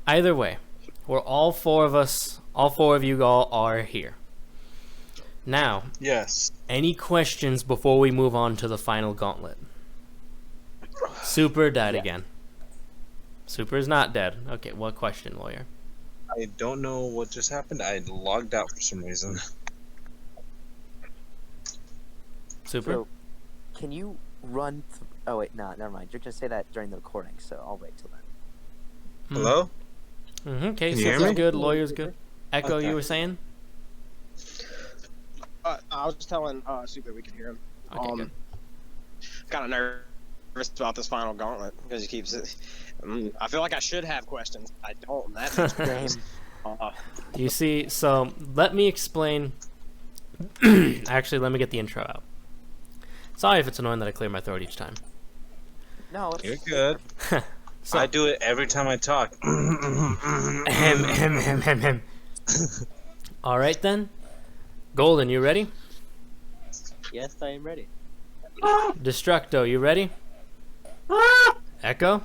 Either way, we're all four of you all are here. Now, Yes. any questions before we move on to the final gauntlet? Super dead again. Super is not dead. Okay, what question, lawyer? I don't know what just happened. I logged out for some reason. Super? So, can you run? Oh wait, no, never mind. You're gonna say that during the recording, so I'll wait till then. Hello? Okay, Can you hear Super's me? good, lawyer's good. Echo, Okay. you were saying? I was just telling Super we could hear him. Okay, good. Kind of nervous about this final gauntlet because he keeps it. I feel like I should have questions. I don't. That makes me nervous. You see, so let me explain. Actually, let me get the intro out. Sorry if it's annoying that I clear my throat each time. No, You're good. So, I do it every time I talk. all right then. Golden, you ready? Yes, I am ready. Destructo, you ready? Echo?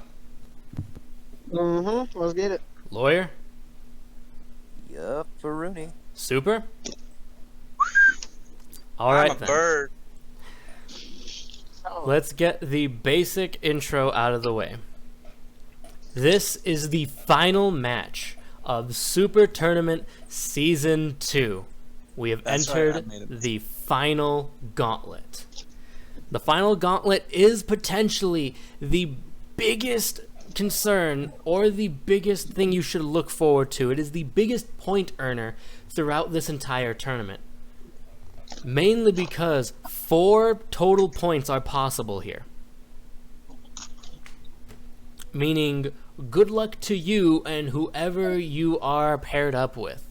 Let's get it. Lawyer? yup, for Rooney. Super? All I'm right a then. bird. Let's get the basic intro out of the way. This is the final match of Super Tournament Season 2. We have That's right, I entered made it. the final gauntlet. The final gauntlet is potentially the biggest concern or the biggest thing you should look forward to. It is the biggest point earner throughout this entire tournament. Mainly because 4 total points are possible here. Meaning, good luck to you and whoever you are paired up with.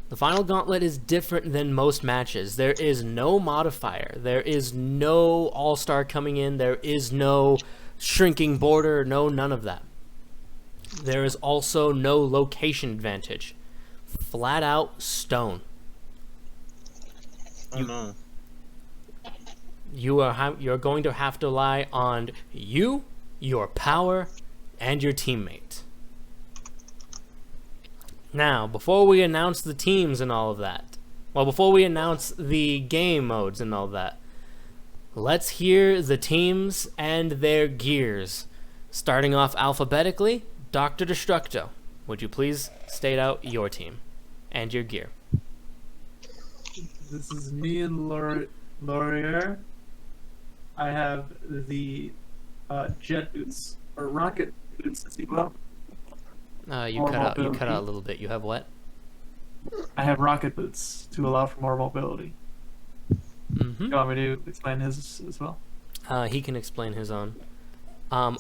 The final gauntlet is different than most matches. There is no modifier. There is no all-star coming in. There is no shrinking border. No, none of that. There is also no location advantage. Flat out stone. Oh no. You're going to have to rely on you, your power, and your teammate. Now, before we announce the teams and all of that, before we announce the game modes and all that, let's hear the teams and their gears. Starting off alphabetically, Dr. Destructo, would you please state out your team and your gear? This is me and Laurier. I have the jet boots, or rocket boots, as you will. You More cut out a mobility. little bit. You have what? I have rocket boots to allow for more mobility. Mm-hmm. You want me to explain his as well? He can explain his own. To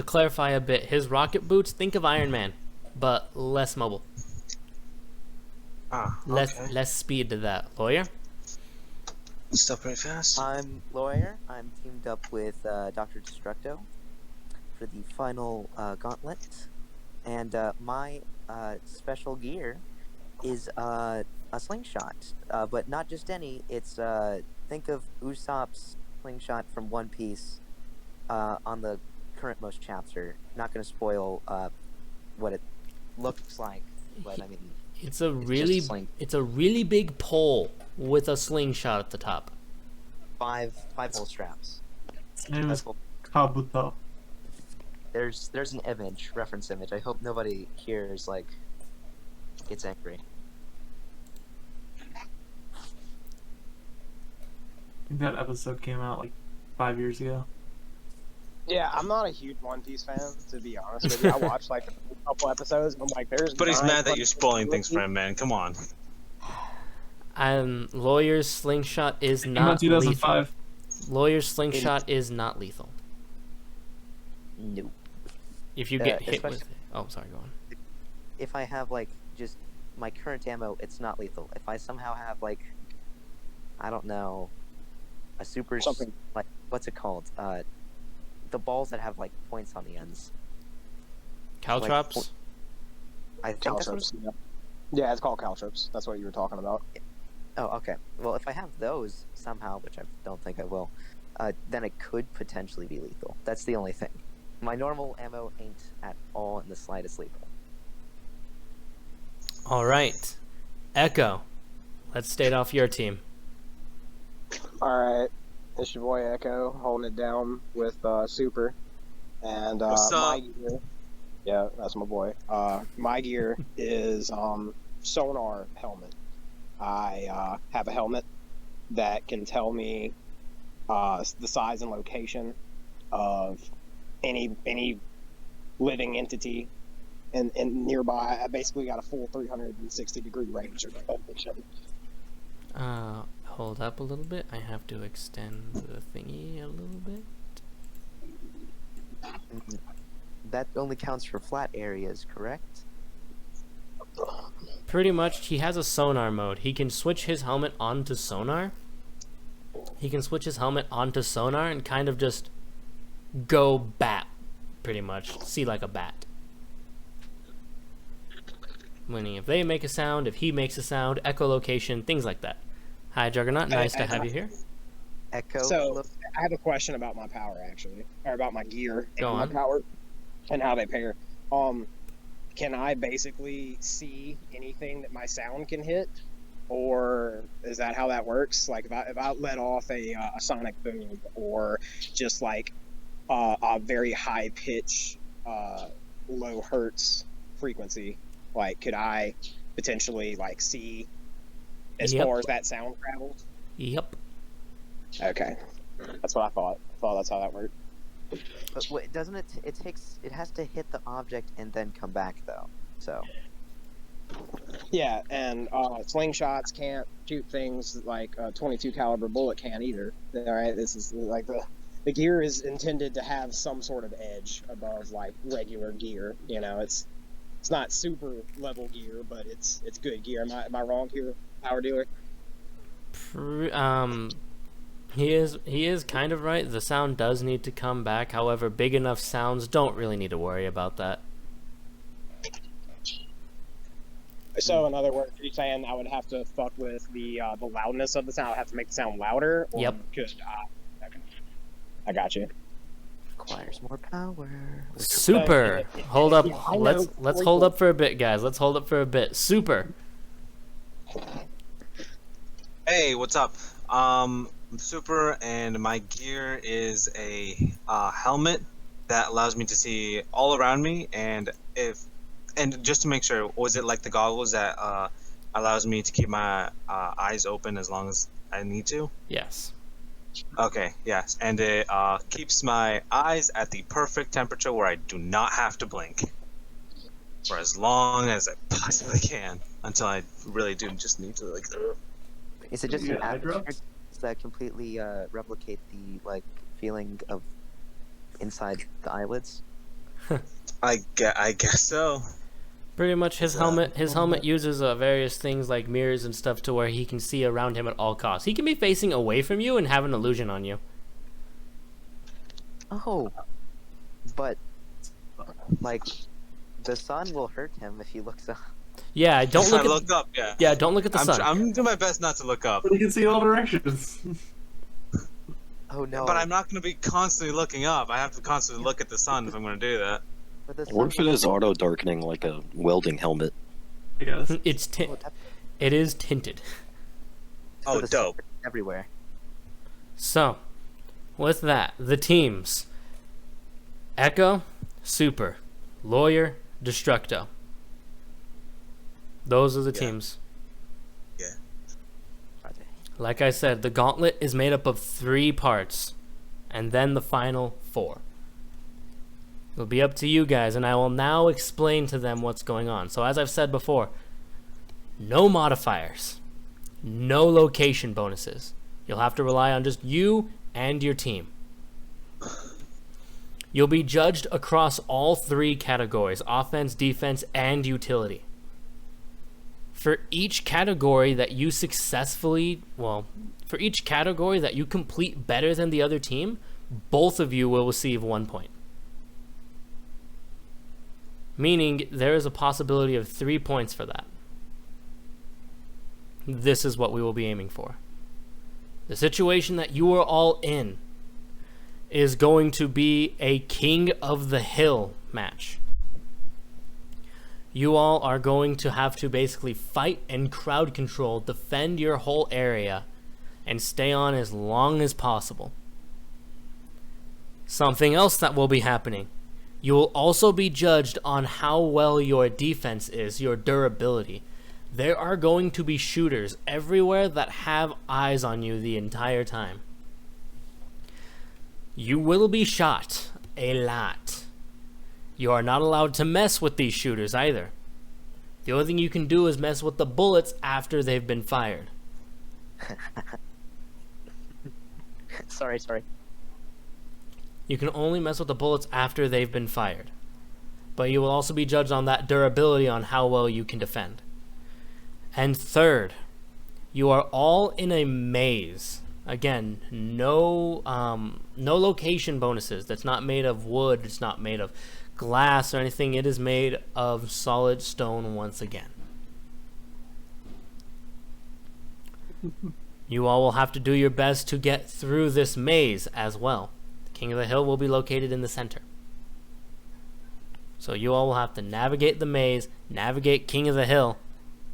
clarify a bit, his rocket boots, think of Iron Man, but less mobile. Okay. Less speed to that. Lawyer? Still pretty fast. I'm Lawyer. I'm teamed up with Dr. Destructo for the final gauntlet. And my special gear is a slingshot. But not just any. It's, think of Usopp's slingshot from One Piece on the current most chapter. Not going to spoil what it looks like, but I mean... It's a just a really big pole with a slingshot at the top. five hole straps. His name That's is cool. Kabuto. There's an reference image. I hope nobody here is like gets angry. I think that episode came out like 5 years ago. Yeah, I'm not a huge One Piece fan, to be honest with you. I watched like a couple episodes, and I'm like, there's. But he's 9 mad that you're spoiling fucking things for him, man. Come on. Lawyer's slingshot is Came out not lethal. 2005. Lawyer's slingshot is not lethal. Nope. If you get hit with especially- it. Oh, sorry, go on. If I have like just my current ammo, it's not lethal. If I somehow have like, I don't know, a super Something. like what's it called? The balls that have like points on the ends. Caltrops? I think that's what it's... Caltrops. Yeah, it's called caltrops. That's what you were talking about. Oh, okay. Well, if I have those somehow, which I don't think I will, then it could potentially be lethal. That's the only thing. My normal ammo ain't at all in the slightest lethal. All right. Echo, let's start off your team. All right, it's your boy Echo holding it down with Super, and What's my up? gear. Yeah, that's my boy. My gear is sonar helmet. I have a helmet that can tell me the size and location of any living entity and nearby. I basically got a full 360-degree range of vision. Hold up a little bit. I have to extend the thingy a little bit. That only counts for flat areas, correct? Pretty much, he has a sonar mode. He can switch his helmet onto sonar. He can switch his helmet onto sonar and kind of just go bat, pretty much. See like a bat. Meaning if they make a sound, if he makes a sound, echolocation, things like that. Hi, Juggernaut. Nice to have you here. Echo. So I have a question about my power, actually, or about my gear Go and my on. power and how they pair. Can I basically see anything that my sound can hit, or is that how that works? Like if I let off a sonic boom, or just like a very high pitch, low hertz frequency, like could I potentially like see as Yep. far as that sound travels? Yep. Okay, that's what I thought. I thought that's how that worked. But wait, doesn't it? It has to hit the object and then come back though. So Yeah, and slingshots can't shoot things like a 22 caliber bullet can either. All right, this is like the gear is intended to have some sort of edge above like regular gear. You know, it's not super level gear, but it's good gear. Am I wrong here, power dealer? He is kind of right. The sound does need to come back. However, big enough sounds don't really need to worry about that. So in other words, you're saying I would have to fuck with the loudness of the sound. I would have to make the sound louder. Or Yep. Could okay. I got you. requires more power. Super. Hold up. Yeah, I know. Let's hold up for a bit, guys. Let's hold up for a bit. Super. Hey, what's up? I'm Super, and my gear is a helmet that allows me to see all around me, and just to make sure, was it like the goggles that allows me to keep my eyes open as long as I need to? Yes. Okay, yes, and it keeps my eyes at the perfect temperature where I do not have to blink for as long as I possibly can until I really do just need to like. Is it just You an get eye atmosphere? drops? Does that completely replicate the like feeling of inside the eyelids? I guess so. Pretty much his Yeah. helmet uses various things like mirrors and stuff to where he can see around him at all costs. He can be facing away from you and have an illusion on you. Oh, but like the sun will hurt him if he looks up. Yeah, don't I look at look up, yeah. yeah, don't look at the sun. I'm doing my best not to look up, But you can see all directions. Oh no! but I'm not going to be constantly looking up. I have to constantly look at the sun if I'm going to do that. But the What if sun it is auto darkening like a welding helmet? I guess. It's Oh, that- it is tinted. so Oh, the sun dope. everywhere. So, with that, the teams: Echo, Super, Lawyer, Destructo. Those are the Yeah. teams. Are they? Like I said, the Gauntlet is made up of 3 parts, and then the final 4. It'll be up to you guys, and I will now explain to them what's going on. So as I've said before, no modifiers, no location bonuses. You'll have to rely on just you and your team. You'll be judged across all 3 categories: offense, defense, and utility. For each category that you for each category that you complete better than the other team, both of you will receive 1 point. Meaning there is a possibility of 3 points for that. This is what we will be aiming for. The situation that you are all in is going to be a King of the Hill match. You all are going to have to basically fight and crowd control, defend your whole area, and stay on as long as possible. Something else that will be happening. You will also be judged on how well your defense is, your durability. There are going to be shooters everywhere that have eyes on you the entire time. You will be shot a lot. You are not allowed to mess with these shooters either. The only thing you can do is mess with the bullets after they've been fired. Sorry. You can only mess with the bullets after they've been fired. But you will also be judged on that durability, on how well you can defend. And third, you are all in a maze. Again, no location bonuses. That's not made of wood. It's not made of glass or anything. It is made of solid stone once again. You all will have to do your best to get through this maze as well. The King of the Hill will be located in the center. So you all will have to navigate the maze, navigate King of the Hill,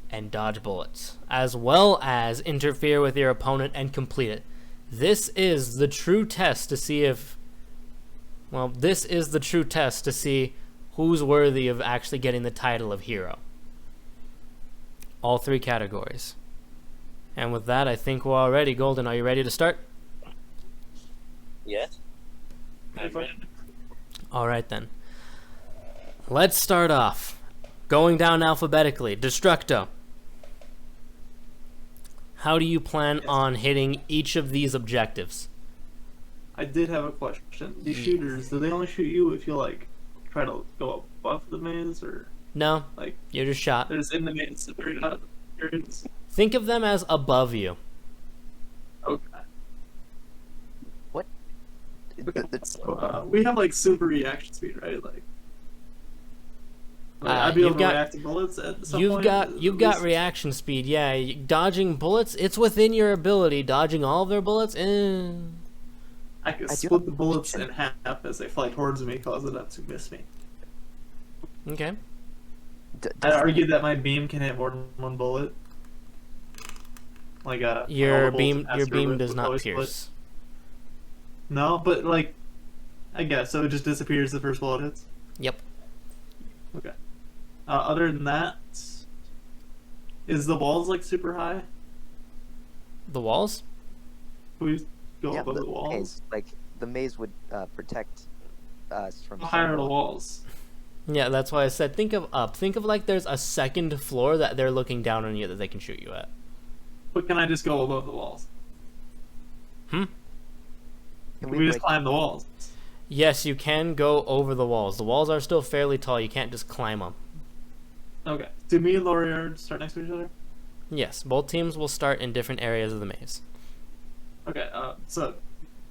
and dodge bullets, as well as interfere with your opponent and complete it. This is the true test to see who's worthy of actually getting the title of hero. All three categories. And with that, I think we're all ready. Golden, are you ready to start? Yes. All right then. Let's start off. Going down alphabetically. Destructo. How do you plan on hitting each of these objectives? I did have a question. These shooters, do they only shoot you if you like try to go above the maze, or No, like you're just shot. they're just in the maze? They're not areas? Think of them as above you. Okay. What? So, we have like super reaction speed, right? Like I'd be able to react to bullets at some point. You've got reaction speed. Yeah, dodging bullets. It's within your ability. Dodging all of their bullets. I can split the bullets in half as they fly towards me, causing them to miss me. Okay. I'd argue that my beam can hit more than one bullet. Like your beam does not pierce. Split. No, but like, I guess so. It just disappears the first bullet hits. Yep. Okay. Other than that, is the walls like super high? The walls? Can we go Yeah, above the walls? maze, like the maze would protect us from. How high are the walls? Yeah, that's why I said think of up. Think of like there's a second floor that they're looking down on you that they can shoot you at. But can I just go above the walls? Can Can we just climb the walls? Yes, you can go over the walls. The walls are still fairly tall. You can't just climb them. Okay. Do me and Laurier start next to each other? Yes, both teams will start in different areas of the maze. Okay, so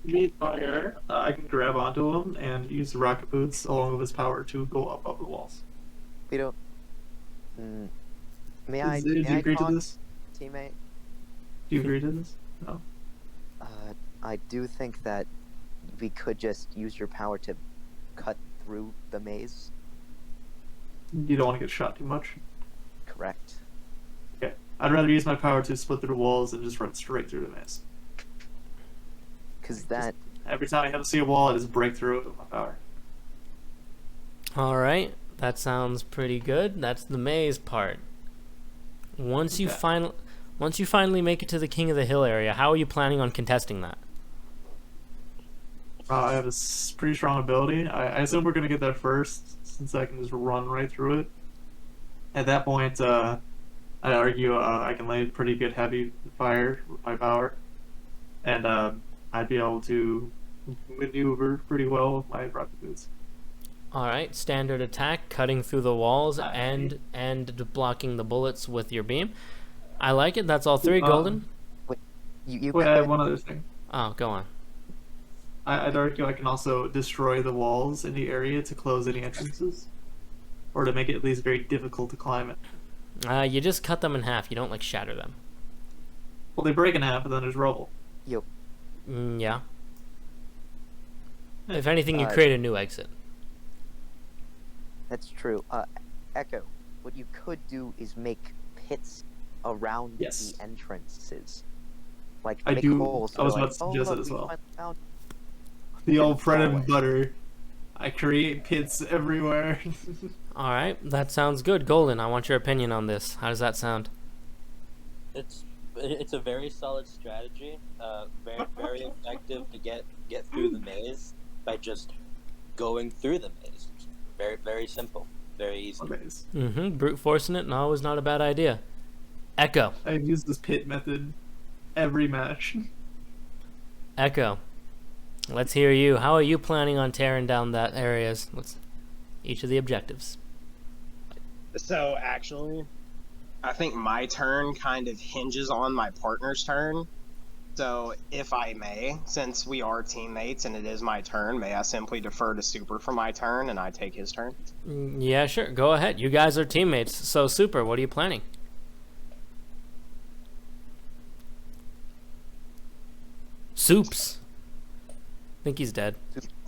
me and Laurier, I can grab onto him and use the rocket boots along with his power to go up the walls. We don't. May I? Do you May I agree to talk, this? teammate? Do you agree to this? No. I do think that we could just use your power to cut through the maze. You don't want to get shot too much? Correct. Okay. I'd rather use my power to split through walls and just run straight through the maze. Because that. Every time I have to see a wall, I just break through it with my power. All right, that sounds pretty good. That's the maze part. Once you finally make it to the King of the Hill area, how are you planning on contesting that? I have a pretty strong ability. I assume we're going to get there first, since I can just run right through it. At that point, I'd argue I can lay pretty good heavy fire with my power. And I'd be able to maneuver pretty well with my rocket boots. All right, standard attack, cutting through the walls and blocking the bullets with your beam. I like it. That's all three, Golden. Wait, I have one other thing. Oh, go on. I'd argue I can also destroy the walls in the area to close any entrances, or to make it at least very difficult to climb it. You just cut them in half. You don't like shatter them. Well, they break in half, and then there's rubble. Yep. Yeah. If anything, you Uh, create a new exit. That's true. Echo, what you could do is make pits around Yes. the entrances. Like, I make do. holes. I was so about like, to oh, suggest look, it as we well. finally found The old bread and hallway. butter. I create pits everywhere. All right, that sounds good. Golden, I want your opinion on this. How does that sound? It's a very solid strategy. Very effective to get through the maze by just going through the maze. Very simple. Very easy. Mm-hmm. Brute forcing it, no, is not a bad idea. Echo. I've used this pit method every match. Echo. Let's hear you. How are you planning on tearing down that areas? What's each of the objectives? So actually, I think my turn kind of hinges on my partner's turn. So if I may, since we are teammates and it is my turn, may I simply defer to Super for my turn and I take his turn? Yeah, sure. Go ahead. You guys are teammates. So, Super, what are you planning? Soups. I think he's dead.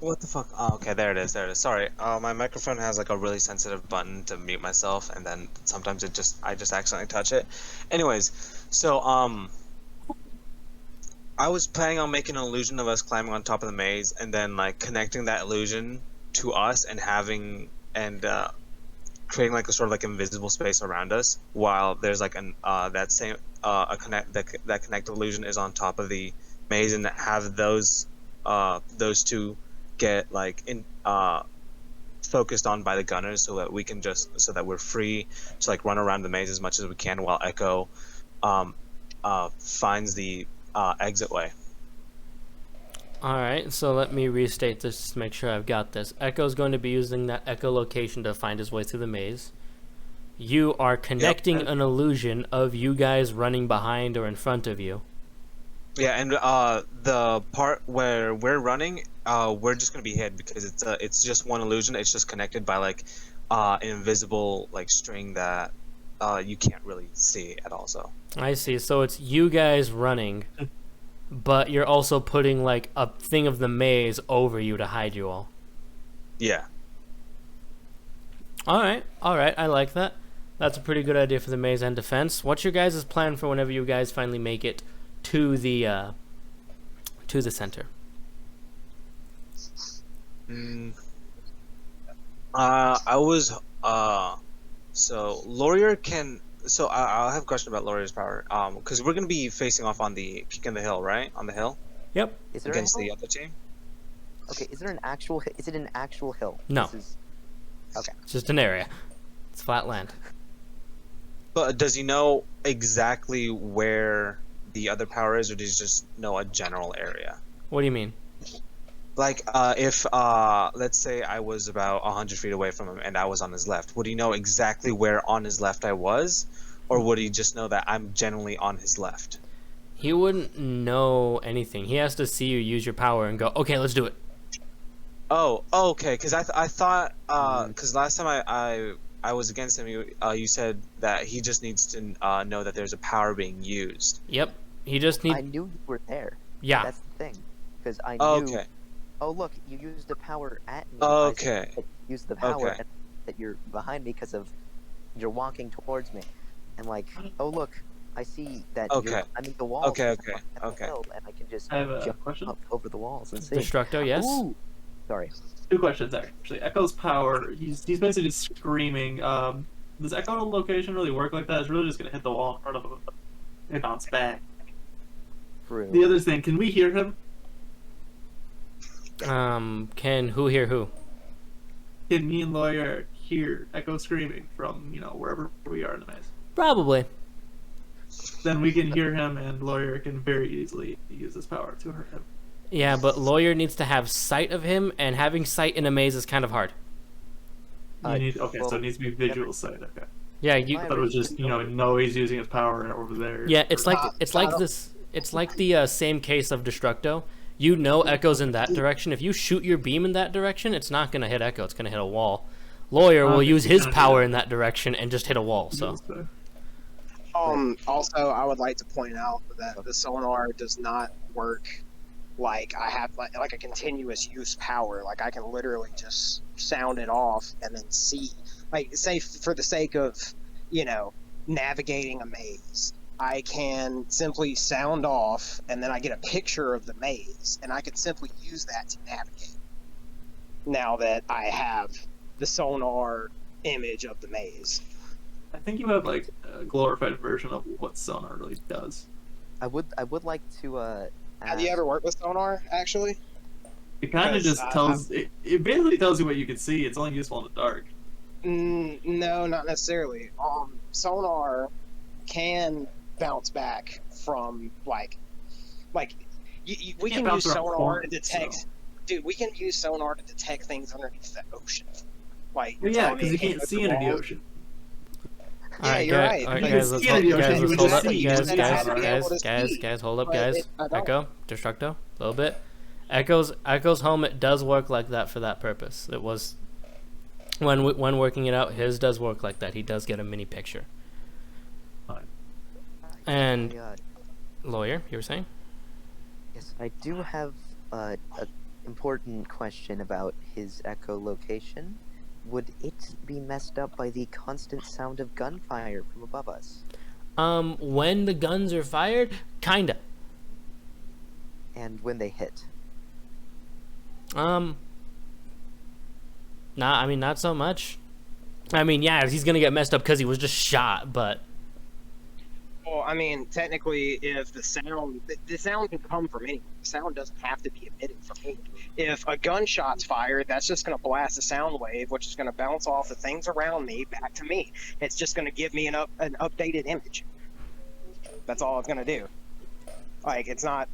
What the fuck? Oh, okay, there it is. Sorry, my microphone has like a really sensitive button to mute myself, and then sometimes I just accidentally touch it. Anyways, so I was planning on making an illusion of us climbing on top of the maze, and then like connecting that illusion to us and creating like a sort of like invisible space around us, while there's like that connected illusion is on top of the maze, and have those two get like focused on by the gunners, so that we're free to like run around the maze as much as we can while Echo finds the exit way. Alright, so let me restate this to make sure I've got this. Echo's going to be using that echolocation to find his way through the maze. You are connecting an illusion of you guys running behind or in front of you. Yeah, and the part where we're running, we're just gonna be hid because it's just one illusion. It's just connected by like an invisible like string that you can't really see at all. So I see. So it's you guys running, but you're also putting like a thing of the maze over you to hide you all. yeah. Alright, I like that. That's a pretty good idea for the maze and defense. What's your guys' plan for whenever you guys finally make it to the center? I was so Laurier can. So I'll have a question about Laurier's power. Because we're gonna be facing off on the kick in the hill, right? On the hill Yep. Is there against a the hill? other team. Okay, is there an actual? Is it an actual hill? No. This is... Okay. It's just an area. It's flat land. But does he know exactly where the other power is, or does he just know a general area? What do you mean? Like, if let's say I was about 100 feet away from him and I was on his left, would he know exactly where on his left I was, or would he just know that I'm generally on his left? He wouldn't know anything. He has to see you use your power and go, okay, let's do it. Oh, okay. Because I thought because last time I was against him, you said that he just needs to know that there's a power being used. Yep. He just I needs... knew you were there. Yeah. That's the thing. Because I knew... Okay. Oh, look, you used the power at me. Okay. Use the power Okay. that you're behind me because of you're walking towards me. And like, oh, look, I see that Okay. you're climbing the walls. Okay, at okay, the okay. hill, and I can just I have a jump question. up over the walls and see. Destructo, yes? Ooh. Sorry. 2 questions actually. Echo's power. He's basically just screaming. Does Echo location really work like that? It's really just gonna hit the wall in front of him and bounce back. True. The other thing, can we hear him? Can who hear who? Can me and Lawyer hear Echo screaming from, wherever we are in the maze? Probably. Then we can hear him, and Lawyer can very easily use his power to hurt him. Yeah, but Lawyer needs to have sight of him, and having sight in a maze is kind of hard. So well, it needs to be visual sight. Okay. Yeah, you... I thought it was just, no, he's using his power over there. Yeah, it's like this. It's like the same case of Destructo. You know Echo's in that direction. If you shoot your beam in that direction, it's not going to hit Echo. It's going to hit a wall. Lawyer will use his power in that direction and just hit a wall. So. Also, I would like to point out that the sonar does not work like I have like a continuous use power. Like I can literally just sound it off and then see. Like say for the sake of, you know, navigating a maze, I can simply sound off and then I get a picture of the maze and I can simply use that to navigate. Now that I have the sonar image of the maze. I think you have like a glorified version of what sonar really does. I would like to Have you ever worked with sonar, actually? It kind of Because just tells it basically tells you what you can see. It's only useful in the dark. No, not necessarily. Sonar can bounce back from we Can't can bounce use around sonar to corners, detect. so. Dude, we can use sonar to detect things underneath the ocean. Like, Well, yeah, telling me because you it can't can't go see through under the walls. ocean. Yeah, you're right. All right, You guys, can let's see hold, into the guys, ocean, you let's would hold up, just see. guys, Instead of guys, having to be able to guys, see, guys, hold up, but guys. I don't. Echo, Destructo, a little bit. Echo's helmet does work like that for that purpose. It was when working it out, his does work like that. He does get a mini picture. And lawyer, you were saying? Yes, I do have a important question about his echolocation. Would it be messed up by the constant sound of gunfire from above us? When the guns are fired, kinda. And when they hit? Nah, I mean, not so much. I mean, yeah, he's gonna get messed up because he was just shot, but Well, I mean, technically, if the sound can come from anywhere. The sound doesn't have to be emitted from me. If a gunshot's fired, that's just going to blast a sound wave, which is going to bounce off the things around me back to me. It's just going to give me an updated image. That's all it's going to do. Like, it's not.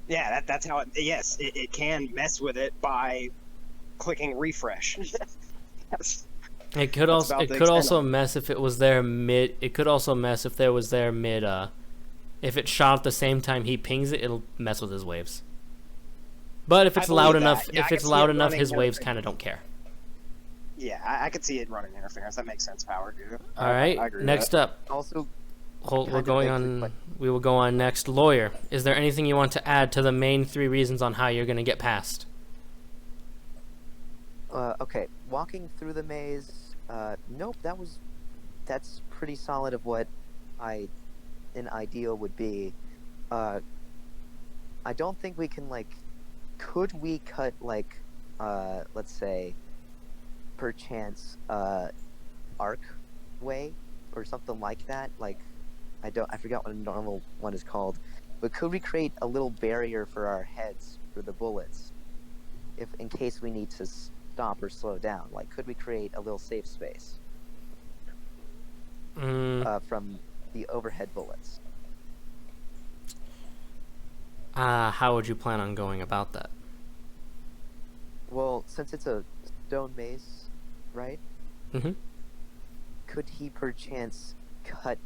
Yeah, that's how it. Yes, it can mess with it by clicking refresh. That's- it could That's also about the extent mess if it was there mid. It could also mess if there was there mid. If it shot at the same time he pings it, it'll mess with his waves. But if it's loud believe enough, that. Yeah, I if can it's see loud it enough, running his waves everything. kind of don't care. Yeah, I could see it running interference. That makes sense, Power, dude. All right. I agree with Next that. up, Also, we're Kinda going begs the on. que- We will go on next. Lawyer, is there anything you want to add to the main 3 reasons on how you're gonna get past? okay, walking through the maze. Nope, that's pretty solid of what an ideal would be. I don't think we can could we cut let's say, perchance arc way or something like that? I forgot what a normal one is called, but could we create a little barrier for our heads for the bullets, if in case we need to stop or slow down? Like, could we create a little safe space from the overhead bullets? How would you plan on going about that? Well, since it's a stone maze, right? Mm-hmm. Could he perchance cut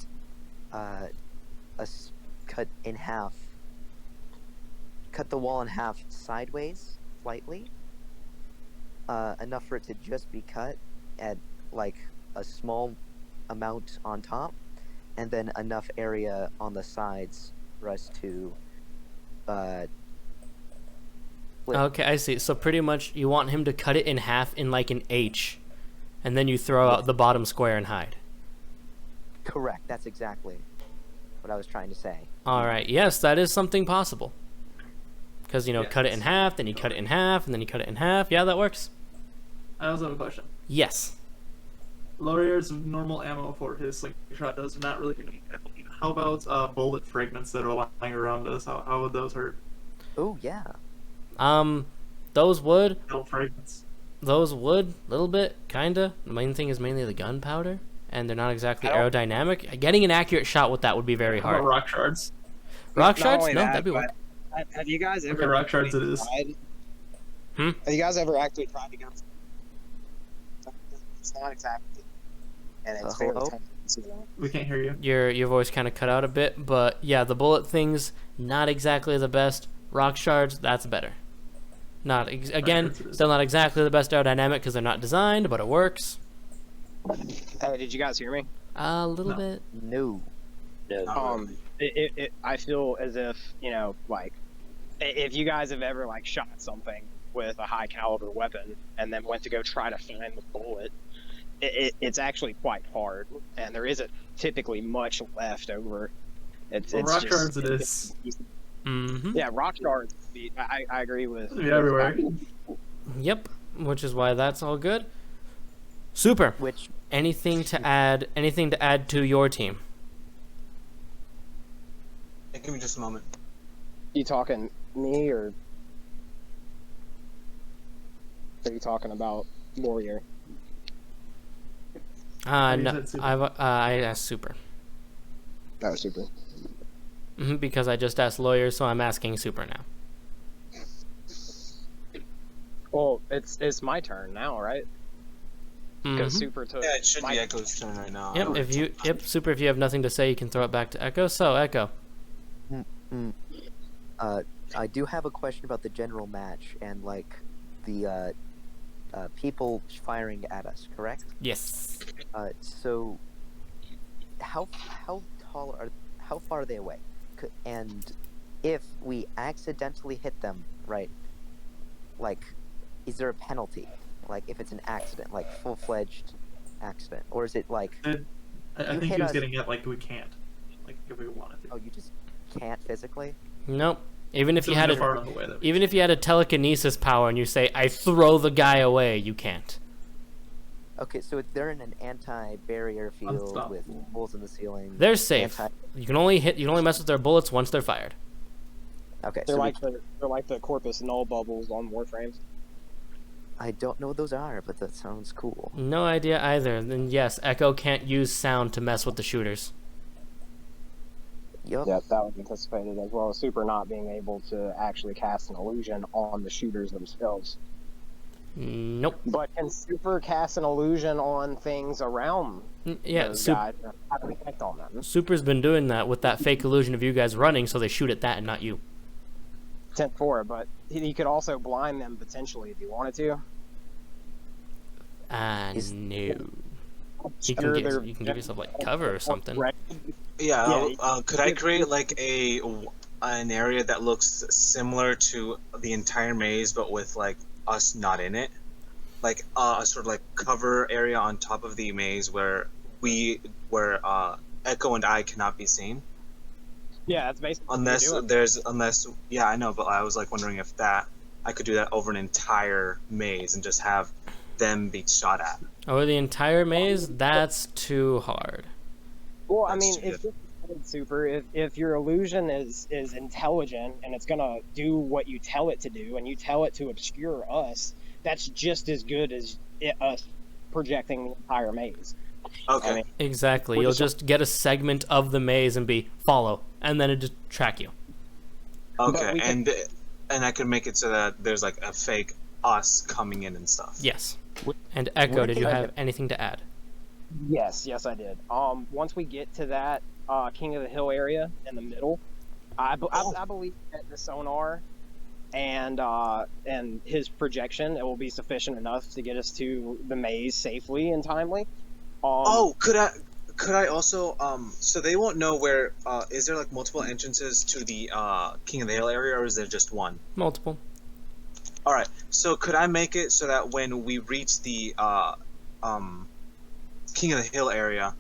cut in half, cut the wall in half sideways slightly, enough for it to just be cut at a small amount on top, and then enough area on the sides for us to flip. Okay, I see. So pretty much you want him to cut it in half in like an H, and then you throw out the bottom square and hide. Correct. That's exactly what I was trying to say. All right. Yes, that is something possible. Because, cut it in half, then you cut it in half, and then you cut it in half. Yeah, that works. I also have a question. Yes. Lawyer's normal ammo for his slingshot does not really. How about bullet fragments that are lying around us? How would those hurt? Oh yeah. Those would, Metal fragments. little bit, kinda. The main thing is mainly the gunpowder, and they're not exactly aerodynamic. Getting an accurate shot with that would be very How hard. about rock shards? Rock Not shards? only No, that, that'd be but weird. Have you guys ever Okay, rock shards it is. tried? Hmm? Have you guys ever actually tried to go? It's not exactly, and it's very hello? tense, you know? We can't hear you. Your voice kind of cut out a bit, but yeah, the bullet things, not exactly the best. Rock shards, that's better. Again, still not exactly the best aerodynamic because they're not designed, but it works. Hey, did you guys hear me? A little No. No. No. I feel as if if you guys have ever like shot something with a high caliber weapon and then went to go try to find the bullet, it's actually quite hard, and there isn't typically much left over. It's rock just, shards it is. Mm-hmm. Yeah, rock shards. I agree with. It'll be everywhere. Yep. Which is why that's all good. Super. Which Anything to add? Anything to add to your team? Hey, give me just a moment. You talking me or are you talking about Warrior? You No, said super. I asked Super. Oh, super. Because I just asked Lawyer, so I'm asking Super now. Well, it's my turn now, right? Because Mhm. Super took. Yeah, it should my be Echo's turn right now. Yep. Super. If you have nothing to say, you can throw it back to Echo. So Echo. I do have a question about the general match and like the people firing at us, correct? Yes. So how tall are how far are they away? And if we accidentally hit them, right? Like, is there a penalty? Like, if it's an accident, like full-fledged accident, or is it like I You think hit he was us- getting at like we can't, like if we wanted to. oh, you just can't physically? Nope. Even if So you we're had far a, enough away that we even if you had a telekinesis power and you say I throw the guy away, you can't. Okay, so they're in an anti-barrier field with Unstoppable. holes in the ceiling. They're safe. You can only mess with their bullets once they're fired. Okay, They're so like the Corpus Null bubbles on Warframes. I don't know what those are, but that sounds cool. No idea either. Then yes, Echo can't use sound to mess with the shooters. Yup. Yeah, that was anticipated, as well as Super not being able to actually cast an illusion on the shooters themselves. Nope. But can Super cast an illusion on things around Yeah, those guys and have an effect on them? Super's been doing that with that fake illusion of you guys running, so they shoot at that and not you. 10-4, but he could also blind them potentially if he wanted to. No. You Sure, can they're- give yourself like cover or something. Right. Yeah, Yeah, could I create like an area that looks similar to the entire maze, but with like us not in it, like a sort of like cover area on top of the maze where Echo and I cannot be seen, Yeah, that's basically what you're unless yeah, I know, but I was like wondering if that I could do that over an entire maze and just have them be shot at. Over the entire maze, that's too hard. Well, I That's mean, too if this is Super, if your illusion is intelligent and it's gonna do what you tell it to do, and you tell it to obscure us, that's just as good as us projecting the entire maze. Okay. I mean, Exactly. We're You'll just- just get a segment of the maze and be follow, and then it just track you. Okay, we can- and I could make it so that there's like a fake us coming in and stuff. Yes. And Echo, did you I have have- anything to add? yes, I did. Once we get to that King of the Hill area in the middle, I believe that the sonar and his projection, it will be sufficient enough to get us to the maze safely and timely. Could I also so they won't know where is there like multiple entrances to the King of the Hill area, or is there just one? Multiple. All right. So could I make it so that when we reach the King of the Hill area,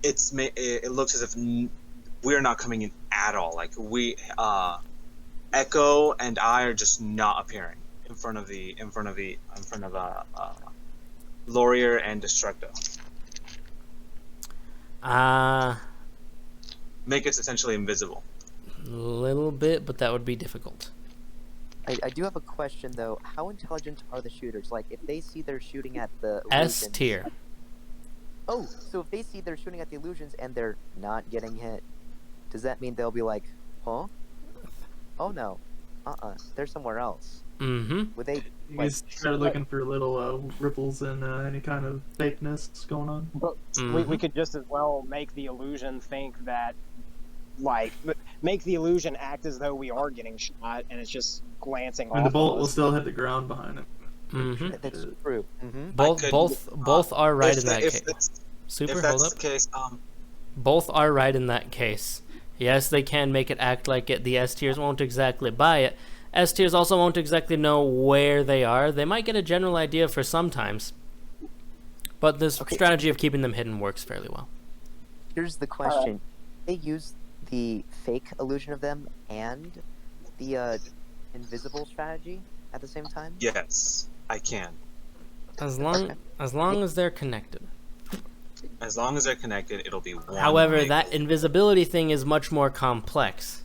it looks as if we're not coming in at all. Like Echo and I are just not appearing in front of Laurier and Destructo. Make us essentially invisible. Little bit, but that would be difficult. I do have a question though. How intelligent are the shooters? Like, if they see they're shooting at the S illusions- tier. Oh, so if they see they're shooting at the illusions and they're not getting hit, does that mean they'll be like, huh? Oh no, they're somewhere else. Mm-hmm. Would they? You Like, guys start looking for little ripples and any kind of fakeness going on. But we could just as well make the illusion think that, like, make the illusion act as though we are getting shot, and it's just glancing And the off. bullet of will us. still hit the ground behind it. Mm-hmm. that's true. Mm-hmm. Both are right in that case. If Super, that's hold the up. case, Both are right in that case. Yes, they can make it act like it. The S tiers won't exactly buy it. S tiers also won't exactly know where they are. They might get a general idea for sometimes. But this strategy of keeping them hidden works fairly well. Here's the question. They use the fake illusion of them and the invisible strategy at the same time? Yes, I can. As long as they're connected. As long as they're connected, it'll be one. However, big- that invisibility thing is much more complex.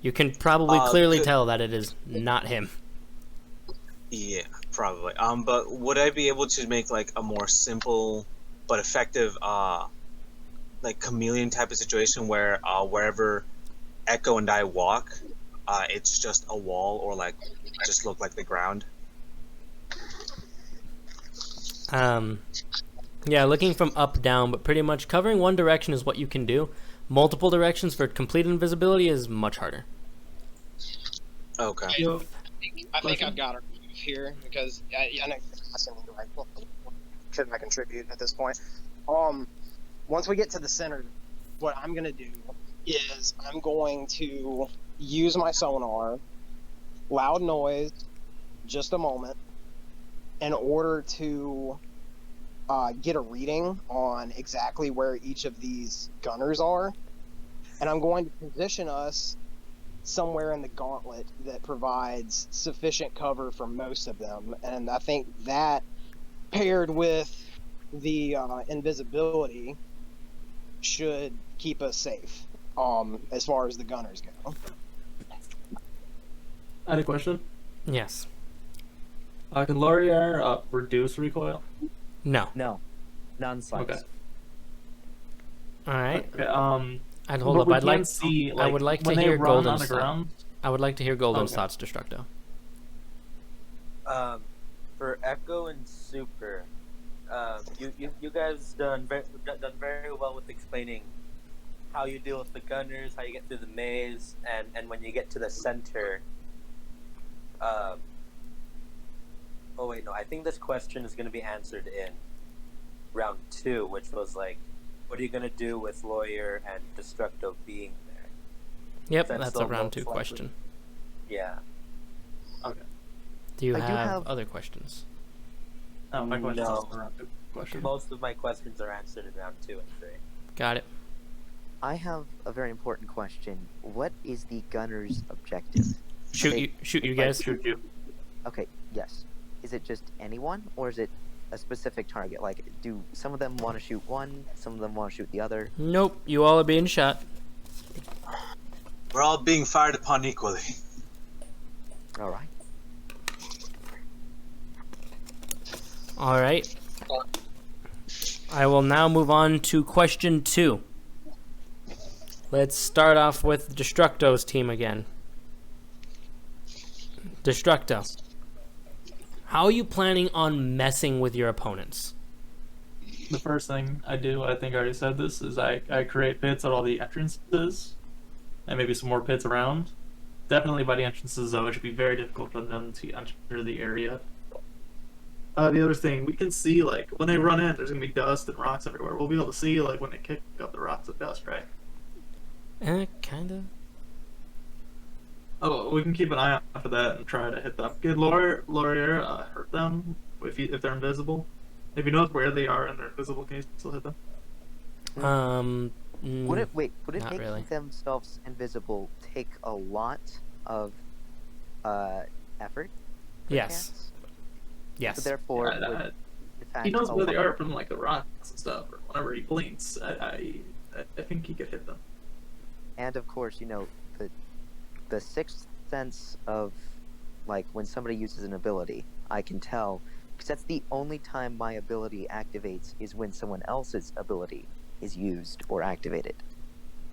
You can probably clearly tell that it is not him. Yeah, probably. But would I be able to make like a more simple but effective, like chameleon type of situation where wherever Echo and I walk, it's just a wall or like just look like the ground? Yeah, looking from up down, but pretty much covering one direction is what you can do. Multiple directions for complete invisibility is much harder. Okay. I think I've got her here because I know could I contribute at this point? Once we get to the center, what I'm gonna do is I'm going to use my sonar, loud noise, just a moment, in order to get a reading on exactly where each of these gunners are, and I'm going to position us somewhere in the gauntlet that provides sufficient cover for most of them, and I think that paired with the invisibility should keep us safe as far as the gunners go. I had a question. Yes. Can Laurier reduce recoil? No. No. Non-slice. Okay. Alright. Okay, I'd hold but up. we I'd like can see, I would like to when they hear run on Golden's the thought. ground. I would like to hear Golden's Okay. thoughts, Destructo. For Echo and Super, you guys done very well with explaining how you deal with the gunners, how you get through the maze, and when you get to the center. Oh wait, no. I think this question is going to be answered in round 2, which was like, what are you going to do with Lawyer and Destructo being there? Yep, That's that's the a round most 2 likely. question. Yeah. Okay. Do you I do have have- other questions? Oh, my question No. is around the question. Most of my questions are answered in round 2 and 3. Got it. I have a very important question. What is the gunner's objective? Shoot you guys. Shoot you. Okay, yes. Is it just anyone, or is it a specific target? Like, do some of them want to shoot one, some of them want to shoot the other? Nope, you all are being shot. We're all being fired upon equally. Alright. Alright. I will now move on to question 2. Let's start off with Destructo's team again. Destructo. How are you planning on messing with your opponents? The first thing I do, I think I already said this, is I create pits at all the entrances, and maybe some more pits around. Definitely by the entrances, though, it should be very difficult for them to enter the area. The other thing, we can see, like, when they run in, there's going to be dust and rocks everywhere. We'll be able to see, like, when they kick up the rocks and dust, right? Kinda. Oh, we can keep an eye out for that and try to hit them. Get Laurier hurt them if they're invisible. If he knows where they are in their invisible case, he'll hit them. Would it not make really. themselves invisible take a lot of effort? Yes. perchance? Yes. So therefore, Yeah, would, in fact, he knows a where they lot- are from, like, the rocks and stuff, or whenever he blinks. I think he could hit them. And of course, the sixth sense of, like, when somebody uses an ability, I can tell, because that's the only time my ability activates is when someone else's ability is used or activated.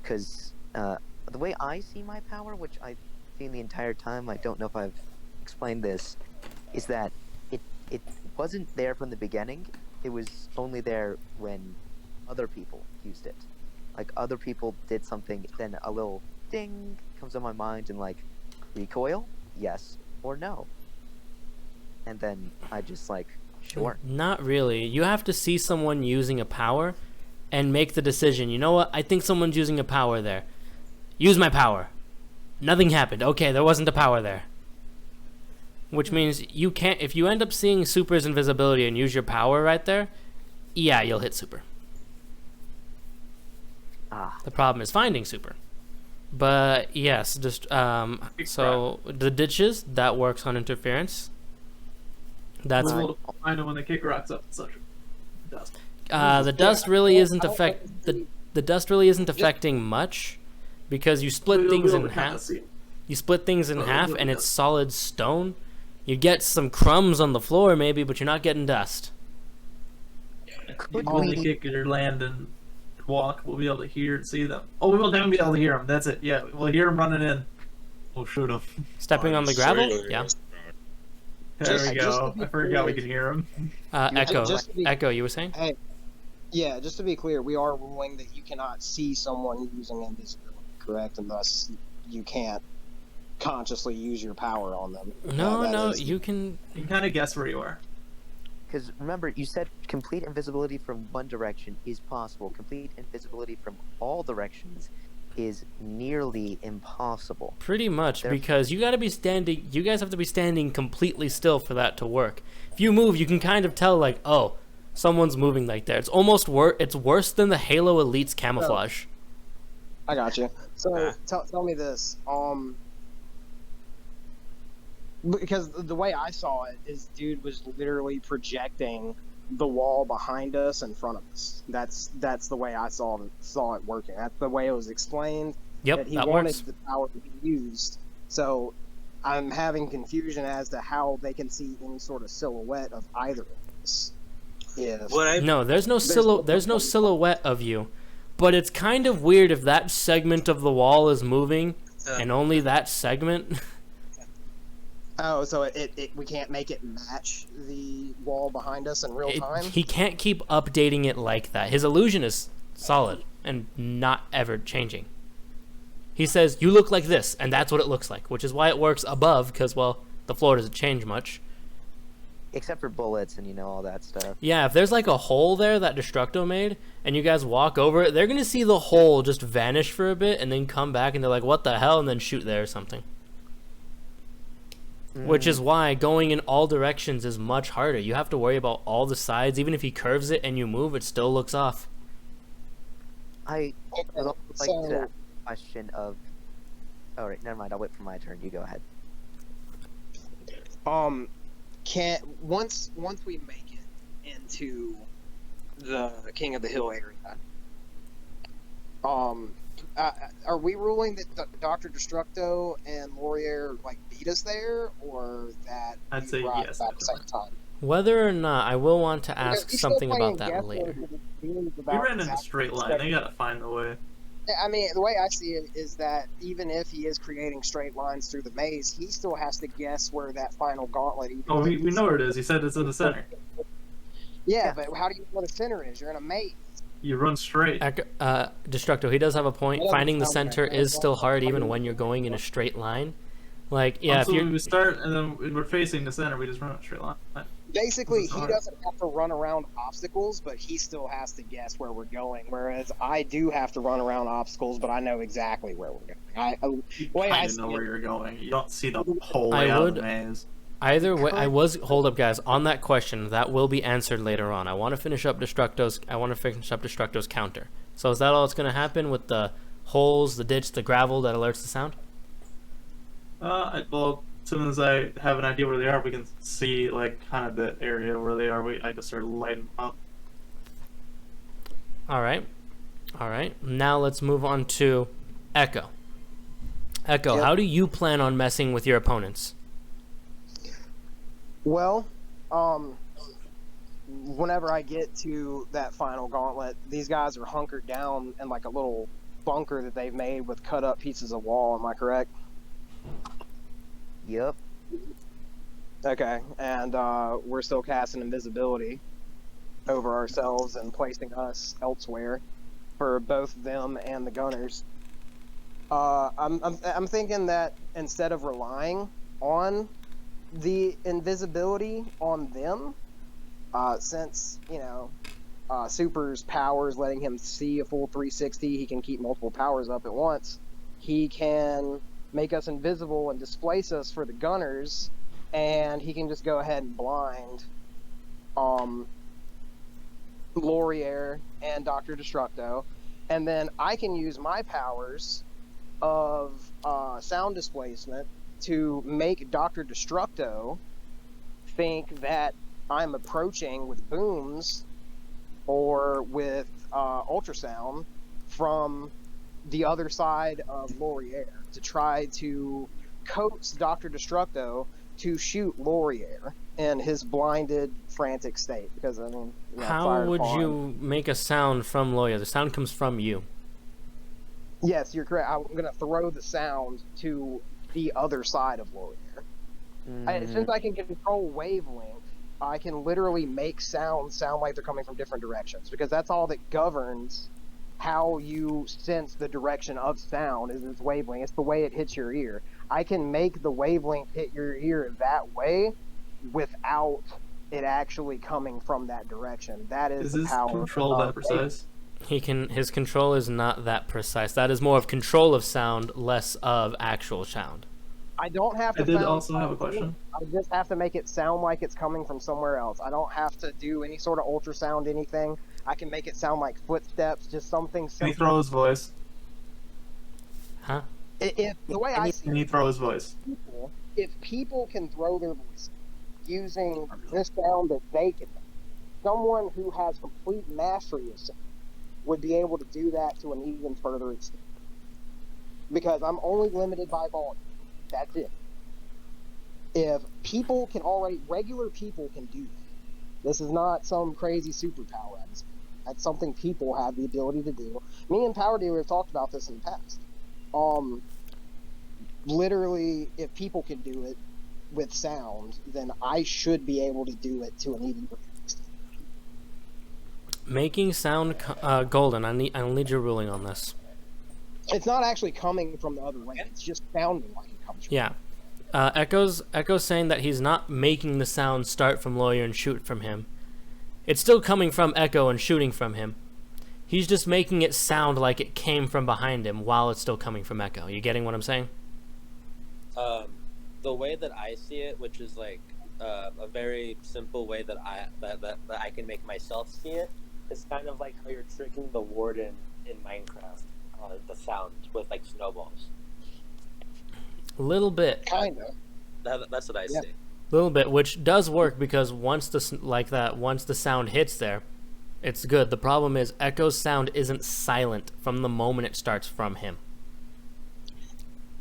Because the way I see my power, which I've seen the entire time, I don't know if I've explained this, is that it wasn't there from the beginning. It was only there when other people used it. Like, other people did something, then a little ding comes on my mind and, like, recoil? Yes or no. And then I just, like, sure. Not really. You have to see someone using a power and make the decision. You know what? I think someone's using a power there. use my power. Nothing happened. Okay, there wasn't a power there. Which means you can't, if you end up seeing Super's invisibility and use your power right there, yeah, you'll hit Super. The problem is finding Super. But yes, just so the ditches, that works on interference. That's I know when they kick rocks up and such. Dust. the dust really isn't the dust really isn't affecting much because you split things in half. You split things in half and it's solid stone. You get some crumbs on the floor maybe, but you're not getting dust. You only kick or land and walk, we'll be able to hear and see them. Oh, we will definitely be able to hear them. That's it. Yeah, we'll hear them running in. We'll shoot them. Stepping on the gravel? Yeah. There we go. I forgot we could hear them. Echo, you were saying? Hey, yeah, just to be clear, we are ruling that you cannot see someone using invisibility, correct? And thus, you can't consciously use your power on them. No, you can... You can kind of guess where you are. Because remember, you said complete invisibility from one direction is possible. Complete invisibility from all directions is nearly impossible. Pretty much, because you guys have to be standing completely still for that to work. If you move, you can kind of tell, like, oh, someone's moving like there. It's almost it's worse than the Halo Elite's camouflage. I got you. So tell me this, because the way I saw it is, dude was literally projecting the wall behind us in front of us. That's the way I saw it working. That's the way it was explained. Yep, that he that wanted works. the power to be used. So I'm having confusion as to how they can see any sort of silhouette of either of us. No, there's no silhouette of you. But it's kind of weird if that segment of the wall is moving and only that segment. Oh, so we can't make it match the wall behind us in real time? He can't keep updating it like that. His illusion is solid and not ever changing. He says, you look like this, and that's what it looks like, which is why it works above, because, well, the floor doesn't change much. Except for bullets and, all that stuff. Yeah, if there's like a hole there that Destructo made, and you guys walk over it, they're going to see the hole just vanish for a bit, and then come back, and they're like, what the hell, and then shoot there or something. Which is why going in all directions is much harder. You have to worry about all the sides. Even if he curves it and you move, it still looks off. I would also like to ask a question of... Oh, right, never mind. I'll wait for my turn. You go ahead. Once we make it into the King of the Hill area, are we ruling that Dr. Destructo and Laurier beat us there, or that I'd say yes. at the same time? Whether or not, I will want to ask something about that later. We ran in a straight line. They gotta find a way. I mean, the way I see it is that even if he is creating straight lines through the maze, he still has to guess where that final gauntlet even Oh, we is. know where it is. He said it's in the center. Yeah, but how do you know where the center is? You're in a maze. You run straight. Destructo, he does have a point. Finding the center is still hard even when you're going in a straight line. If we start and then we're facing the center, we just run a straight line. Basically, he doesn't have to run around obstacles, but he still has to guess where we're going. Whereas I do have to run around obstacles, but I know exactly where we're going. I know where you're going. You don't see the whole way out of the maze. Either way, hold up, guys. On that question, that will be answered later on. I want to finish up Destructo's counter. So is that all that's going to happen with the holes, the ditch, the gravel that alerts the sound? Well, as soon as I have an idea where they are, we can see kind of the area where they are. I just start lighting them up. All right. Now let's move on to Echo. Echo, Yep. How do you plan on messing with your opponents? Well, whenever I get to that final gauntlet, these guys are hunkered down in a little bunker that they've made with cut up pieces of wall. Am I correct? Yep. Okay, and we're still casting invisibility over ourselves and placing us elsewhere for both them and the gunners. I'm thinking that instead of relying on the invisibility on them, since Super's powers letting him see a full 360, he can keep multiple powers up at once. he can make us invisible and displace us for the gunners, and he can just go ahead and blind Laurier and Dr. Destructo, and then I can use my powers of sound displacement to make Dr. Destructo think that I'm approaching with booms or with ultrasound from the other side of Laurier to try to coax Dr. Destructo to shoot Laurier in his blinded, frantic state. Because, I mean, How would you make a sound from Loya? The sound comes from you. Yes, you're correct. I'm going to throw the sound to the other side of Laurier. Since I can control wavelength, I can literally make sounds sound like they're coming from different directions, because that's all that governs how you sense the direction of sound is its wavelength. It's the way it hits your ear. I can make the wavelength hit your ear that way without it actually coming from that direction. That is the his power control of that precise? His control is not that precise. That is more of control of sound, less of actual sound. I don't have to. I did also have a question. I just have to make it sound like it's coming from somewhere else. I don't have to do any sort of ultrasound, anything. I can make it sound like footsteps, just something Can he simple. throw his voice? Huh? The way I see Can he throw his voice? people, if people can throw their voice using this sound that they can, someone who has complete mastery of sound would be able to do that to an even further extent. Because I'm only limited by volume. That's it. If people can already, regular people can do that. This is not some crazy superpower. That's something people have the ability to do. Me and Power Dealer have talked about this in the past. Literally, if people can do it with sound, then I should be able to do it to an even greater extent. Making sound golden. I'll need your ruling on this. It's not actually coming from the other way. It's just sounding like it comes from. Yeah. Echo's saying that he's not making the sound start from Lawyer and shoot from him. It's still coming from Echo and shooting from him. He's just making it sound like it came from behind him while it's still coming from Echo. You getting what I'm saying? The way that I see it, which is like a very simple way that I can make myself see it, is kind of like how you're tricking the warden in Minecraft. The sound with like snowballs. A little bit. Kind of. That's what I see. A little bit, which does work because once the sound hits there, it's good. The problem is Echo's sound isn't silent from the moment it starts from him.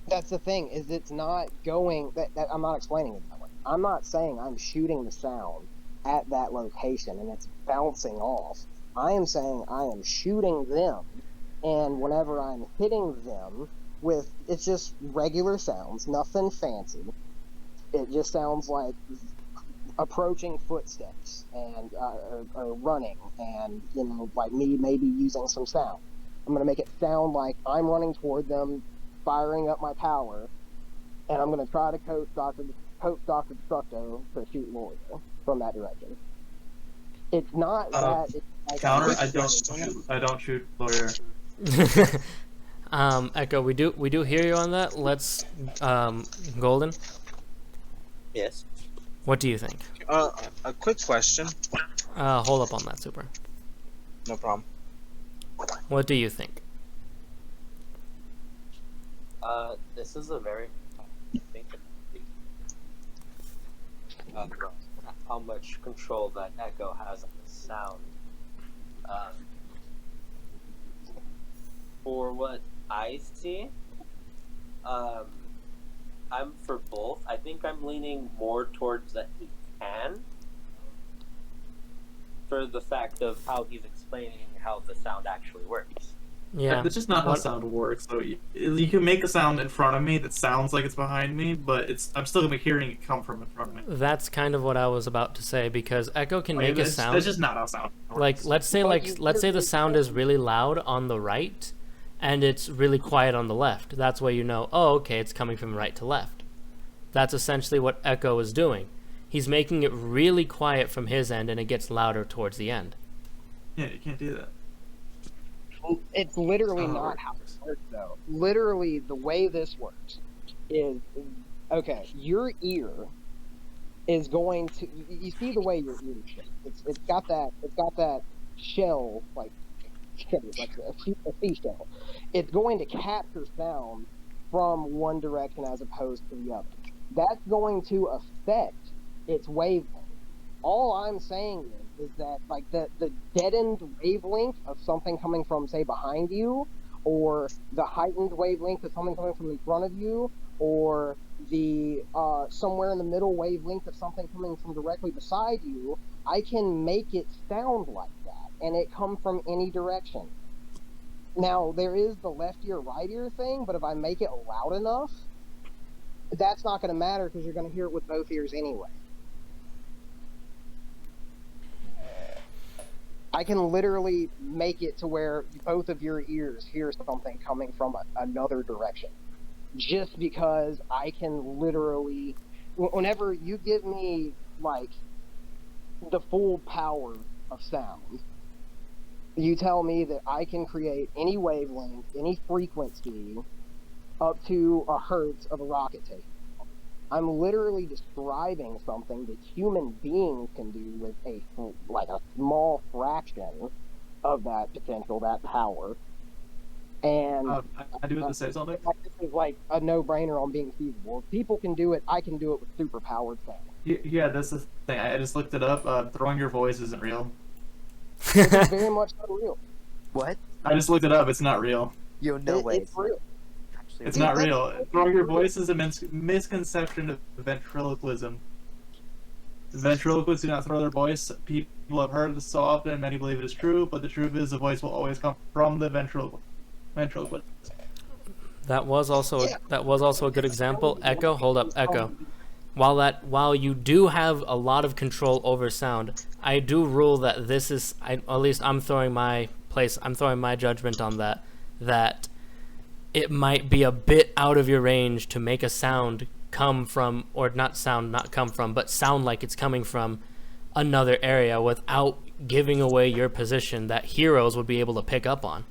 That's the thing, is it's not going. That I'm not explaining it that way. I'm not saying I'm shooting the sound at that location and it's bouncing off. I am saying I am shooting them. And whenever I'm hitting them with, it's just regular sounds, nothing fancy. It just sounds like approaching footsteps and or running, and like me maybe using some sound. I'm gonna make it sound like I'm running toward them, firing up my power, and I'm gonna try to coax Dr. Destructo to shoot Lawyer from that direction. It's not that. It's like Counter. I don't shoot Lawyer. Echo, we do hear you on that. Let's Golden. Yes. What do you think? A quick question. Hold up on that, Super. No problem. What do you think? This is a very how much control that Echo has on the sound. For what I see, I'm for both. I think I'm leaning more towards that he can, for the fact of how he's explaining how the sound actually works. Yeah, That's just not how sound works. So you can make a sound in front of me that sounds like it's behind me, but I'm still gonna be hearing it come from in front of me. that's kind of what I was about to say, because Echo can make a sound. That's just not how sound works. Like let's say the sound is really loud on the right, and it's really quiet on the left. That's where you know, oh, okay, it's coming from right to left. That's essentially what Echo is doing. He's making it really quiet from his end, and it gets louder towards the end. Yeah, you can't do that. It's literally Oh, not how it works, though. Literally, the way this works is, okay, your ear is going to. You see the way your ear is shaped. It's got that shell like a seashell. It's going to capture sound from one direction as opposed to the other. That's going to affect its wavelength. All I'm saying is that like the deadened wavelength of something coming from say behind you, or the heightened wavelength of something coming from in front of you, or the somewhere in the middle wavelength of something coming from directly beside you, I can make it sound like that, and it come from any direction. Now there is the left ear right ear thing, but if I make it loud enough, that's not going to matter because you're going to hear it with both ears anyway. I can literally make it to where both of your ears hear something coming from another direction. Just because I can literally, whenever you give me like the full power of sound, you tell me that I can create any wavelength, any frequency up to a hertz of a rocket tape. I'm literally describing something that human beings can do with a small fraction of that potential, that power. And I do have to say something. this is like a no-brainer on being feasible. If people can do it, I can do it with super-powered sound. Yeah, that's the thing. I just looked it up. Throwing your voice isn't real. It's very much not real. What? I just looked it up. It's not real. Yo, no way. It's real. Actually, It's not real. Throwing your voice is a misconception of ventriloquism. Ventriloquists do not throw their voice. People have heard this so often, and many believe it is true, but the truth is the voice will always come from the ventriloquist. That was also a good example. Echo, hold up, Echo. While you do have a lot of control over sound, I do rule that this is, at least I'm throwing my judgment on that it might be a bit out of your range to make a sound come from, or not come from, but sound like it's coming from another area without giving away your position that heroes would be able to pick up on.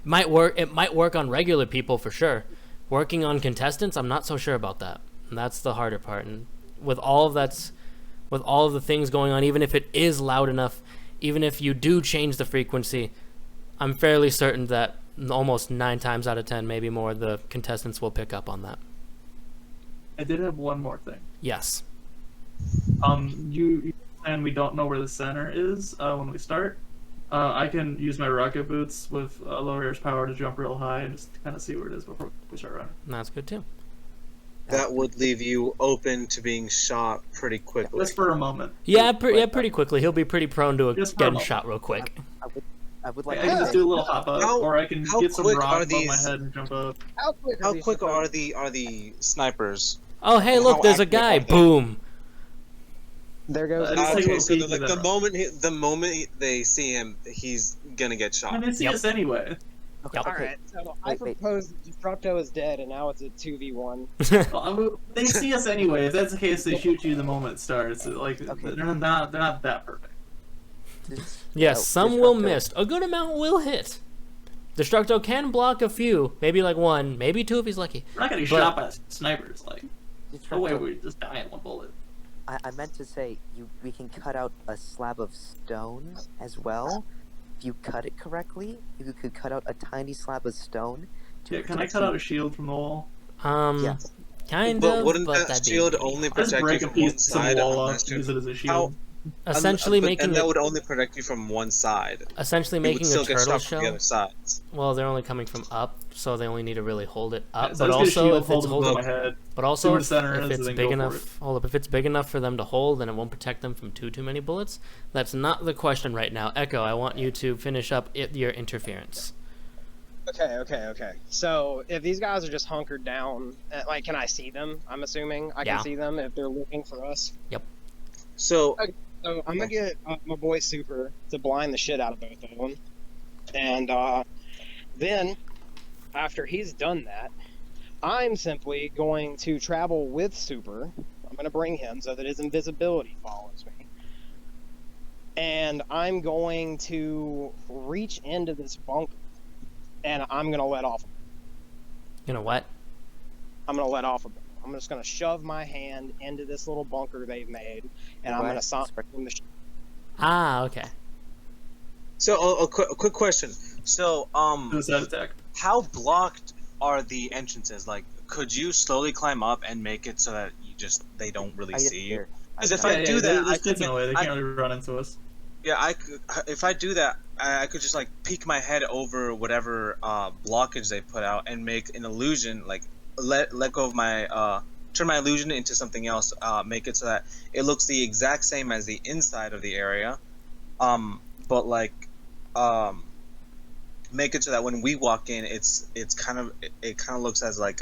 It might work on regular people for sure. Working on contestants, I'm not so sure about that. And that's the harder part. And with all of the things going on, even if it is loud enough, even if you do change the frequency, I'm fairly certain that almost 9 times out of 10, maybe more, the contestants will pick up on that. I did have one more thing. Yes. You and we don't know where the center is when we start. I can use my rocket boots with low air's power to jump real high and just kind of see where it is before we start running. And that's good too. That would leave you open to being shot pretty quickly. Just for a moment. Yeah, pretty quickly. He'll be pretty prone to Just for a getting moment. shot real quick. I would like I can just do a little hop up, or I can how get some quick rock are above my these- head and jump up. How quick How these quick supposed- are the snipers? Oh, hey, How look, there's a accurate guy. are they? Boom. There goes. Just take a Okay, little so peek at the moment they see him, he's gonna get shot. And they see Yep. us anyway. Okay, Yep. okay. Alright, so I Wait. propose that Destructo is dead, and now it's a 2v1. Well, they see us anyway. If that's the case, they shoot you the moment it starts. Like Okay. they're not that perfect. Yes, Oh, some will Destructo. miss. A good amount will hit. Destructo can block a few, maybe like 1, maybe 2 if he's lucky. We're not getting But- shot by snipers. Like no way Destructo, we just die in one bullet. I meant to say we can cut out a slab of stone as well. If you cut it correctly, you could cut out a tiny slab of stone. Yeah, can I cut out a shield from the wall? Yeah. Kind But of. wouldn't but that that'd be shield weird. only I just protect break you a from one piece of the side? wall up, unless you- use it as a shield. Essentially but making that a, would only protect you from one side. essentially You would making still a get turtle shot from the shell. other sides. Well, they're only coming from up, so they only need to really hold it up. So But I just get a also, shield, if it's hold it above holding, my head. but see also where if, the center if is, it's and then big go for enough, it. hold up. If it's big enough for them to hold, then it won't protect them from too many bullets. That's not the question right now. Echo, I want you to finish up your interference. Okay. So if these guys are just hunkered down, like, can I see them? I'm assuming I Yeah. can see them if they're looking for us. So So I'm gonna get my boy Super to blind the shit out of both of them, and then after he's done that, I'm simply going to travel with Super. I'm gonna bring him so that his invisibility follows me, and I'm going to reach into this bunker and I'm gonna let off. You know what? I'm gonna let off a bomb. I'm just gonna shove my hand into this little bunker they've made, and I'm gonna sign the. Ah, okay. So a quick question. So Suicide attack. how blocked are the entrances? Like, could you slowly climb up and make it so that they don't really see you? Because if I do that, I could in a way they can't really run into us. Yeah, I could. If I do that, I could just like peek my head over whatever blockage they put out and make an illusion. Like let go of my turn my illusion into something else. Make it so that it looks the exact same as the inside of the area. But like make it so that when we walk in, it kind of looks as like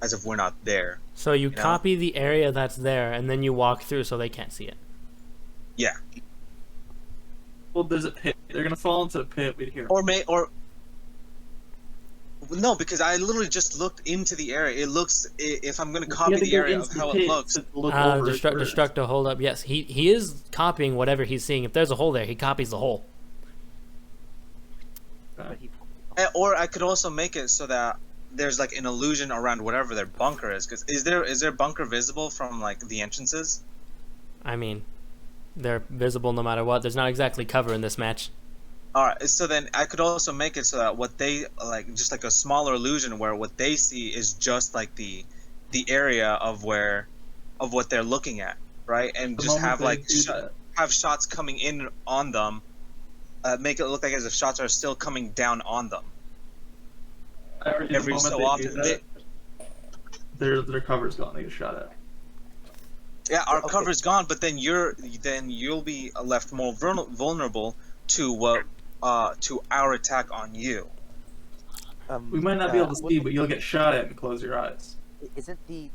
as if we're not there. So you know? copy the area that's there, and then you walk through so they can't see it. Yeah. Well, there's a pit. They're gonna fall into a pit. We'd hear. Or no, because I literally just looked into the area. It looks, if I'm gonna copy the area of how it looks. Destructo, hold up. Yes, he is copying whatever he's seeing. If there's a hole there, he copies the hole. Or I could also make it so that there's like an illusion around whatever their bunker is. Because is there bunker visible from like the entrances? I mean, they're visible no matter what. There's not exactly cover in this match. All right, so then I could also make it so that what they like, just like a smaller illusion where what they see is just like the area of what they're looking at, right? And just have like have shots coming in on them, make it look like as if shots are still coming down on them. Every so often, their cover's gone. They get shot at. Yeah, our cover's gone, but then you'll be left more vulnerable to to our attack on you. We might not be able to see, but you'll get shot at and close your eyes. Isn't the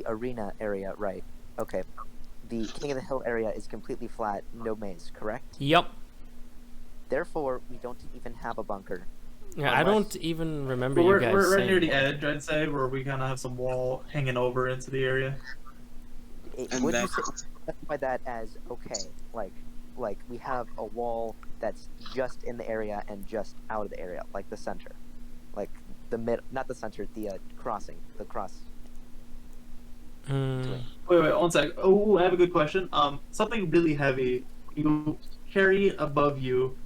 arena area right? Okay. The King of the Hill area is completely flat, no maze, correct? Yep. Therefore, we don't even have a bunker. Yeah, I don't even remember But you guys we're right saying near the that. edge, I'd say, where we kind of have some wall hanging over into the area. Would you specify that as okay? Like we have a wall that's just in the area and just out of the area, like the center, like the not the center, the crossing, the cross. Hmm. Wait, one sec. Oh, I have a good question. Something really heavy you carry above you.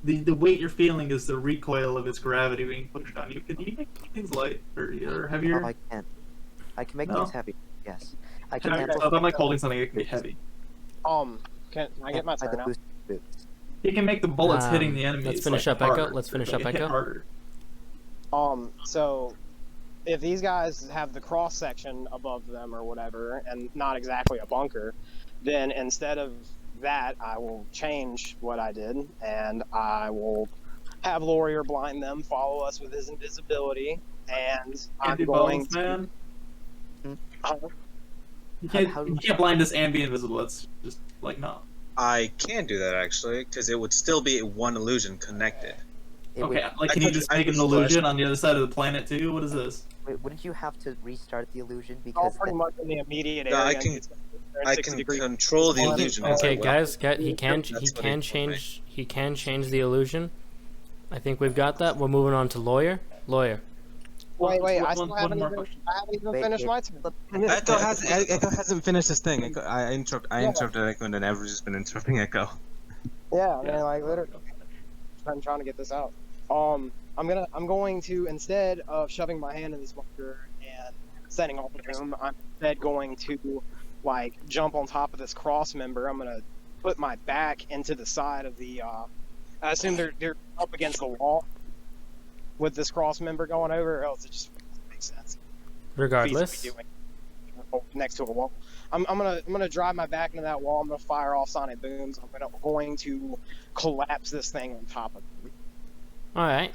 The weight you're feeling is the recoil of its gravity being pushed on you. Can you make things light or heavier? Oh, I can't. I can make No? things heavy. Yes, I can. So if I'm like holding something, it can be heavy. Can I get my turn now? You can make the bullets hitting the enemies. Let's finish up harder. Echo. Let's finish Like, up hit Echo. harder. So if these guys have the cross section above them or whatever, and not exactly a bunker, then instead of that, I will change what I did, and I will have Laurier blind them, follow us with his invisibility, and I'm going to. Man. Hmm? You can't blind us and be invisible. It's just like no. I can do that actually, because it would still be one illusion connected. Okay, like can you just make an illusion on the other side of the planet too? What is this? Wouldn't you have to restart the illusion All because pretty much in the immediate No, area. I can control the illusion. as Okay, well. guys, he can That's what he can change the illusion. I think we've got that. We're moving on to Lawyer. Lawyer. Wait, I One haven't more even question. finished my turn. Echo hasn't finished his thing. I interrupted Echo, and then everyone's just been interrupting Echo. Yeah, I mean, like literally, I'm trying to get this out. I'm going to, instead of shoving my hand in this bunker and setting off the boom, I'm instead going to like jump on top of this cross member. I'm gonna put my back into the side of the. I assume they're up against the wall with this cross member going over, or else it just doesn't make sense. Regardless. Next to a wall. I'm gonna drive my back into that wall. I'm gonna fire off sonic booms. I'm going to collapse this thing on top of it. All right.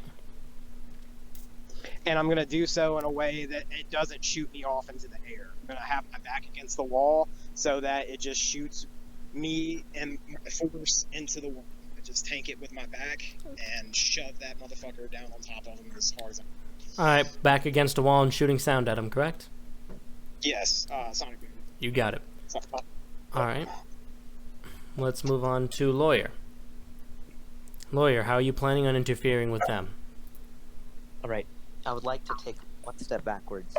And I'm gonna do so in a way that it doesn't shoot me off into the air. I'm gonna have my back against the wall so that it just shoots me and my force into the wall. I just tank it with my back and shove that motherfucker down on top of him as hard as I can. All right. Back against a wall and shooting sound at him. Correct. Yes, sonic boom. You got it. All right. Let's move on to Lawyer. Lawyer, how are you planning on interfering with them? All right. I would like to take one step backwards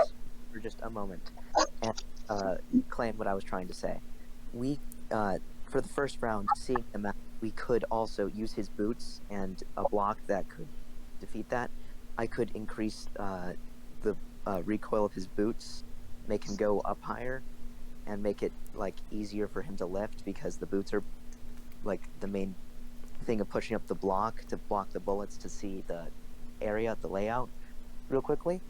for just a moment and claim what I was trying to say. We, for the first round, seeing the map, we could also use his boots and a block that could defeat that. I could increase the recoil of his boots, make him go up higher, and make it like easier for him to lift because the boots are like the main thing of pushing up the block to block the bullets to see the area, the layout, real quickly.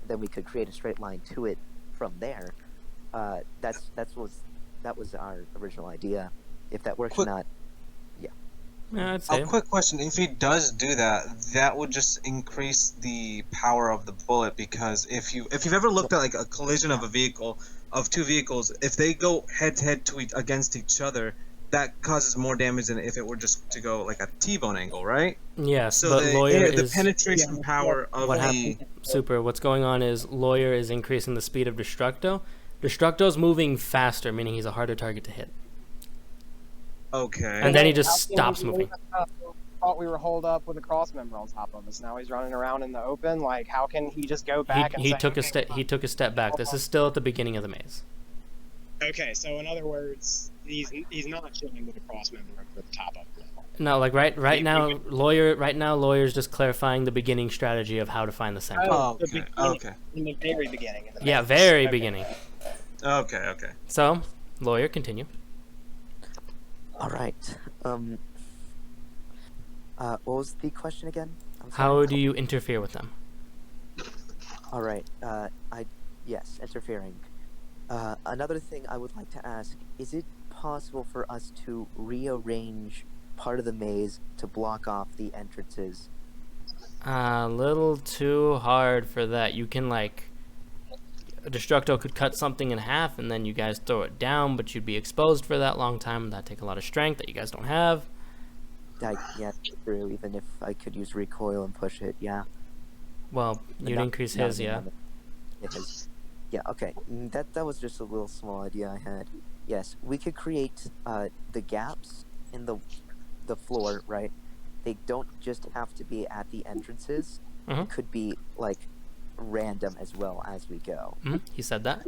Then we could create a straight line to it from there. That was our original idea. If that works or Quick- not, Yeah, I'd say. A quick question: if he does do that, that would just increase the power of the bullet. Because if you've ever looked at like a collision of two vehicles, if they go head to head against each other, that causes more damage than if it were just to go like a T-bone angle, right? Yes, So but Lawyer the is penetration power of what the happened. Super. What's going on is Lawyer is increasing the speed of Destructo. Destructo's moving faster, meaning he's a harder target to hit. okay. And then he How just can stops we moving. Thought we were holed up with a cross member on top of us. Now he's running around in the open. Like, how can he just go back and He say, took a okay, step. He took a step back. This is still at the beginning of the maze. Okay, so in other words, he's not chilling with a cross member over the top of him. No, like right now, Lawyer's just clarifying the beginning strategy of how to find the center. Oh, the okay. beginning- Okay. In the very beginning. Of the Yeah, maze. very Okay. beginning. Okay. So, Lawyer, continue. all right. What was the question again? I'm sorry. How do you interfere with them? All right. Yes, interfering. Another thing I would like to ask: is it possible for us to rearrange part of the maze to block off the entrances? A little too hard for that. You can Destructo could cut something in half and then you guys throw it down, but you'd be exposed for that long time and that'd take a lot of strength that you guys don't have. Yeah, true. Even if I could use recoil and push it, yeah. Well, But you'd not- increase not his, in yeah. his. Yeah, okay. That was just a little small idea I had. Yes, we could create the gaps in the floor, right? They don't just have to be at the entrances. Mhm. It could be like random as well as we go. He said that.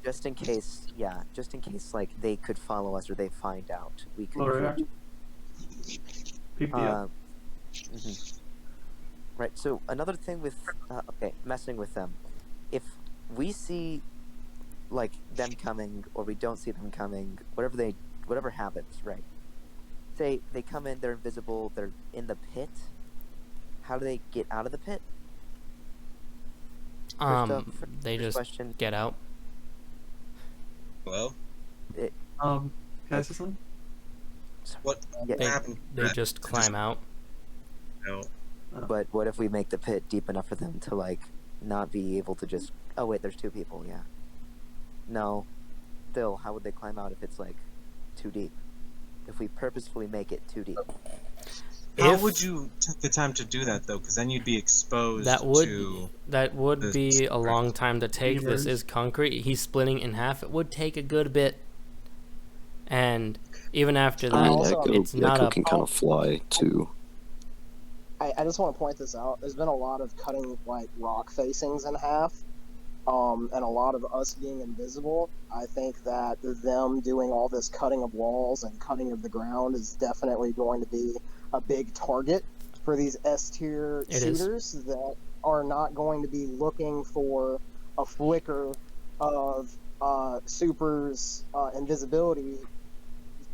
Just in case, like they could follow us or they find out. We could Lower create PPF. mhm. Right. So another thing with messing with them. If we see like them coming or we don't see them coming, whatever happens, right? Say they come in, they're invisible, they're in the pit. How do they get out of the pit? They First just question. get out. Well, Can I say something? what Yeah, happened? They just climb out. No. but what if we make the pit deep enough for them to like not be able to just? Oh wait, there's two people. Yeah. No. Still, how would they climb out if it's like too deep? If we purposefully make it too deep. How If- would you take the time to do that though? Because then you'd be exposed That would to. be a long time to take. This Beavers. is concrete. He's splitting in half. It would take a good bit. And even after I mean, that, Also, it's not Echo a can kind of fly too. I just want to point this out. There's been a lot of cutting like rock facings in half, and a lot of us being invisible. I think that them doing all this cutting of walls and cutting of the ground is definitely going to be a big target for these S tier It is. shooters that are not going to be looking for a flicker of Super's invisibility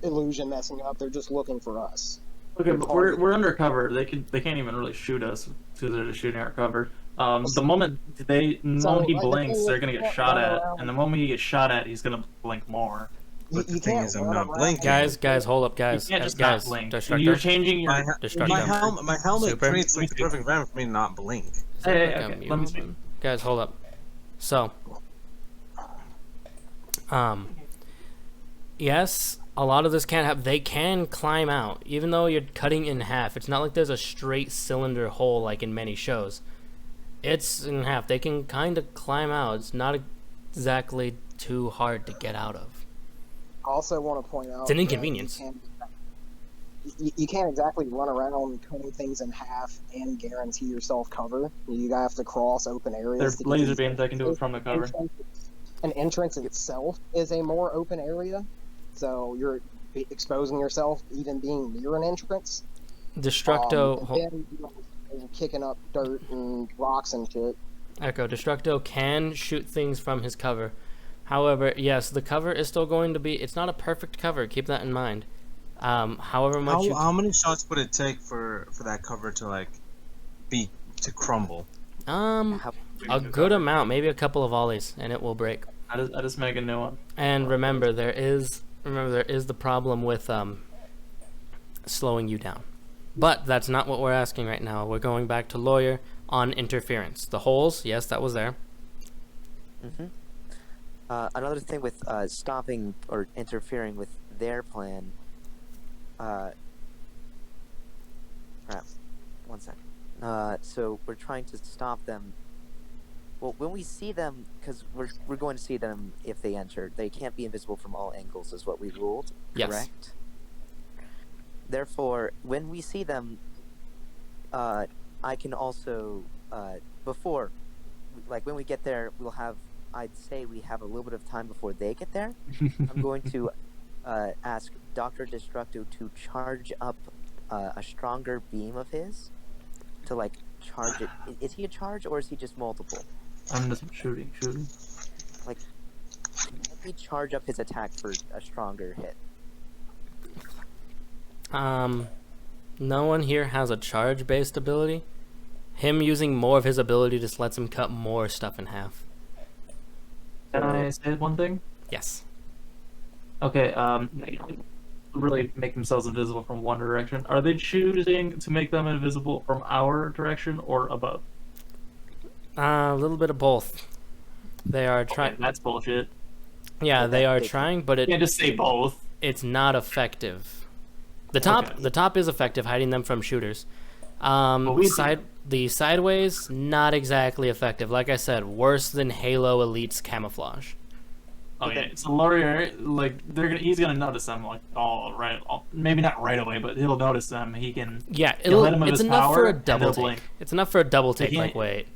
illusion messing up. They're just looking for us. Okay, but we're undercover. They can't even really shoot us because they're just shooting our cover. The moment he like, blinks, they're gonna get can't shot run at, around. and the moment he gets shot at, he's gonna blink more. But the You thing can't is, I'm run not around. blinking. guys, hold up, guys, You can't just guys, not blink. Destructor. You're changing your. My Destructo. my helmet Super. creates like the perfect environment for me to not blink. Hey, Like, okay, let me speak. Guys, hold up. So, yes, a lot of this can't happen. They can climb out, even though you're cutting in half. It's not like there's a straight cylinder hole like in many shows. It's in half. They can kind of climb out. It's not exactly too hard to get out of. I also want to point out It's an that inconvenience. you can't exactly run around cutting things in half and guarantee yourself cover. You have to cross open They're areas to get laser these beams that can do it from the cover. An entrance itself is a more open area, so you're exposing yourself even being near an entrance. Destructo, And then you're kicking up dirt and rocks and shit. Echo, Destructo can shoot things from his cover. However, yes, the cover is still going to be, it's not a perfect cover, keep that in mind. However much How many shots would it take for that cover to like to crumble? A good amount, maybe a couple of volleys, and it will break. I just make a new one. And remember, there is the problem with slowing you down. But that's not what we're asking right now. We're going back to Lawyer on interference. The holes, yes, that was there. Mm-hmm. Another thing with stopping or interfering with their plan. Crap. 1 second. So we're trying to stop them. Well, when we see them, because we're going to see them if they enter. They can't be invisible from all angles, is what we ruled. Yes. Correct. Therefore, when we see them, I can also before, like when we get there, I'd say we have a little bit of time before they get there. I'm going to ask Dr. Destructo to charge up a stronger beam of his to like charge it. Is he a charge or is he just multiple? I'm just shooting. Like, let me charge up his attack for a stronger hit. No one here has a charge-based ability. Him using more of his ability just lets him cut more stuff in half. Can I say one thing? Yes. Okay, they really make themselves invisible from one direction. Are they choosing to make them invisible from our direction or above? A little bit of both. They are trying. That's bullshit. Yeah, they are trying, but You can't just say both. it's not effective. The top is effective, hiding them from shooters. The sideways, not exactly effective. Like I said, worse than Halo Elite's camouflage. Oh yeah, so Laurier, like he's gonna notice them like maybe not right away, but he'll notice them. He can It's enough for a double take. It's enough for a double take. Like wait.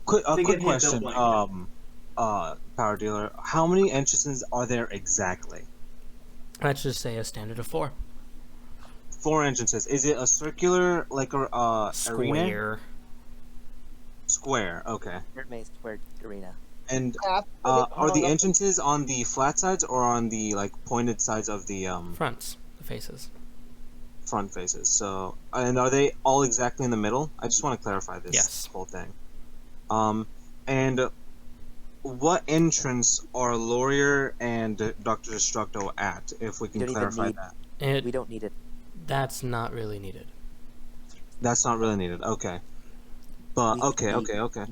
Quick question, Power Dealer. How many entrances are there exactly? Let's just say a standard of 4. 4 entrances. Is it a circular, like a Square. arena? Square. Okay. Square arena. And are the entrances on the flat sides or on the like pointed sides of the Fronts, the faces. front faces? So, and are they all exactly in the middle? I just want to clarify this whole thing. And what entrance are Laurier and Dr. Destructo at? If we can clarify that. We don't need it. That's not really needed. That's not really needed. Okay. But okay.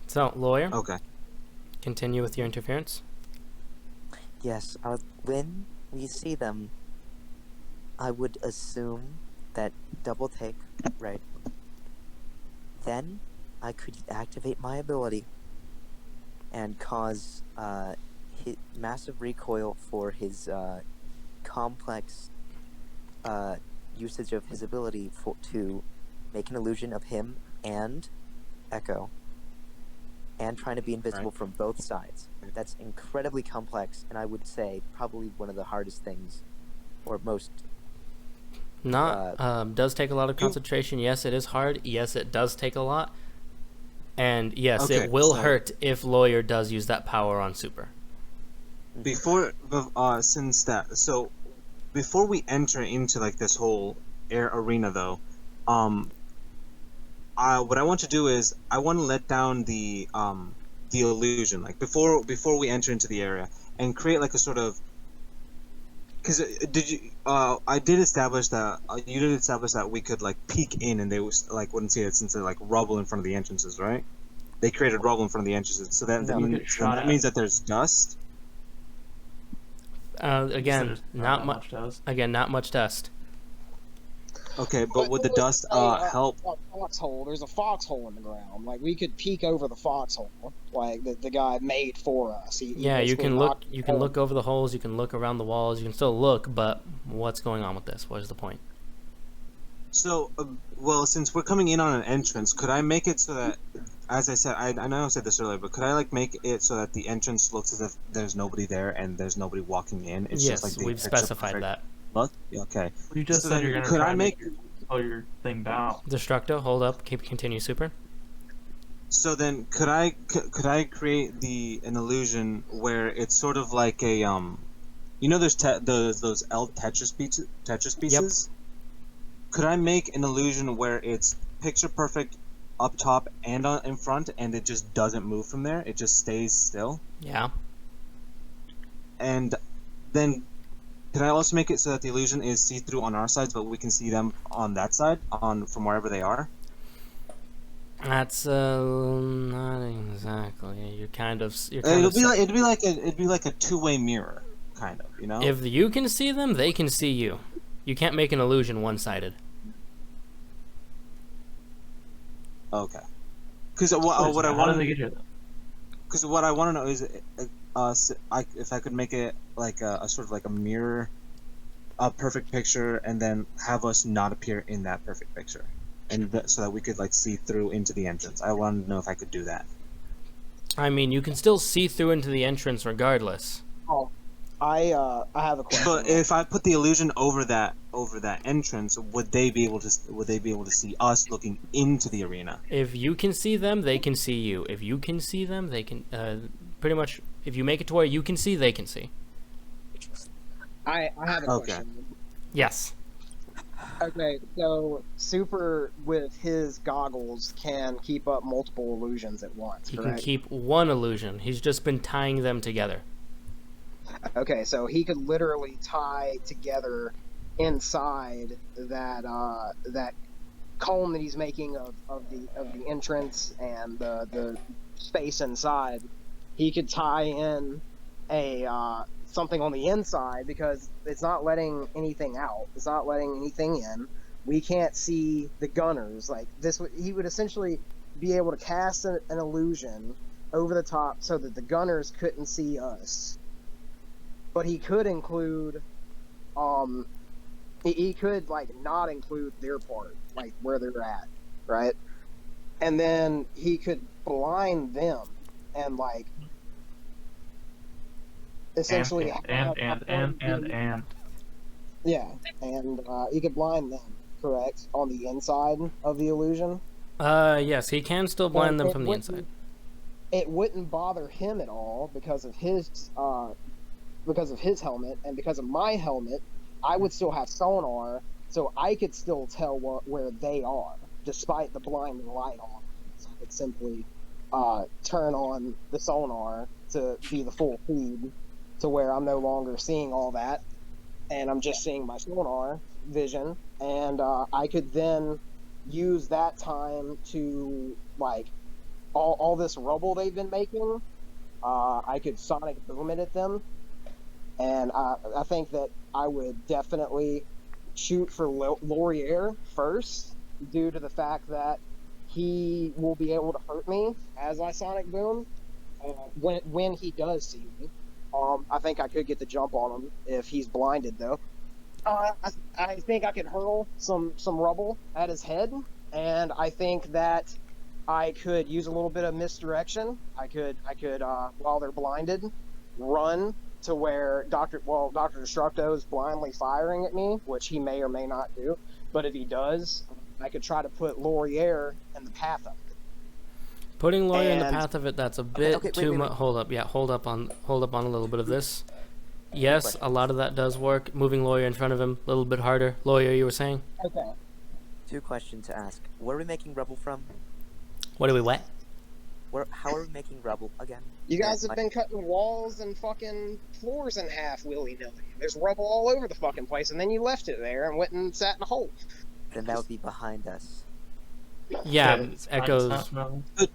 So, Lawyer. Okay. Continue with your interference. Yes. When we see them, I would assume that double take, right? Then I could activate my ability and cause massive recoil for his complex usage of his ability to make an illusion of him and Echo, and trying to be invisible from both sides. That's incredibly complex, and I would say probably one of the hardest things, or most. Does take a lot of concentration. Yes, it is hard. Yes, it does take a lot. And yes, it will hurt if Lawyer does use that power on Super. Before we enter into like this whole arena though, what I want to do is I want to let down the illusion, like before we enter into the area, and create like a sort of, because I did establish that you did establish that we could like peek in and they wouldn't see it since they're like rubble in front of the entrances, right? They created rubble in front of the entrances, so that means that there's dust. Again, not much dust. Okay, but would the let's dust say help? a foxhole. There's a foxhole in the ground. Like we could peek over the foxhole, like the guy made for us. He Yeah, you basically can look. knocked You the can hole. look over the holes. You can look around the walls. You can still look, but what's going on with this? What is the point? So, well, since we're coming in on an entrance, could I make it so that, as I said, I know I said this earlier, but could I like make it so that the entrance looks as if there's nobody there and there's nobody walking in? It's just like Yes, the we've picture specified perfect that. look. Yeah, okay. You just So said then, you're gonna could try I and make slow your thing down. Destructo, hold up. Continue. Super. so then could I create an illusion where it's sort of like a you know there's those L Tetris Yep. pieces. Could I make an illusion where it's picture perfect up top and in front, and it just doesn't move from there? It just stays still. Yeah. And then could I also make it so that the illusion is see through on our sides, but we can see them on that side, on from wherever they are? That's not exactly. You're kind of. It'd be like a two-way mirror, kind of. You know. If you can see them, they can see you. You can't make an illusion one-sided. Okay. Because How what I did want they get here? because what I want to know is if I could make it like a sort of like a mirror, a perfect picture, and then have us not appear in that perfect picture, and so that we could like see through into the entrance. I wanted to know if I could do that. I mean, you can still see through into the entrance regardless. Oh, I have a question. But if I put the illusion over that entrance, would they be able to see us looking into the arena? If you can see them, they can see you. If you can see them, they can. Pretty much, if you make it to where you can see, they can see. I have a Okay. question. Yes. Okay, so Super with his goggles can keep up multiple illusions at once, He can correct? keep one illusion. He's just been tying them together. Okay, so he could literally tie together inside that cone that he's making of the entrance and the space inside. He could tie in a something on the inside because it's not letting anything out. It's not letting anything in. We can't see the gunners. Like this, he would essentially be able to cast an illusion over the top so that the gunners couldn't see us. But he could include, he could like not include their part, like where they're at, right? And then he could blind them and like essentially And yeah, and he could blind them, correct, on the inside of the illusion. Yes, he can still blind them It from the wouldn't- inside. It wouldn't bother him at all because of his helmet and because of my helmet. I would still have sonar, so I could still tell where they are, despite the blinding light on. So I could simply turn on the sonar to be the full feed, to where I'm no longer seeing all that, and I'm just seeing my sonar vision, and I could then use that time to like all this rubble they've been making. I could sonic boom it at them, and I think that I would definitely shoot for Laurier first, due to the fact that he will be able to hurt me as I sonic boom when he does see me. I think I could get the jump on him if he's blinded, though. I think I could hurl some rubble at his head, and I think that I could use a little bit of misdirection. I could while they're blinded, run to where Dr. Destructo is blindly firing at me, which he may or may not do. But if he does, I could try to put Laurier in the path of it. Putting Laurier in the And- path of it, that's a bit okay, too wait. much. Hold up, yeah, hold up on a little bit of this. Yes, a lot of that does work. Moving Laurier in front of him, a little bit harder. Laurier, you were saying? Okay. 2 questions to ask. Where are we making rubble from? What are we wet? How are we making rubble again? You guys My- have been cutting walls and fucking floors in half willy-nilly. There's rubble all over the fucking place, and then you left it there and went and sat in a hole. Then that would be behind us. Yeah, it's Echo's.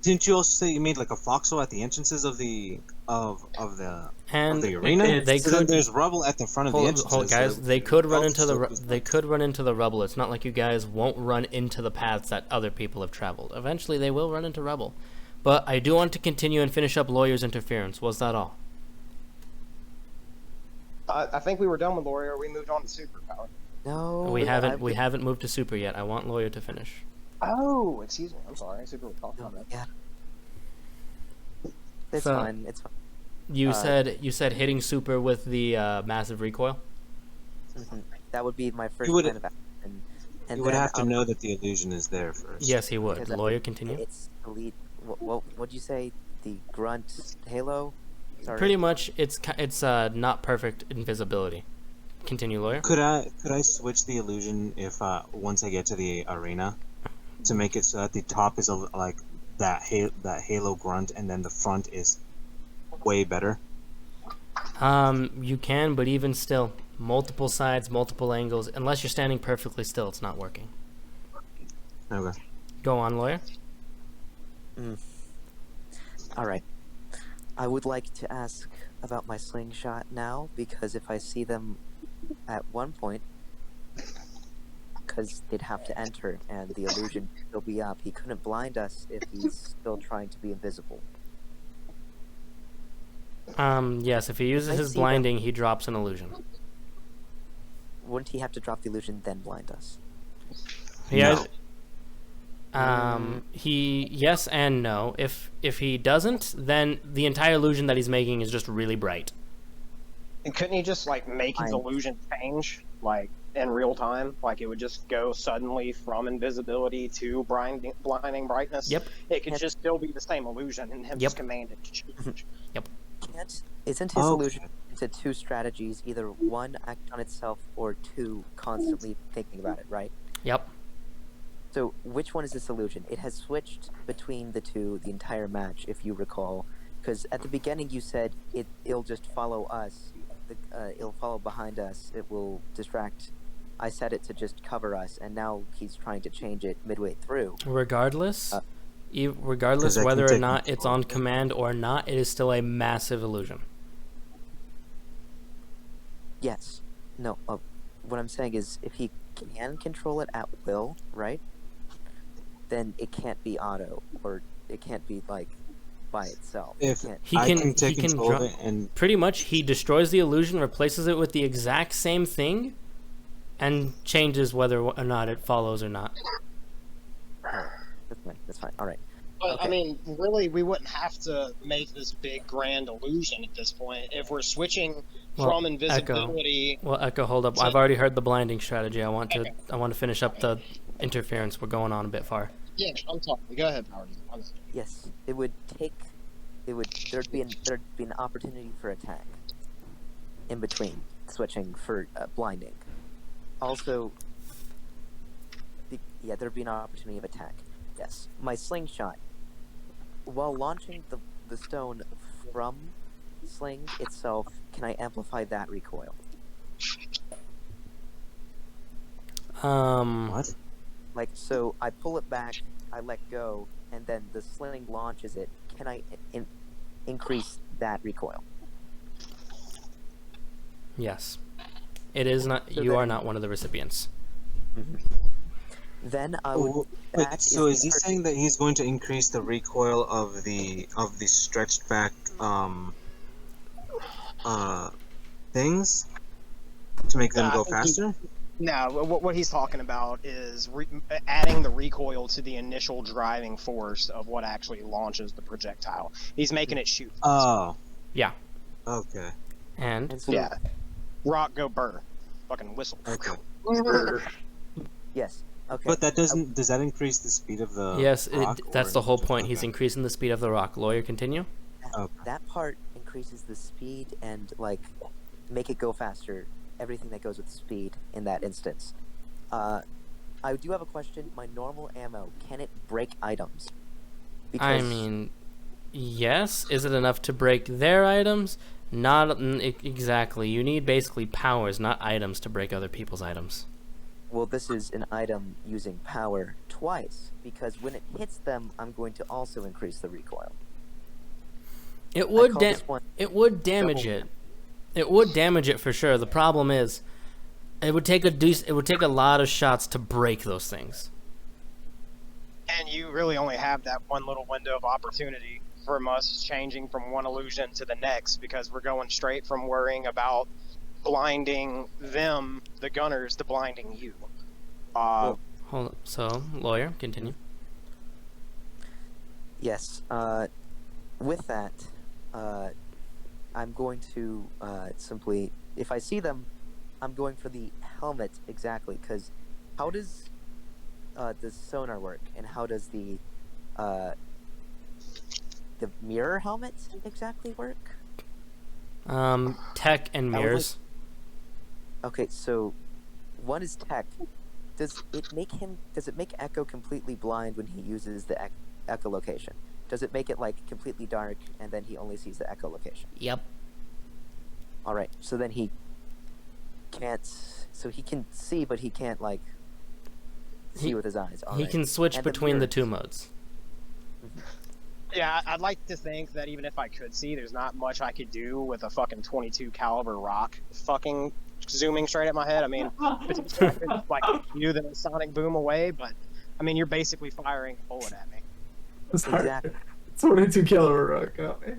Didn't you also say you made like a foxhole at the entrances of the And arena? they So then could there's rubble at the front of the entrances. hold, so guys. that They could run into also goes they could run into the rubble. It's not like you guys won't run into the paths that other people have traveled. Eventually, they will run into rubble. But I do want to continue and finish up lawyer's interference. Was that all? I think we were done with lawyer. We moved on to superpower. No, We but haven't we haven't moved to super yet. I want lawyer to finish. Oh, excuse me. I'm sorry. Super was talking about that. Yeah. It's So- fine. It's fine. You said hitting super with the massive recoil. Mhm. That would be my first would- line of action. And You would then have to I'll- know that the illusion is there first. Yes, he would. Because Lawyer, continue. It's elite. What'd you say? The grunt halo? Sorry. Pretty much, it's not perfect invisibility. Continue, lawyer. Could I switch the illusion if once I get to the arena, to make it so that the top is like that halo grunt and then the front is way better? You can, but even still, multiple sides, multiple angles. Unless you're standing perfectly still, it's not working. Okay. Go on, lawyer. All right. I would like to ask about my slingshot now, because if I see them at one point, because they'd have to enter and the illusion would still be up, he couldn't blind us if he's still trying to be invisible. Yes, if he uses I his see them. blinding, he drops an illusion. Wouldn't he have to drop the illusion then blind us? Yeah. He yes and no. If he doesn't, then the entire illusion that he's making is just really bright. And couldn't he just like make his illusion change like in real time? Like it would just go suddenly from invisibility to blinding brightness. Yep. It could just still be the same illusion, and him Yep. just command it to change. Isn't his illusion into two strategies, either one, act on itself, or two, constantly thinking about it, right? Yep. So which one is this illusion? It has switched between the two the entire match, if you recall. Because at the beginning you said it'll just follow us. It'll follow behind us. It will distract. I set it to just cover us, and now he's trying to change it midway through. Regardless, regardless 'Cause I can whether or take not it's control. on command or not, it is still a massive illusion. Yes. No. What I'm saying is, if he can control it at will, right? Then it can't be auto, or it can't be like by itself. If It He I can- can take he can control of dro- it and Pretty much, he destroys the illusion, replaces it with the exact same thing, and changes whether or not it follows or not. That's fine. That's fine. All right. But Okay. I mean, really, we wouldn't have to make this big grand illusion at this point if we're switching Well, from invisibility. Well, Echo, hold up. I've already heard the blinding strategy. I want to finish up the interference. We're going on a bit far. Yeah, I'm sorry. Go ahead, Howard. Yes, it would take. There'd be an opportunity for attack. In between switching for blinding. Also, there'd be an opportunity of attack. Yes, my slingshot. While launching the stone from sling itself, can I amplify that recoil? what? Like, so I pull it back, I let go, and then the sling launches it. Can I increase that recoil? Yes. It is not. So You are then- not one of the recipients. Then I would. Wait, that so the is he first- saying that he's going to increase the recoil of the stretched back things to make them go faster? No, what he's talking about is adding the recoil to the initial driving force of what actually launches the projectile. He's making it shoot. Oh. Yeah. Okay. And And so, Yeah. Rock, go burr. Fucking whistle. Okay. yes. Okay. But that doesn't. Does that increase the speed of the? yes, rock, that's or the whole just point. like He's that? increasing the speed of the rock. Lawyer, continue. Okay. That part increases the speed and like make it go faster. Everything that goes with speed in that instance. I do have a question. My normal ammo, can it break items? I mean, yes. Is it enough to break their items? Not exactly. You need basically powers, not items, to break other people's items. well, this is an item using power twice, because when it hits them, I'm going to also increase the recoil. It would call this one it would damage double- it. It would damage it for sure. The problem is, it would take a lot of shots to break those things. And you really only have that one little window of opportunity from us changing from one illusion to the next, because we're going straight from worrying about blinding them, the gunners, to blinding you. Hold up. So, lawyer, continue. Yes. With that, I'm going to simply, if I see them, I'm going for the helmet exactly. Because how does the sonar work, and how does the mirror helmet exactly work? Tech and I would mirrors. Okay, so one is tech. Does it make Echo completely blind when he uses the echolocation? Does it make it like completely dark and then he only sees the echolocation? Yep. All right, so then he can't. So he can see, but he can't like see with his eyes. All He right. can switch And between the mirrors. two modes. Yeah, I'd like to think that even if I could see, there's not much I could do with a fucking 22 caliber rock fucking zooming straight at my head. I mean, potentially I could like you then a sonic boom away, but I mean, you're basically firing a bullet at me. Sorry. Exactly. 22 kilo rock got me.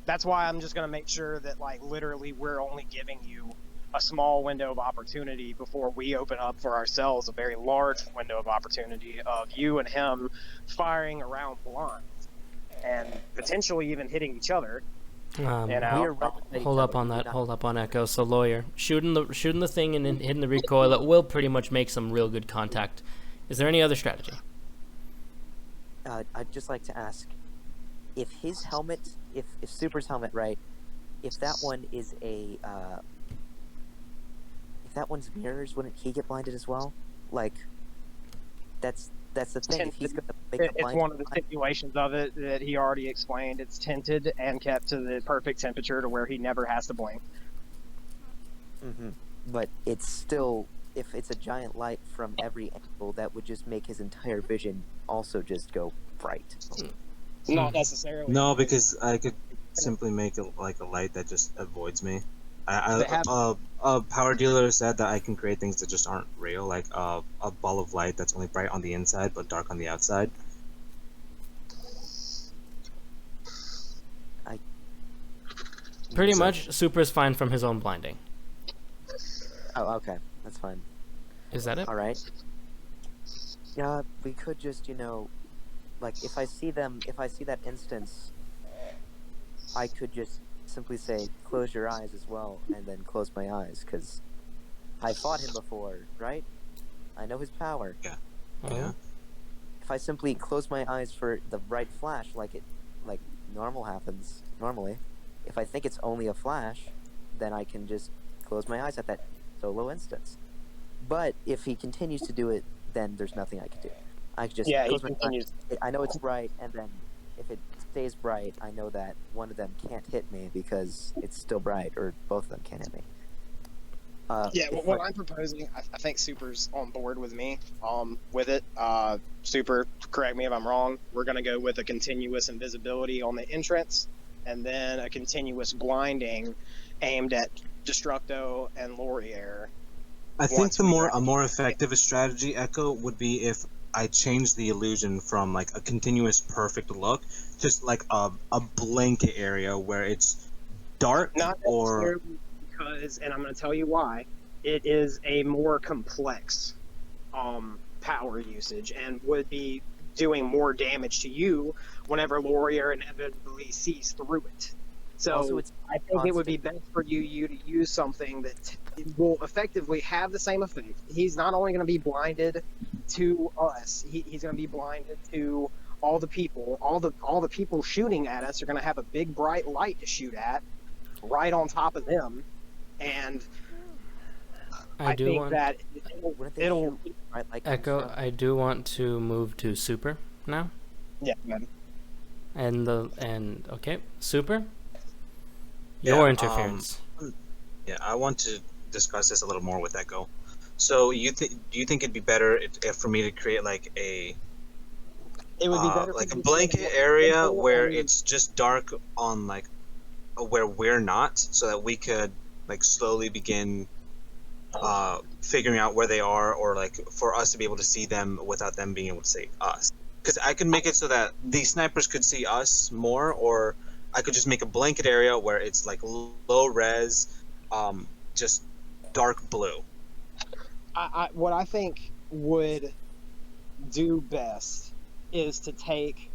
That's why I'm just gonna make sure that like literally we're only giving you a small window of opportunity before we open up for ourselves a very large window of opportunity of you and him firing around blind and potentially even hitting each other. You know? We're right at each Hold up other. on We're that. not- Hold up on Echo. So, lawyer, shooting the thing and then hitting the recoil, it will pretty much make some real good contact. Is there any other strategy? I'd just like to ask, if his helmet, if Super's helmet, right, if that one is a, if that one's mirrors, wouldn't he get blinded as well? Like, that's the thing. If he's gonna make a It's blind, one of the stipulations of it that he already explained. It's tinted and kept to the perfect temperature to where he never has to blink. but it's still, if it's a giant light from every angle, that would just make his entire vision also just go bright. Not necessarily. No, because I could simply make it like a light that just avoids me. A power dealer said that I can create things that just aren't real, like a ball of light that's only bright on the inside but dark on the outside. Pretty So- much, Super's fine from his own blinding. Oh, okay, that's fine. Is that it? All right. Yeah, we could just, like if I see that instance, I could just simply say, close your eyes as well, and then close my eyes, because I fought him before, right? I know his power. Yeah. If I simply close my eyes for the right flash, like normal happens normally, if I think it's only a flash, then I can just close my eyes at that solo instance. But if he continues to do it, then there's nothing I can do. I could just Yeah, he close my continues. eyes. I know it's bright, and then if it stays bright, I know that one of them can't hit me because it's still bright, or both of them can't hit me. Yeah, if what I- I'm proposing, I think Super's on board with me with it. Super, correct me if I'm wrong. We're going to go with a continuous invisibility on the entrance, and then a continuous blinding aimed at Destructo and Laurier. I think Once a we more effective strategy, Echo, would be if I change the illusion from like a continuous perfect look, just like a blanket area where it's dark Not or necessarily because, and I'm going to tell you why, it is a more complex power usage and would be doing more damage to you whenever Laurier inevitably sees through it. So Also, it's I think it would be best for you to use something that will effectively have the same effect. He's not only going to be blinded to us, he's going to be blinded to all the people. All the people shooting at us are going to have a big bright light to shoot at, right on top of them, and I do think want that Wouldn't they it'll shoot bright light Echo. comes I do want to move to Super now, yeah, man. and okay, Super. Your Yeah, interference. Yeah, I want to discuss this a little more with Echo. So do you think it'd be better if for me to create like a It would be better like for a you to blanket get area simple where and- it's just dark on like where we're not, so that we could like slowly begin figuring out where they are, or like for us to be able to see them without them being able to see us. Because I could make it so that the snipers could see us more, or I could just make a blanket area where it's like low res, just dark blue. what I think would do best is to take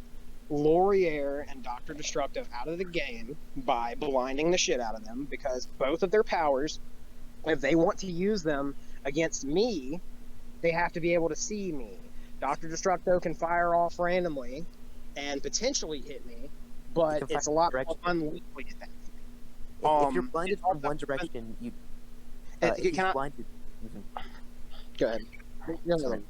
Laurier and Doctor Destructive out of the game by blinding the shit out of them, because both of their powers, if they want to use them against me, they have to be able to see me. Doctor Destructo can fire off randomly and potentially hit me, but can it's a fire lot directly. more unlikely at that. If you're blinded from one direction, you if he's Can I blinded. go ahead? Sorry.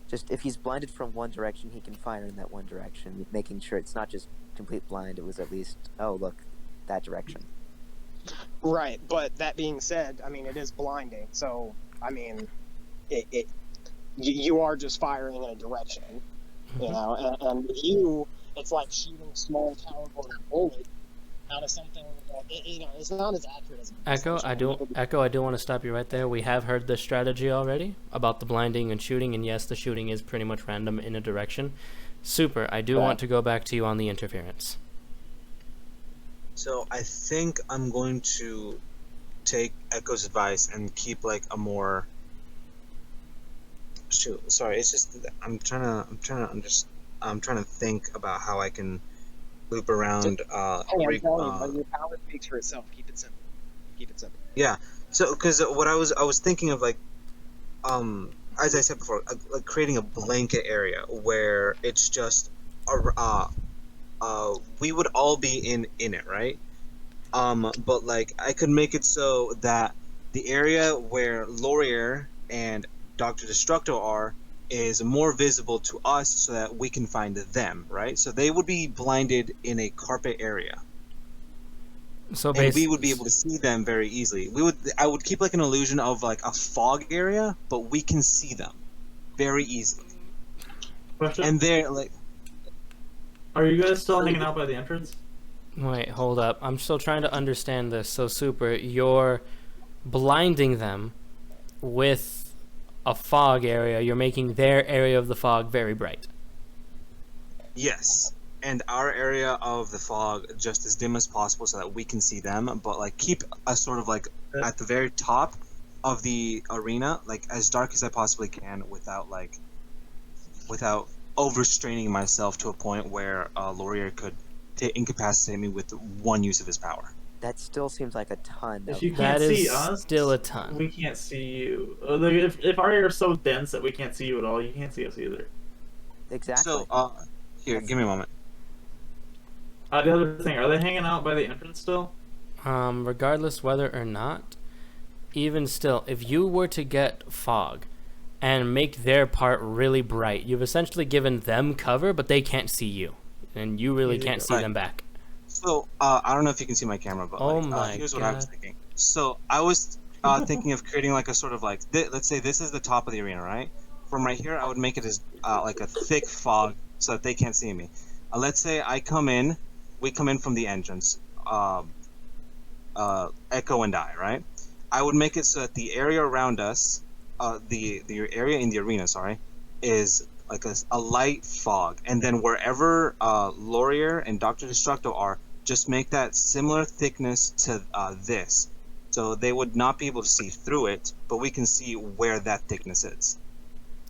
Just if he's blinded from one direction, he can fire in that one direction, making sure it's not just complete blind. It was at least, oh look, that direction. Right, but that being said, I mean, it is blinding. So, I mean, you are just firing in a direction, you know, and with you, it's like shooting a small caliber bullet out of something that, you know, it's not as accurate as Echo, I do want to stop you right there. We have heard this strategy already about the blinding and shooting, and yes, the shooting is pretty much random in a direction. Super. I do want to go back to you on the interference. So I think I'm going to take Echo's advice and keep like a more. Shoot, sorry. It's just I'm trying to think about how I can loop around. Hey, I'm telling you, your power speaks for itself. Keep it simple. Keep it simple. Yeah. So, because what I was thinking of, like, as I said before, like creating a blanket area where it's just, we would all be in it, right? But like I could make it so that the area where Laurier and Dr. Destructo are is more visible to us, so that we can find them, right? So they would be blinded in a carpet area. So and we would be able to see them very easily. I would keep like an illusion of like a fog area, but we can see them very easily. Question? And they're like, Are you guys still hanging out by the entrance? Wait, hold up. I'm still trying to understand this. So, Super, you're blinding them with a fog area. You're making their area of the fog very bright. yes. And our area of the fog just as dim as possible, so that we can see them, but like keep us sort of like at the very top of the arena, like as dark as I possibly can, without overstraining myself to a point where Laurier could incapacitate me with one use of his power. That still seems like a ton. If Of you can't That see is us, still a ton. we can't see you. Like, if our air is so dense that we can't see you at all, you can't see us either. exactly. So, here, give me a moment. The other thing, are they hanging out by the entrance still? Regardless whether or not, even still, if you were to get fog and make their part really bright, you've essentially given them cover, but they can't see you, and you really can't see them back. So, I don't know if you can see my camera, but here's what I was thinking. So, I was thinking of creating like a sort of like, let's say this is the top of the arena, right? From right here, I would make it as like a thick fog so that they can't see me. Let's say we come in from the entrance, Echo and I, right? I would make it so that the area around us, the area in the arena, sorry, is like a light fog, and then wherever Laurier and Dr. Destructo are, just make that similar thickness to this, so they would not be able to see through it, but we can see where that thickness is.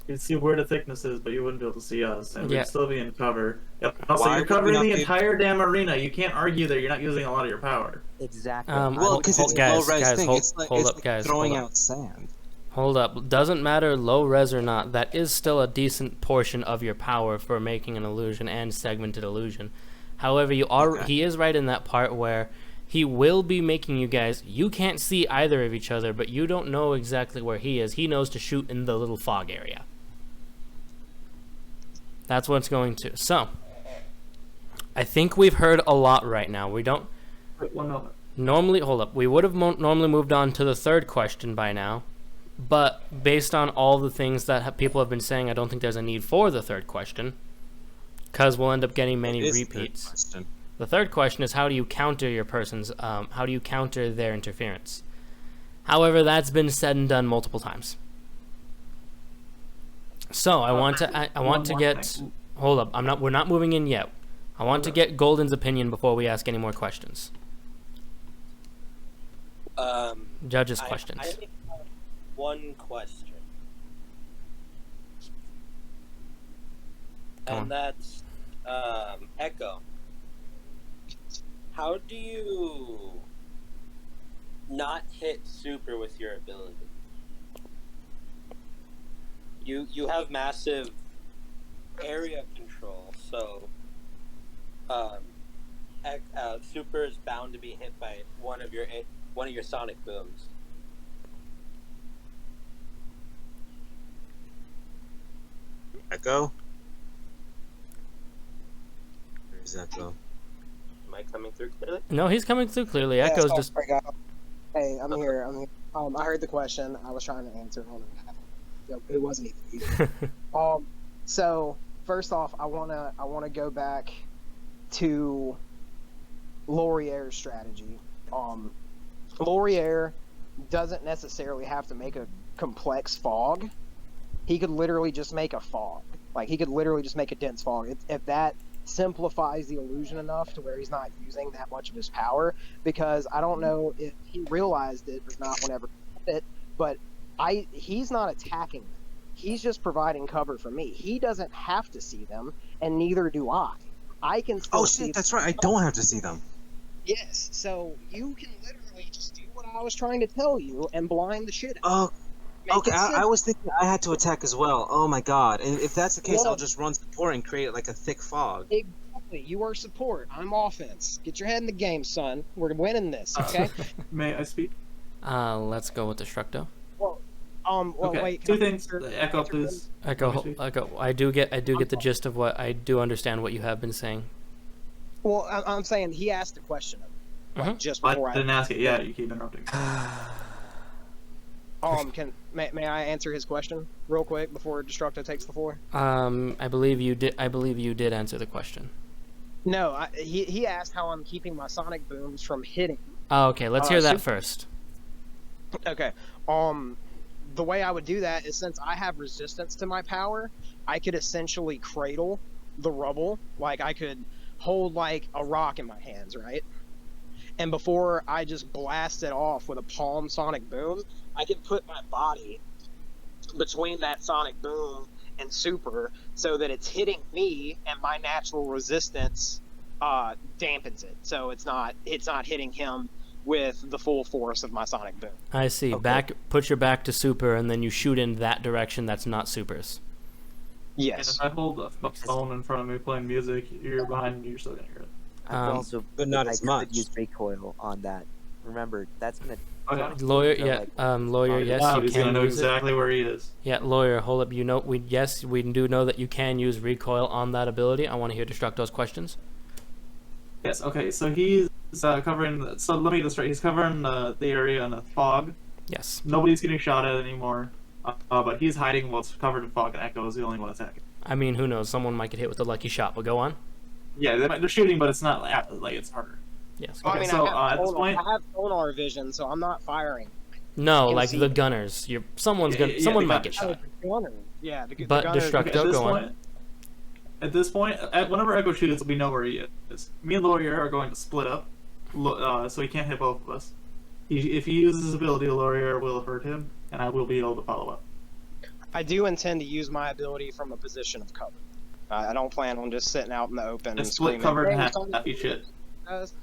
You'd see where the thickness is, but you wouldn't be able to see us, and Yeah. we'd still be in cover. Yep. Also, Why you're would we covering not the be- entire damn arena. You can't argue that you're not using a lot of your power. exactly. Well, because it's guys, low res guys, thing. hold- It's like, hold it's up, like guys, throwing hold up. out sand. Hold up. Doesn't matter low res or not, that is still a decent portion of your power for making an illusion and segmented illusion. However, he is right in that part where he will be making you guys, you can't see either of each other, but you don't know exactly where he is. He knows to shoot in the little fog area. That's what it's going to. So, I think we've heard a lot right now. We don't Wait, 1 moment. normally, hold up, we would have normally moved on to the third question by now, But based on all the things that people have been saying, I don't think there's a need for the third question, because we'll end up getting many It is the repeats. third question. The third question is, how do you counter your person's? How do you counter their interference? However, that's been said and done multiple times. So I want to get. Hold up, we're not moving in yet. I want to get Golden's opinion before we ask any more questions. Judges' questions. I have one question. Go on. And that's Echo. How do you not hit super with your ability? You have massive area control, so super is bound to be hit by one of your sonic booms. Echo? Where's Echo? Am I coming through clearly? No, he's coming through clearly. Yeah, Echo's sorry, just. guys. Hey, I'm here. I heard the question. I was trying to answer. Hold on. It wasn't even either. So first off, I wanna go back to Laurier's strategy. Laurier doesn't necessarily have to make a complex fog. He could literally just make a fog. Like, he could literally just make a dense fog. If that simplifies the illusion enough to where he's not using that much of his power, because I don't know if he realized it or not whenever he did it, but he's not attacking them. He's just providing cover for me. He doesn't have to see them, and neither do I. I can still Oh see shit, that's right. I don't have to see them. Yes, so you can literally just do what I was trying to tell you and blind the shit out. Oh, Make okay. it I simple. was thinking I had to attack as well. Oh my god. And if that's the case, No. I'll just run support and create like a thick fog. Exactly. You are support. I'm offense. Get your head in the game, son. We're winning this, okay? May I speak? Let's go with Destructo. Well, Okay. wait. Two can I things. answer- Echo, answer please. Echo. I do get the gist of what I do understand what you have been saying. Well, I'm saying he asked a question Mhm. just I before didn't ask it yet. You keep interrupting. May I answer his question real quick before Destructo takes the floor? I believe you did. I believe you did answer the question. No, he asked how I'm keeping my sonic booms from hitting. Oh, okay. Let's hear that Super- first. Okay. The way I would do that is, since I have resistance to my power, I could essentially cradle the rubble. Like, I could hold like a rock in my hands, right? And before I just blast it off with a palm sonic boom, I could put my body between that sonic boom and super so that it's hitting me and my natural resistance dampens it. So it's not hitting him with the full force of my sonic boom. I see. Okay. Put your back to super, and then you shoot in that direction. That's not super's. And Yes. if I hold a phone in front of me playing music, you're behind me, you're still gonna hear it. I could Um, also, but not I as could much. use recoil on that. Remember, that's gonna. Oh yeah. Lawyer, So, yeah. like, Lawyer, yes, Now you he's gonna can know use it. exactly where he is. Yeah, lawyer, hold up. You know, we do know that you can use recoil on that ability. I want to hear Destructo's questions. Yes. Okay. So he's covering. So let me just straight. He's covering the area in a fog. Yes. Nobody's getting shot at anymore. But he's hiding while it's covered in fog, and Echo is the only one attacking. I mean, who knows? Someone might get hit with a lucky shot. But go on. Yeah, they're shooting, but it's not like it's harder. Yes. Well, I Okay, mean, so, I at this have point- I have sonar vision, so I'm not firing. No, can like see- the gunners. Someone's Yeah, gonna. yeah, someone the might get gunners. shot. Gunner. Yeah, the But gunner. Destructo- At this go on. point, whenever Echo shoots, we know where he is. Me and Laurier are going to split up, so he can't hit both of us. If he uses his ability, Laurier will hurt him, and I will be able to follow up. I do intend to use my ability from a position of cover. I don't plan on just sitting out in the open And and split screaming. covered in "Hey, half, somebody each hit. does."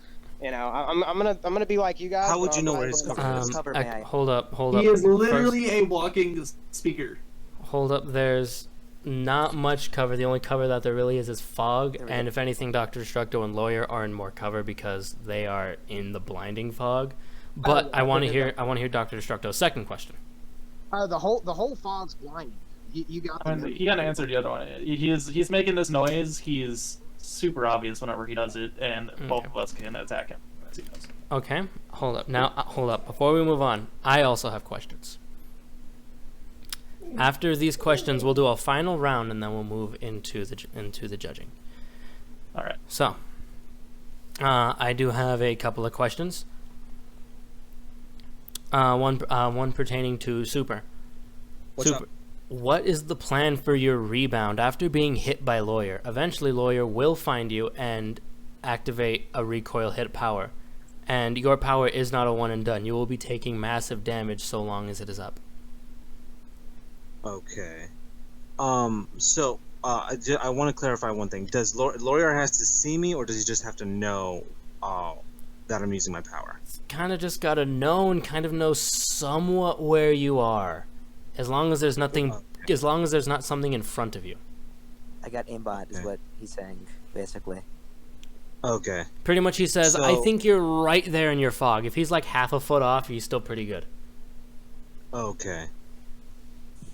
You know, I'm gonna be like you guys. How would but you I'm know not where his going cover to- is? Cover, may I? Hold up. He is literally a walking speaker. Hold up. There's not much cover. The only cover that there really is fog. There we And go. if anything, Dr. Destructo and Lawyer are in more cover because they are in the blinding fog. But yeah, I want to okay, hear Dr. Destructo's second question. The whole fog's blinding. You got. I mean, he gotta answer the other one. He's making this noise. He's super obvious whenever he does it, and both of us can attack him as he does. Okay, hold up. Now, hold up. Before we move on, I also have questions. After these questions, we'll do a final round, and then we'll move into the judging. All right. So, I do have a couple of questions. One pertaining to Super. What's Super. up? What is the plan for your rebound after being hit by Lawyer? Eventually, Lawyer will find you and activate a recoil hit power. And your power is not a one and done. You will be taking massive damage so long as it is up. Okay. So, I want to clarify one thing. Does Lawyer has to see me, or does he just have to know that I'm using my power? Kind of just gotta know and kind of know somewhat where you are. As long as there's nothing, as long as there's not something in front of you. I got aimbot, is Okay. what he's saying, basically. Okay. Pretty much he says, I So- think you're right there in your fog. If he's like half a foot off, he's still pretty good. Okay.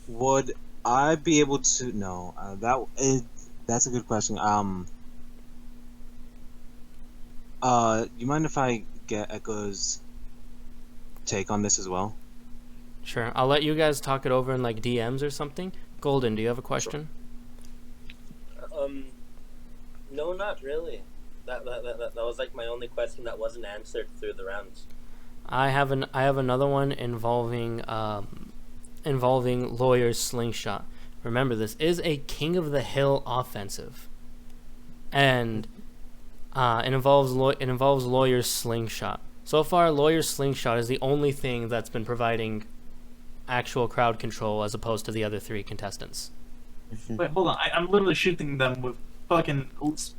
Would I be able to? No. That's a good question. You mind if I get Echo's take on this as well? Sure. I'll let you guys talk it over in like DMs or something. Golden, do you have a question? No, not really. That was like my only question that wasn't answered through the rounds. I have another one involving Lawyer's slingshot. Remember, this is a King of the Hill offensive, and it involves Lawyer's slingshot. So far, Lawyer's slingshot is the only thing that's been providing actual crowd control as opposed to the other three contestants. Wait, hold on. I'm literally shooting them with fucking.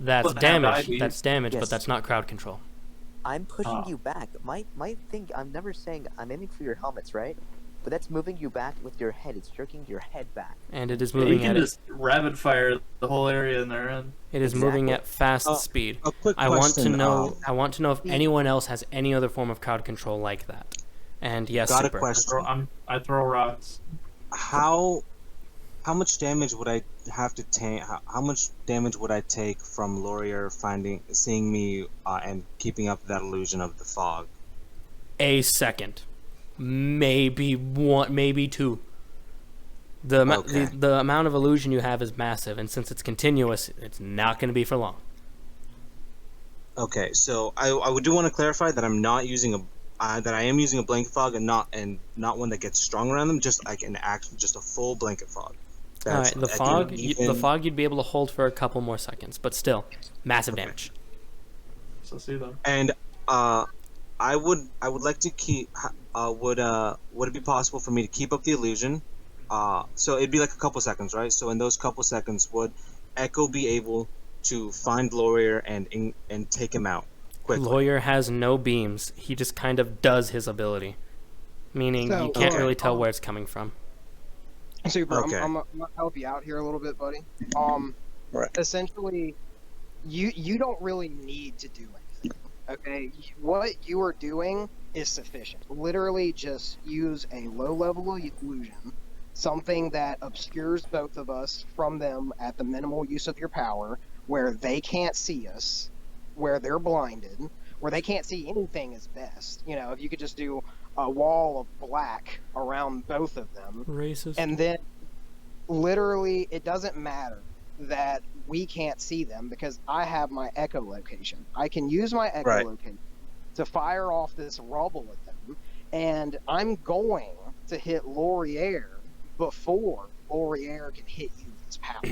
That's split and a half damage. IVs. That's damage, Yes. but that's not crowd control. I'm pushing Ah. you back. My thing, I'm never saying I'm aiming for your helmets, right? But that's moving you back with your head. It's jerking your head back. And it is Yeah, you moving can at just rapid fire the whole area in there, and it is moving Exactly. at fast Oh, speed. A quick I want to question, know. I want to know if anyone else has any other form of crowd control like that. And yes, Got a Super. question. I throw rocks. How much damage would I have to take? How much damage would I take from Laurier seeing me and keeping up that illusion of the fog? A second, maybe one, maybe two. The Okay. the amount of illusion you have is massive, and since it's continuous, it's not going to be for long. Okay, so I do want to clarify that I'm not using that I am using a blanket fog and not one that gets strong around them. Just like just a full blanket fog. All right, the I fog, think the even- fog, you'd be able to hold for a couple more seconds, but still, massive Okay. damage. So see them. And I would like to keep. Would it be possible for me to keep up the illusion? So it'd be like a couple seconds, right? So in those couple seconds, would Echo be able to find Laurier and take him out quickly? Lawyer has no beams. He just kind of does his ability, meaning So, you can't okay. really tell where it's coming from. Super. Okay. I'm gonna help you out here a little bit, buddy. Right. Essentially, you don't really need to do anything. Okay, what you are doing is sufficient. Literally, just use a low level illusion, something that obscures both of us from them at the minimal use of your power, where they can't see us, where they're blinded, where they can't see anything is best. You know, if you could just do a wall of black around both of them, Racist. and then literally it doesn't matter that we can't see them because I have my echolocation. I can use my echolocation to fire off this rubble at them, and I'm going to hit Laurier before Laurier can hit you with his power.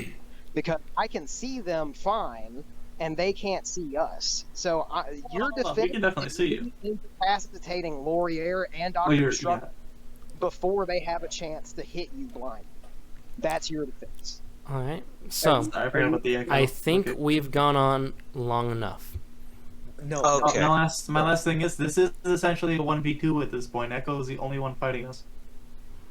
Because I can see them fine, and they can't see us. So you're We can definitely see you. incapacitating Laurier and Dr. Well, you're, Destruct yeah. before they have a chance to hit you blind. That's your defense. All right. So I forgot about the echo. I think Okay. we've gone on long enough. No. Okay. My last thing is this is essentially a 1v2 at this point. Echo is the only one fighting us.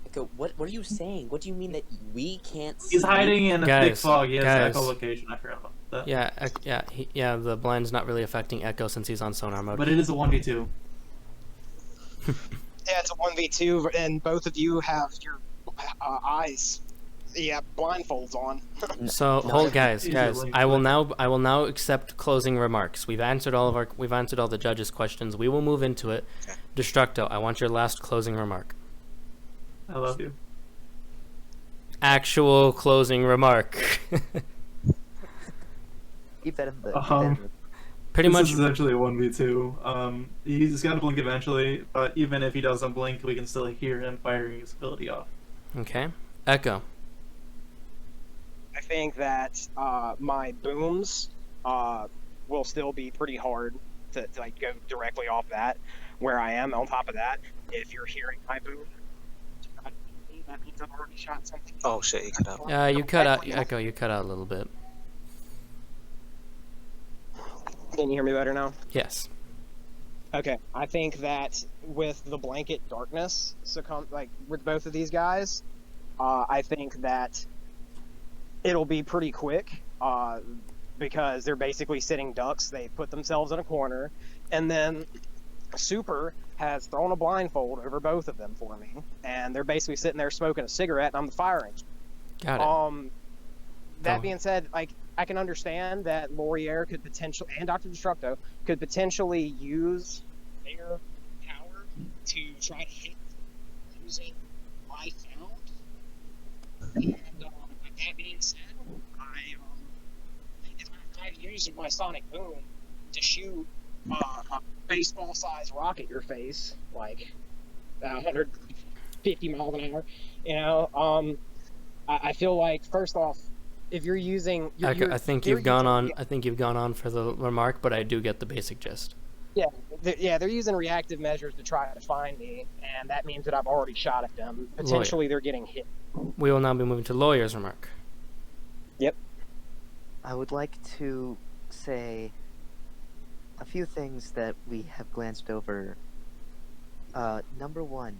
Echo, what are you saying? What do you mean that we can't see? He's hiding in a big Guys, fog. He has guys. echolocation. I forgot about that. Yeah, the blind's not really affecting Echo since he's on sonar mode. But it is a 1v2. Yeah, it's a 1v2, and both of you have your eyes, blindfolds on. So No, hold, guys. Easily. I will now accept closing remarks. We've answered all the judges' questions. We will move into it. Okay. Destructo, I want your last closing remark. I love you. actual closing remark. Keep that in the. Keep that in the Pretty This much. is essentially a 1v2. He's got to blink eventually, but even if he doesn't blink, we can still hear him firing his ability off. Okay. Echo. I think that my booms will still be pretty hard to like go directly off that where I am. On top of that, if you're hearing my boom, that means I've already shot something. Oh shit, he cut out. You cut out. Echo, you cut out a little bit. Can you hear me better now? Yes. Okay, I think that with the blanket darkness like with both of these guys, I think that it'll be pretty quick because they're basically sitting ducks. They put themselves in a corner, and then Super has thrown a blindfold over both of them for me, and they're basically sitting there smoking a cigarette, and I'm the firing. Got it. That being said, like I can understand that Laurier could potentially, and Dr. Destructo could potentially use their power to try to hit using my sound. And that being said, I used my sonic boom to shoot a baseball-sized rock at your face, like 150 miles an hour. You know, I feel like first off, if you're using, I think you've gone on. I think you've gone on for the remark, but I do get the basic gist. Yeah, they're using reactive measures to try to find me, and that means that I've already shot at them. Potentially, they're getting hit. We will now be moving to Lawyer's remark. Yep. I would like to say a few things that we have glanced over. Number one,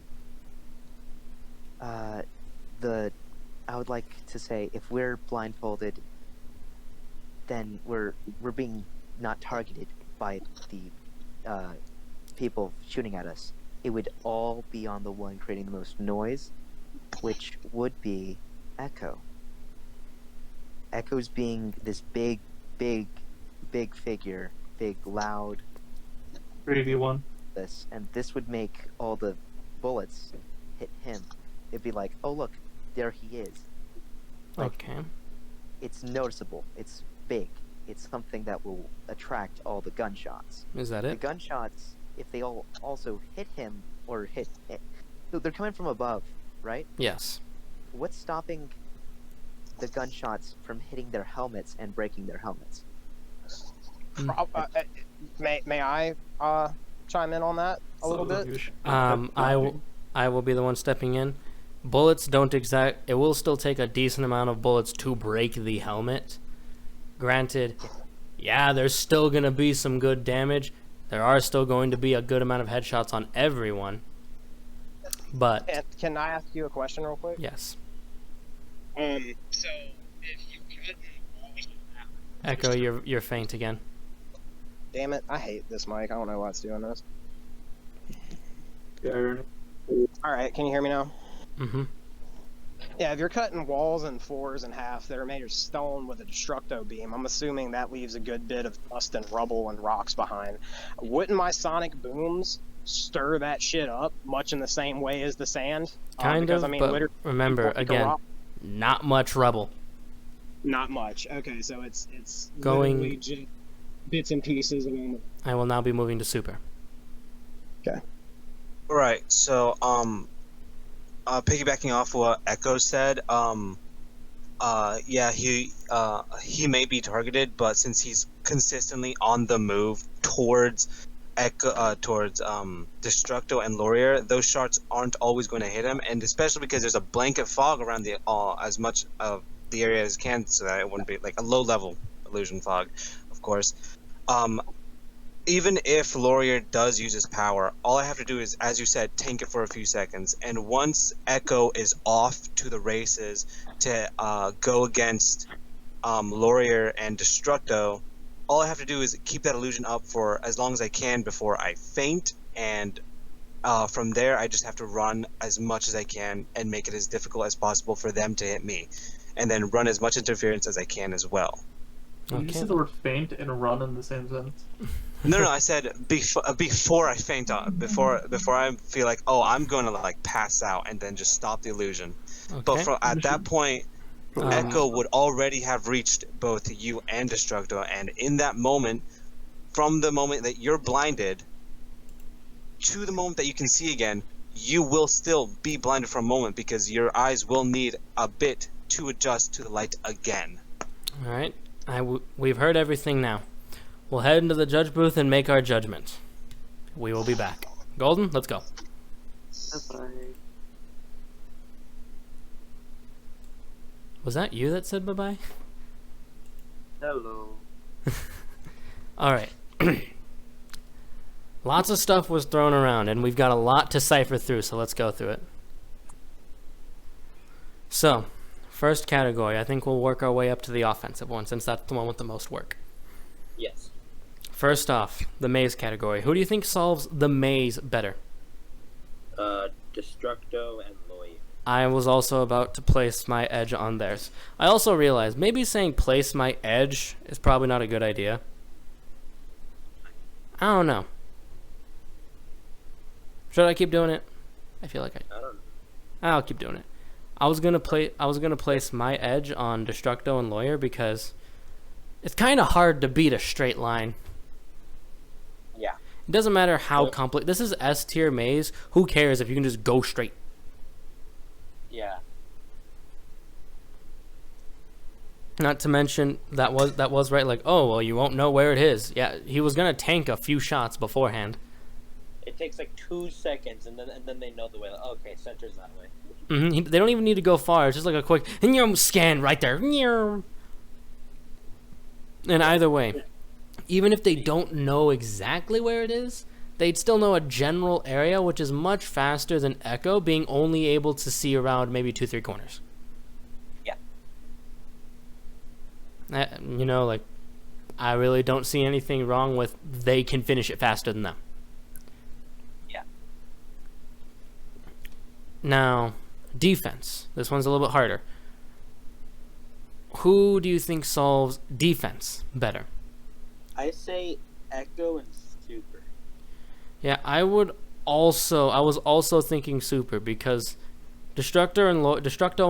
I would like to say if we're blindfolded, then we're being not targeted by the people shooting at us. It would all be on the one creating the most noise, which would be Echo. Echo's being this big figure, big, loud. 3v1. And this would make all the bullets hit him. It'd be like, oh look, there he is. Like, Okay. It's noticeable. It's big. It's something that will attract all the gunshots. Is that The it? gunshots, if they all also hit him or hit, so they're coming from above, right? Yes. What's stopping the gunshots from hitting their helmets and breaking their helmets? May I chime in on that a little bit? I will be the one stepping in. Bullets don't it will still take a decent amount of bullets to break the helmet. Granted, yeah, there's still going to be some good damage. There are still going to be a good amount of headshots on everyone. But Can I ask you a question real quick? yes. So if you could, Echo, you're faint again. damn it, I hate this mic. I don't know why it's doing this. Yeah, I heard it. All right, can you hear me now? Mm-hmm. Yeah, if you're cutting walls and floors in half that are made of stone with a destructo beam, I'm assuming that leaves a good bit of dust and rubble and rocks behind. Wouldn't my sonic booms stir that shit up much in the same way as the sand? Kind of, but remember, again, not much rubble. Not much. Okay, so it's Going- literally just bits and pieces of them. I will now be moving to Super. Right. So, piggybacking off what Echo said, yeah, he may be targeted, but since he's consistently on the move towards Destructo and Laurier, those shots aren't always going to hit him, and especially because there's a blanket fog around the as much of the area as can, so that it wouldn't be like a low-level illusion fog, of course. Even if Laurier does use his power, all I have to do is, as you said, tank it for a few seconds. And once Echo is off to the races to go against Laurier and Destructo, all I have to do is keep that illusion up for as long as I can before I faint. And from there, I just have to run as much as I can and make it as difficult as possible for them to hit me. And then run as much interference as I can as well. Did you say the word faint and run in the same sentence? No, I said before I faint out, before I feel like, oh, I'm going to like pass out and then just stop the illusion. But Okay. at that point, Echo would already have reached both you and Destructo, and in that moment, from the moment that you're blinded to the moment that you can see again, you will still be blinded for a moment because your eyes will need a bit to adjust to the light again. All right. We've heard everything now. We'll head into the judge booth and make our judgment. We will be back. Golden, let's go. Bye. Was that you that said bye-bye? Hello. All right. Lots of stuff was thrown around, and we've got a lot to cipher through, so let's go through it. So, first category, I think we'll work our way up to the offensive one, since that's the one with the most work. Yes. First off, the maze category. Who do you think solves the maze better? Destructo and Loy. I was also about to place my edge on theirs. I also realized maybe saying place my edge is probably not a good idea. I don't know. Should I keep doing it? I feel like I don't know. I'll keep doing it. I was gonna place my edge on Destructo and Lawyer because it's kind of hard to beat a straight line. Yeah. It doesn't matter how complex. This is S tier maze. Who cares if you can just go straight? Yeah. Not to mention that was right. Like, oh well, you won't know where it is. Yeah, he was gonna tank a few shots beforehand. It takes like 2 seconds, and then they know the way. Like, okay, center's that way. They don't even need to go far. It's just like a quick scan right there. And either way, even if they don't know exactly where it is, they'd still know a general area, which is much faster than Echo being only able to see around maybe 2-3 corners. Yeah. Like, I really don't see anything wrong with they can finish it faster than them. Yeah. Now, defense. This one's a little bit harder. Who do you think solves defense better? I say Echo and Super. Yeah, I was also thinking Super because Destructo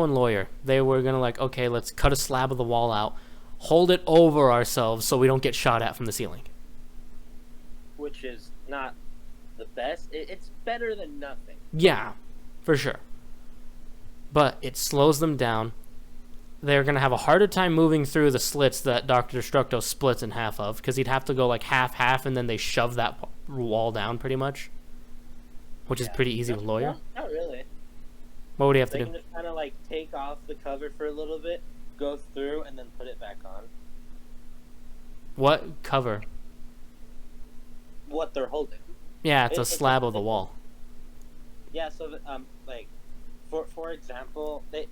and Lawyer, they were gonna like, okay, let's cut a slab of the wall out, hold it over ourselves so we don't get shot at from the ceiling. Which is not the best. It's better than nothing. Yeah, for sure. But it slows them down. They're going to have a harder time moving through the slits that Dr. Destructo splits in half of, because he'd have to go like half, and then they shove that wall down pretty much, which is pretty easy with Lawyer. Not really. What would he have to They do? can just kind of like take off the cover for a little bit, go through, and then put it back on. What cover? What they're holding. Yeah, it's a slab of the wall. Yeah, so like, for example, they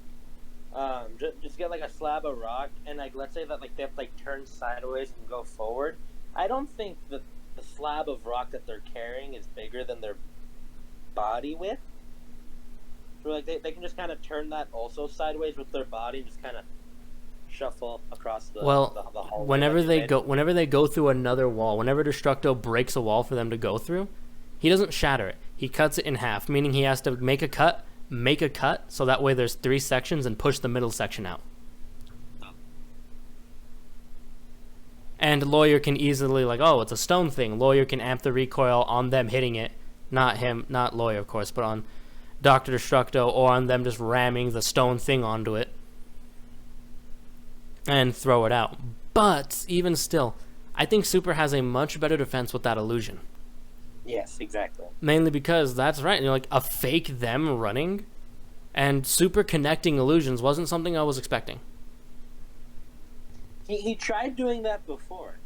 just get like a slab of rock, and like let's say that like they have to like turn sideways and go forward. I don't think that the slab of rock that they're carrying is bigger than their body width. So like they can just kind of turn that also sideways with their body and just kind of shuffle across the the hallway. Whenever they go through another wall, whenever Destructo breaks a wall for them to go through, he doesn't shatter it. He cuts it in half, meaning he has to make a cut, so that way there's 3 sections and push the middle section out. And Lawyer can easily, like, oh, it's a stone thing. Lawyer can amp the recoil on them hitting it. Not Lawyer, of course, but on Dr. Destructo, or on them just ramming the stone thing onto it and throw it out. But, even still, I think Super has a much better defense with that illusion. Yes, exactly. Mainly because, that's right, like, a fake them running and Super connecting illusions wasn't something I was expecting. He tried doing that before,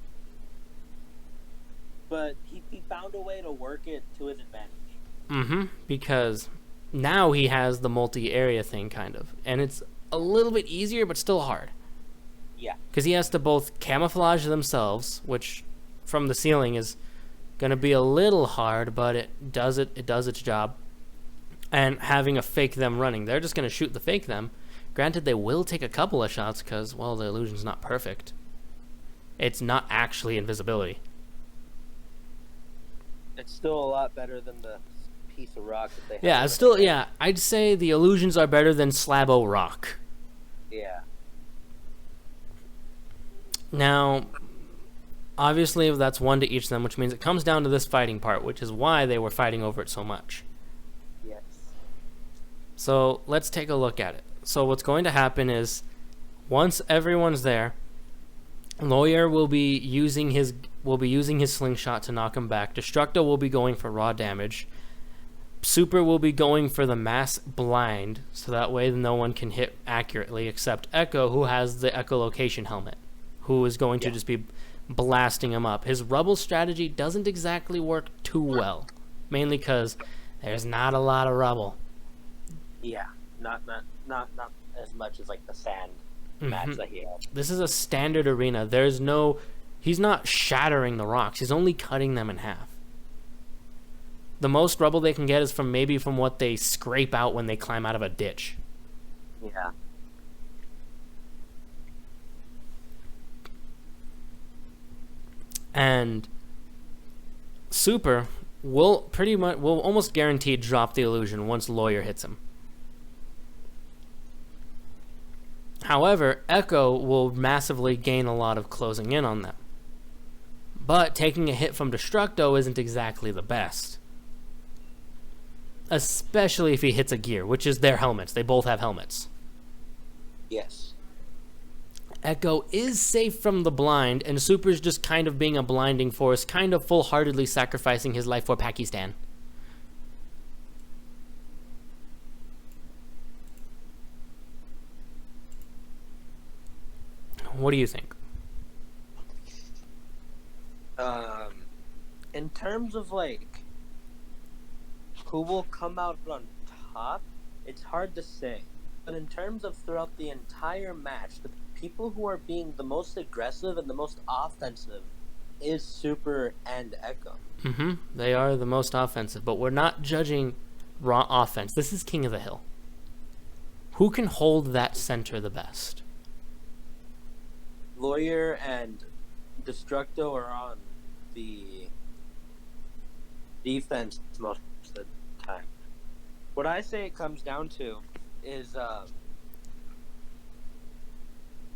but he found a way to work it to his advantage. Because now he has the multi-area thing, kind of. And it's a little bit easier, but still hard. Yeah. Because he has to both camouflage themselves, which from the ceiling is going to be a little hard, but it does its job. And having a fake them running. They're just going to shoot the fake them. Granted, they will take a couple of shots because, well, the illusion's not perfect. it's not actually invisibility. It's still a lot better than the piece of rock that they have. Yeah, it's still, yeah, I'd say the illusions are better than Slabo Rock. Yeah. Now, obviously, that's one to each of them, which means it comes down to this fighting part, which is why they were fighting over it so much. Yes. So let's take a look at it. So what's going to happen is, once everyone's there, Lawyer will be using his slingshot to knock him back. Destructo will be going for raw damage. Super will be going for the mass blind, so that way no one can hit accurately except Echo, who has the echolocation helmet, who is going to just be blasting him up. His rubble strategy doesn't exactly work too well, mainly because there's not a lot of rubble. Yeah. Not as much as like the sand match that he had. This is a standard arena. He's not shattering the rocks. He's only cutting them in half. The most rubble they can get is from what they scrape out when they climb out of a ditch. Yeah. And Super will almost guaranteed drop the illusion once Lawyer hits him. However, Echo will massively gain a lot of closing in on them. But taking a hit from Destructo isn't exactly the best. Especially if he hits a gear, which is their helmets. They both have helmets. Yes. Echo is safe from the blind, and Super's just kind of being a blinding force, kind of full-heartedly sacrificing his life for Pakistan. What do you think? In terms of like who will come out on top, it's hard to say. But in terms of throughout the entire match, the people who are being the most aggressive and the most offensive is Super and Echo. They are the most offensive, but we're not judging raw offense. This is King of the Hill. Who can hold that center the best? Lawyer and Destructo are on the defense most of the time. What I say it comes down to is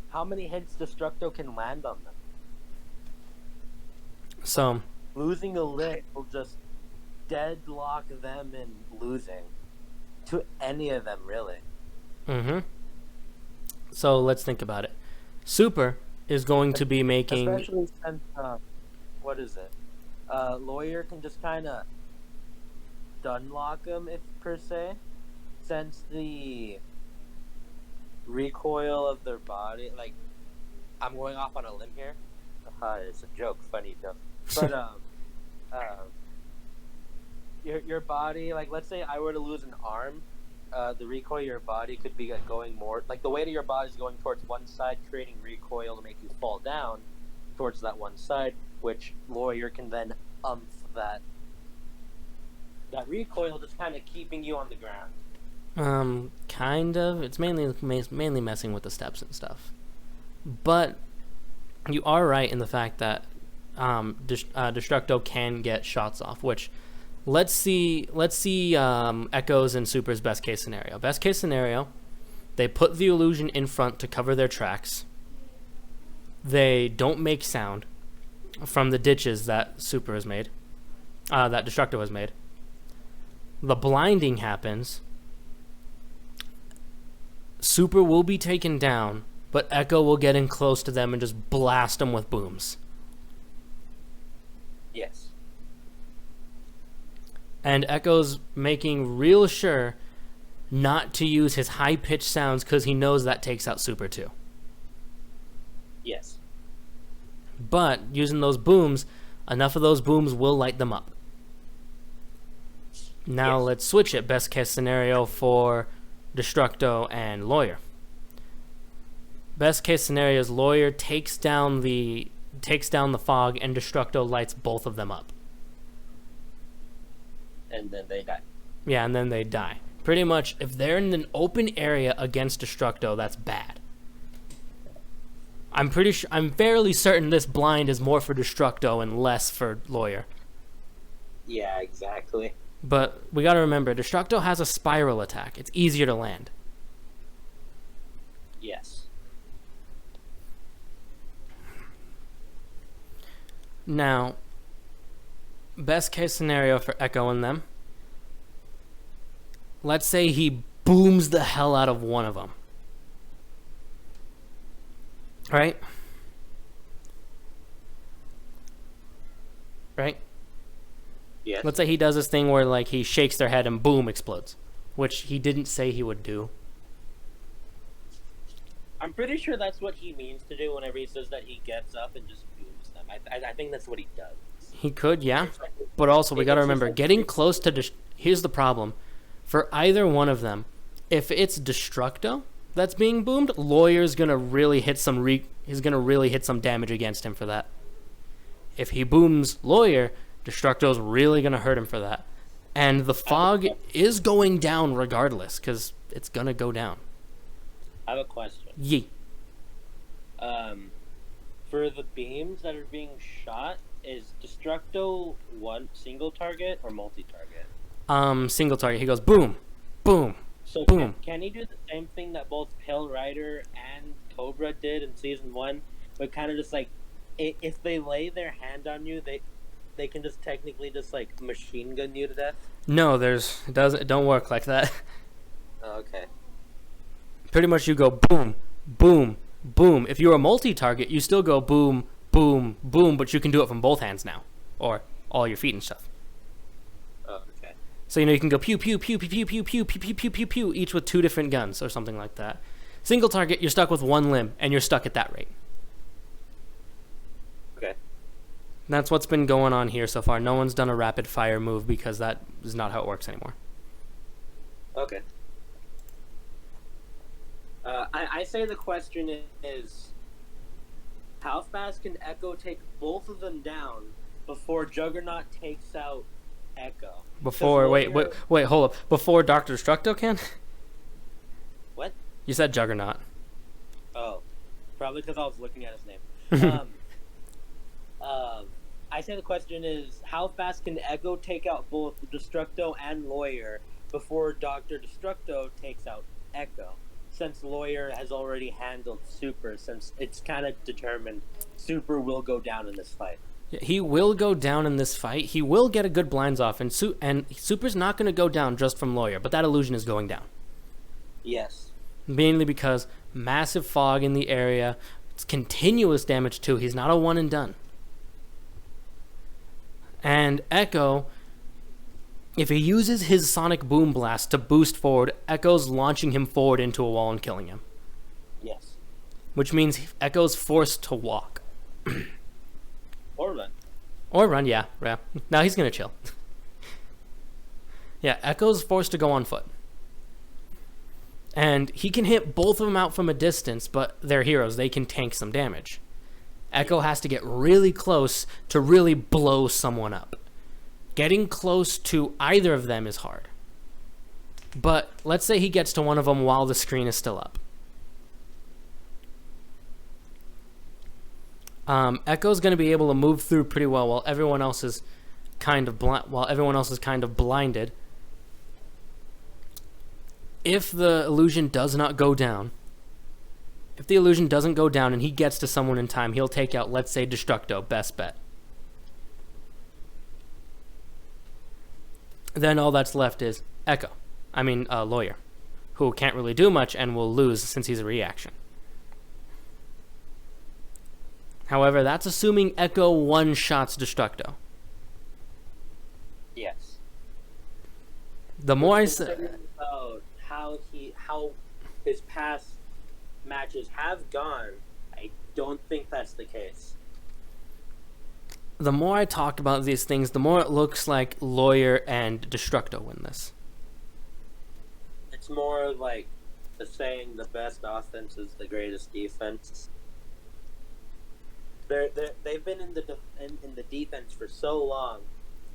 how many hits Destructo can land on them. So, Losing a lick will just deadlock them in losing to any of them, really. So let's think about it. Super is going to be making... Especially since, what is it? Lawyer can just kind of stun lock him, if per se, since the recoil of their body, like, I'm going off on a limb here. It's a joke, funny joke. But, your body, like, let's say I were to lose an arm, the recoil of your body could be going more, like the weight of your body is going towards one side, creating recoil to make you fall down towards that one side, which Lawyer can then that recoil, just kind of keeping you on the ground. Kind of. It's mainly messing with the steps and stuff. But you are right in the fact that Destructo can get shots off, which let's see Echo's and Super's best case scenario. Best case scenario, they put the illusion in front to cover their tracks. They don't make sound from the ditches that Super has made, that Destructo has made. The blinding happens. Super will be taken down, but Echo will get in close to them and just blast them with booms. Yes. And Echo's making real sure not to use his high-pitched sounds because he knows that takes out Super too. Yes. But using those booms, enough of those booms will light them up. Now let's switch it. Best case scenario for Destructo and Lawyer. Best case scenario is Lawyer takes down the fog and Destructo lights both of them up. And then they die. Yeah, and then they die. Pretty much, if they're in an open area against Destructo, that's bad. I'm fairly certain this blind is more for Destructo and less for Lawyer. Yeah, exactly. But we gotta remember, Destructo has a spiral attack. It's easier to land. Yes. Now, best case scenario for Echo and them. Let's say he booms the hell out of one of them. Right? Right? Yes. Let's say he does this thing where like he shakes their head and boom, explodes. Which he didn't say he would do. I'm pretty sure that's what he means to do whenever he says that he gets up and just booms them. I think that's what he does. He could, yeah. But also, we gotta remember, getting close to... Here's the problem. For either one of them, if it's Destructo that's being boomed, Lawyer's gonna really hit some he's gonna really hit some damage against him for that. If he booms Lawyer, Destructo's really gonna hurt him for that. And the fog is going down regardless, because it's gonna go down. I have a question. Yee. For the beams that are being shot, is Destructo one single target or multi-target? Single target. He goes boom, boom, So boom. Can he do the same thing that both Pale Rider and Cobra did in Season 1? But kind of just like, if they lay their hand on you, they can just technically just like machine gun you to death? No, it don't work like that. Oh, okay. Pretty much you go boom, boom, boom. If you're a multi-target, you still go boom, boom, boom, but you can do it from both hands now. Or all your feet and stuff. Oh, okay. So, you can go pew, pew, pew, pew, pew, pew, pew, pew, pew, pew, pew, pew, each with 2 different guns or something like that. Single target, you're stuck with 1 limb, and you're stuck at that rate. Okay. That's what's been going on here so far. No one's done a rapid fire move because that is not how it works anymore. Okay. I say the question is, how fast can Echo take both of them down before Juggernaut takes out Echo? Before, wait, hold up. Before Dr. Destructo can? What? You said Juggernaut. Oh, probably because I was looking at his name. I say the question is, how fast can Echo take out both Destructo and Lawyer before Dr. Destructo takes out Echo? Since Lawyer has already handled Super, since it's kind of determined Super will go down in this fight. He will go down in this fight. He will get a good blinds off, and Super's not going to go down just from Lawyer, but that illusion is going down. Yes. Mainly because massive fog in the area. It's continuous damage too. He's not a one and done. And Echo, if he uses his Sonic Boom Blast to boost forward, Echo's launching him forward into a wall and killing him. Yes. Which means Echo's forced to walk. Or run. Or run, yeah. Now he's going to chill. Yeah, Echo's forced to go on foot. And he can hit both of them out from a distance, but they're heroes. They can tank some damage. Echo has to get really close to really blow someone up. Getting close to either of them is hard. But let's say he gets to one of them while the screen is still up. Echo's going to be able to move through pretty well while everyone else is kind of blinded. If the illusion does not go down, if the illusion doesn't go down and he gets to someone in time, he'll take out, let's say, Destructo, best bet. Then all that's left is Lawyer, who can't really do much and will lose since he's a reaction. However, that's assuming Echo one-shots Destructo. Yes. The more I say about how his past matches have gone, I don't think that's the case. The more I talk about these things, the more it looks like Lawyer and Destructo win this. It's more like the saying, the best offense is the greatest defense. They've been in the defense for so long,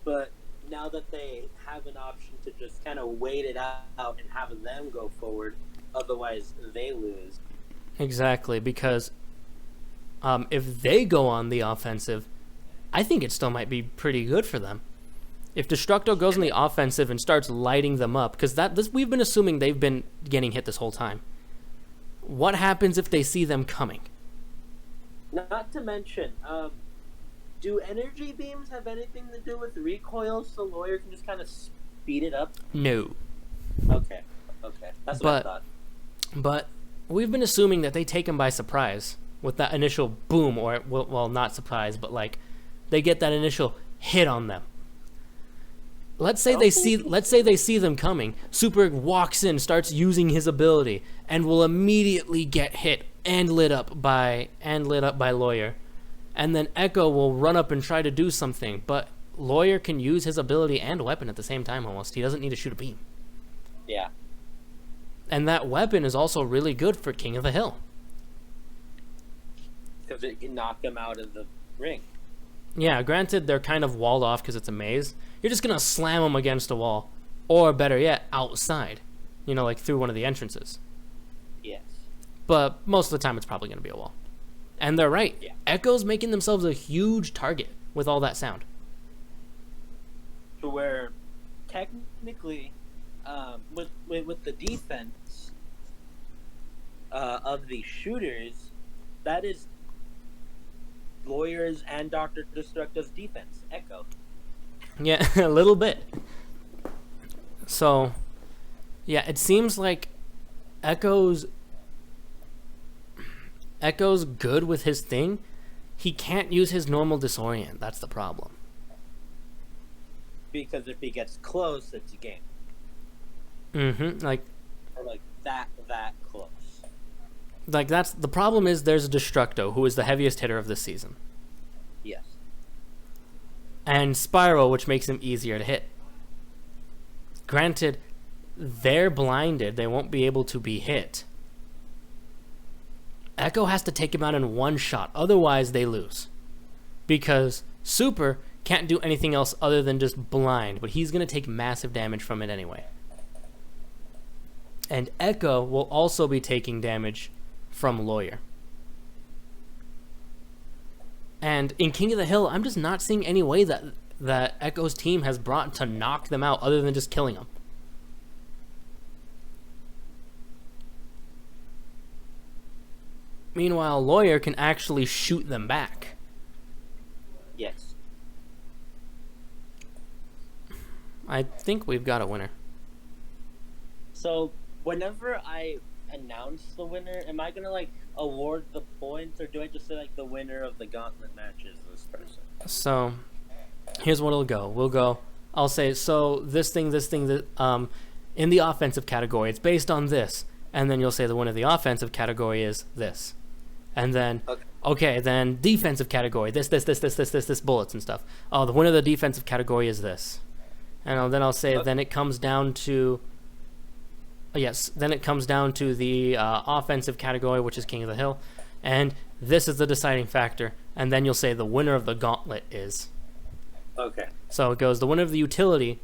but now that they have an option to just kind of wait it out and have them go forward, otherwise they lose. Exactly, because if they go on the offensive, I think it still might be pretty good for them. If Destructo goes on the offensive and starts lighting them up, because we've been assuming they've been getting hit this whole time. What happens if they see them coming? Not to mention, do energy beams have anything to do with recoil so Lawyer can just kind of speed it up? No. Okay. That's what I thought. But we've been assuming that they take him by surprise with that initial boom, or, well, not surprise, but like they get that initial hit on them. Let's say they see them coming. Super walks in, starts using his ability, and will immediately get hit and lit up by Lawyer. And then Echo will run up and try to do something, but Lawyer can use his ability and weapon at the same time almost. He doesn't need to shoot a beam. Yeah. And that weapon is also really good for King of the Hill. Because it can knock them out of the ring. Yeah, granted, they're kind of walled off because it's a maze. You're just going to slam them against a wall. Or, better yet, outside. You know, like through one of the entrances. Yes. But most of the time, it's probably going to be a wall. And they're right. Yeah. Echo's making themselves a huge target with all that sound. To where, technically, with the defense of the shooters, that is Lawyers and Dr. Destructo's defense, Echo. Yeah, a little bit. So, yeah, it seems like Echo's good with his thing. He can't use his normal disorient. That's the problem. Because if he gets close, it's a game. Mm-hmm. Like that close. Like, that's the problem. Is there's a Destructo, who is the heaviest hitter of this season. Yes. And Spyro, which makes him easier to hit. Granted, they're blinded. They won't be able to be hit. Echo has to take him out in one shot. Otherwise, they lose. Because Super can't do anything else other than just blind. But he's going to take massive damage from it anyway. And Echo will also be taking damage from Lawyer. And in King of the Hill, I'm just not seeing any way that Echo's team has brought to knock them out other than just killing them. Meanwhile, Lawyer can actually shoot them back. Yes. I think we've got a winner. So, whenever I announce the winner, am I gonna award the points, or do I just say the winner of the Gauntlet match is this person? So, here's what it'll go. I'll say, so this thing that in the offensive category, it's based on this, and then you'll say the winner of the offensive category is this, and then okay, then defensive category, this bullets and stuff. Oh, the winner of the defensive category is this, and then I'll say then it comes down to. Yes, then it comes down to the offensive category, which is King of the Hill, and this is the deciding factor, and then you'll say the winner of the Gauntlet is. Okay. So it goes, the winner of the utility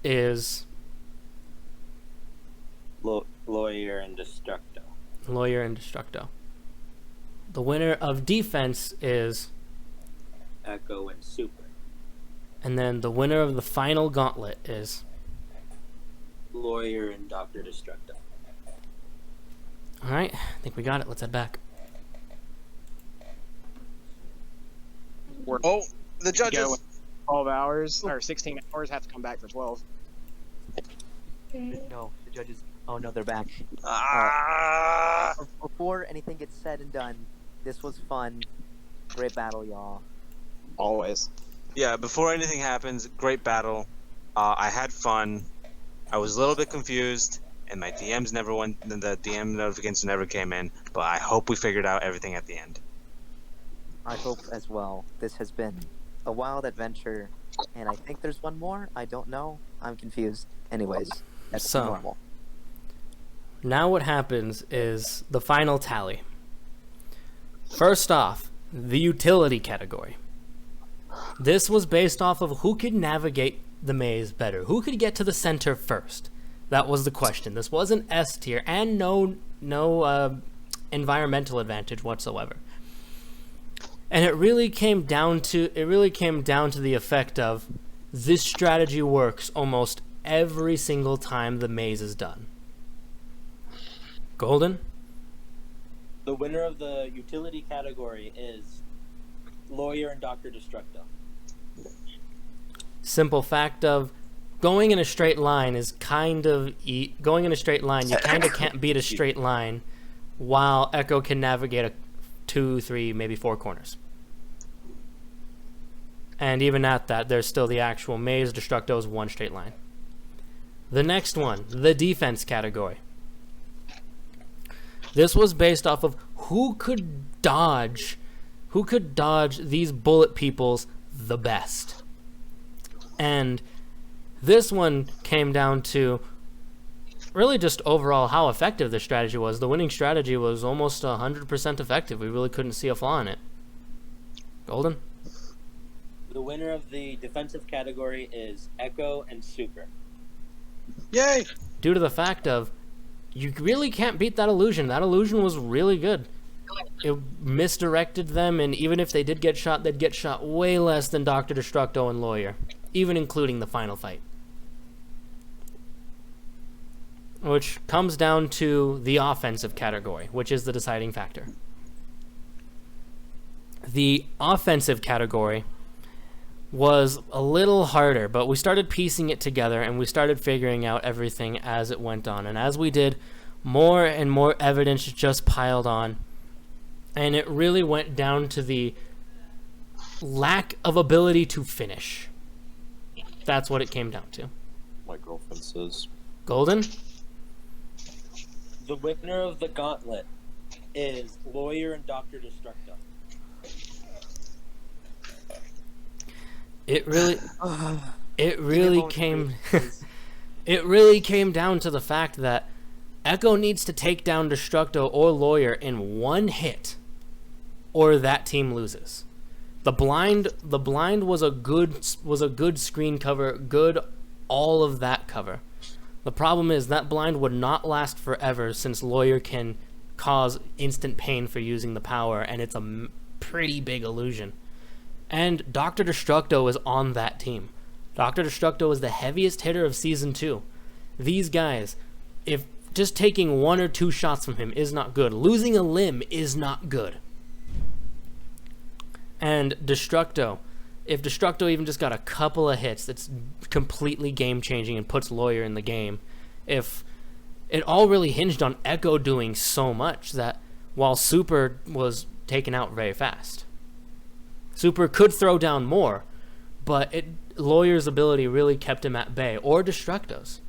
is... Lawyer and Destructo. Lawyer and Destructo. The winner of defense is... Echo and Super. And then the winner of the final Gauntlet is... Lawyer and Dr. Destructo. Alright, I think we got it. Let's head back. Oh, the judges. 12 hours or 16 hours, have to come back for 12. No, the judges. Oh no, they're back. Ah! Before anything gets said and done, this was fun. Great battle, y'all. Always. Yeah, before anything happens, great battle. I had fun. I was a little bit confused, and my DMs never went. The DM notifications never came in. But I hope we figured out everything at the end. I hope as well. This has been a wild adventure, and I think there's one more. I don't know. I'm confused. Anyways, that's So- normal. Now what happens is the final tally. First off, the utility category. This was based off of who could navigate the maze better. Who could get to the center first? That was the question. This wasn't S tier and no environmental advantage whatsoever. And it really came down to the effect of this strategy works almost every single time the maze is done. Golden? The winner of the utility category is Lawyer and Dr. Destructo. Simple fact of going in a straight line is going in a straight line. You kind of can't beat a straight line, while Echo can navigate 2, 3, maybe 4 corners. And even at that, there's still the actual maze. Destructo is one straight line. The next one, the defense category. This was based off of who could dodge these bullet peoples the best. And this one came down to really just overall how effective the strategy was. The winning strategy was almost 100% effective. We really couldn't see a flaw in it. Golden? The winner of the defensive category is Echo and Super. Yay! Due to the fact of you really can't beat that illusion. That illusion was really good. It misdirected them, and even if they did get shot, they'd get shot way less than Dr. Destructo and Lawyer, even including the final fight. Which comes down to the offensive category, which is the deciding factor. The offensive category was a little harder, but we started piecing it together and we started figuring out everything as it went on. And as we did, more and more evidence just piled on. And it really went down to the lack of ability to finish. That's what it came down to. My girlfriend says. Golden? The winner of the Gauntlet is Lawyer and Dr. Destructo. It really came down to the fact that Echo needs to take down Destructo or Lawyer in one hit, or that team loses. The blind was a good screen cover, good all of that cover. The problem is that blind would not last forever, since Lawyer can cause instant pain for using the power, and it's a pretty big illusion. And Dr. Destructo is on that team. Dr. Destructo is the heaviest hitter of Season 2. These guys, if just taking 1 or 2 shots from him is not good, losing a limb is not good. And Destructo, if Destructo even just got a couple of hits, that's completely game-changing and puts Lawyer in the game. If it all really hinged on Echo doing so much that while Super was taken out very fast. Super could throw down more, but Lawyer's ability really kept him at bay, or Destructo's.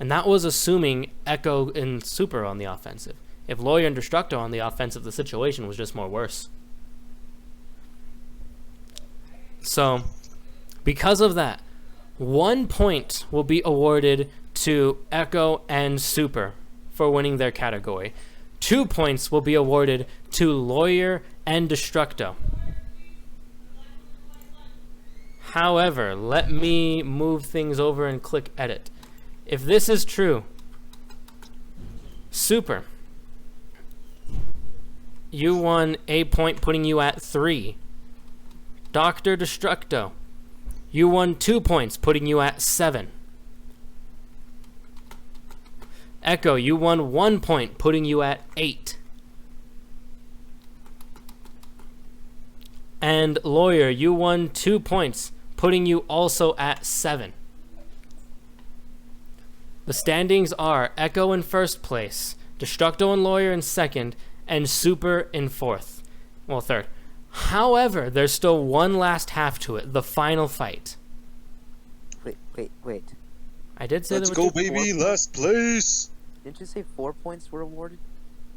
And that was assuming Echo and Super on the offensive. If Lawyer and Destructo on the offensive, the situation was just more worse. So, because of that, 1 point will be awarded to Echo and Super for winning their category. 2 points will be awarded to Lawyer and Destructo. However, let me move things over and click edit. If this is true, Super, you won a point, putting you at 3. Dr. Destructo, you won 2 points, putting you at 7. Echo, you won 1 point, putting you at 8. And Lawyer, you won 2 points, putting you also at 7. The standings are Echo in first place, Destructo and Lawyer in second, and Super in fourth. Well, third. However, there's still one last half to it, the final fight. Wait. I did say Let's there go, was baby! Last place! Didn't you say 4 points were awarded?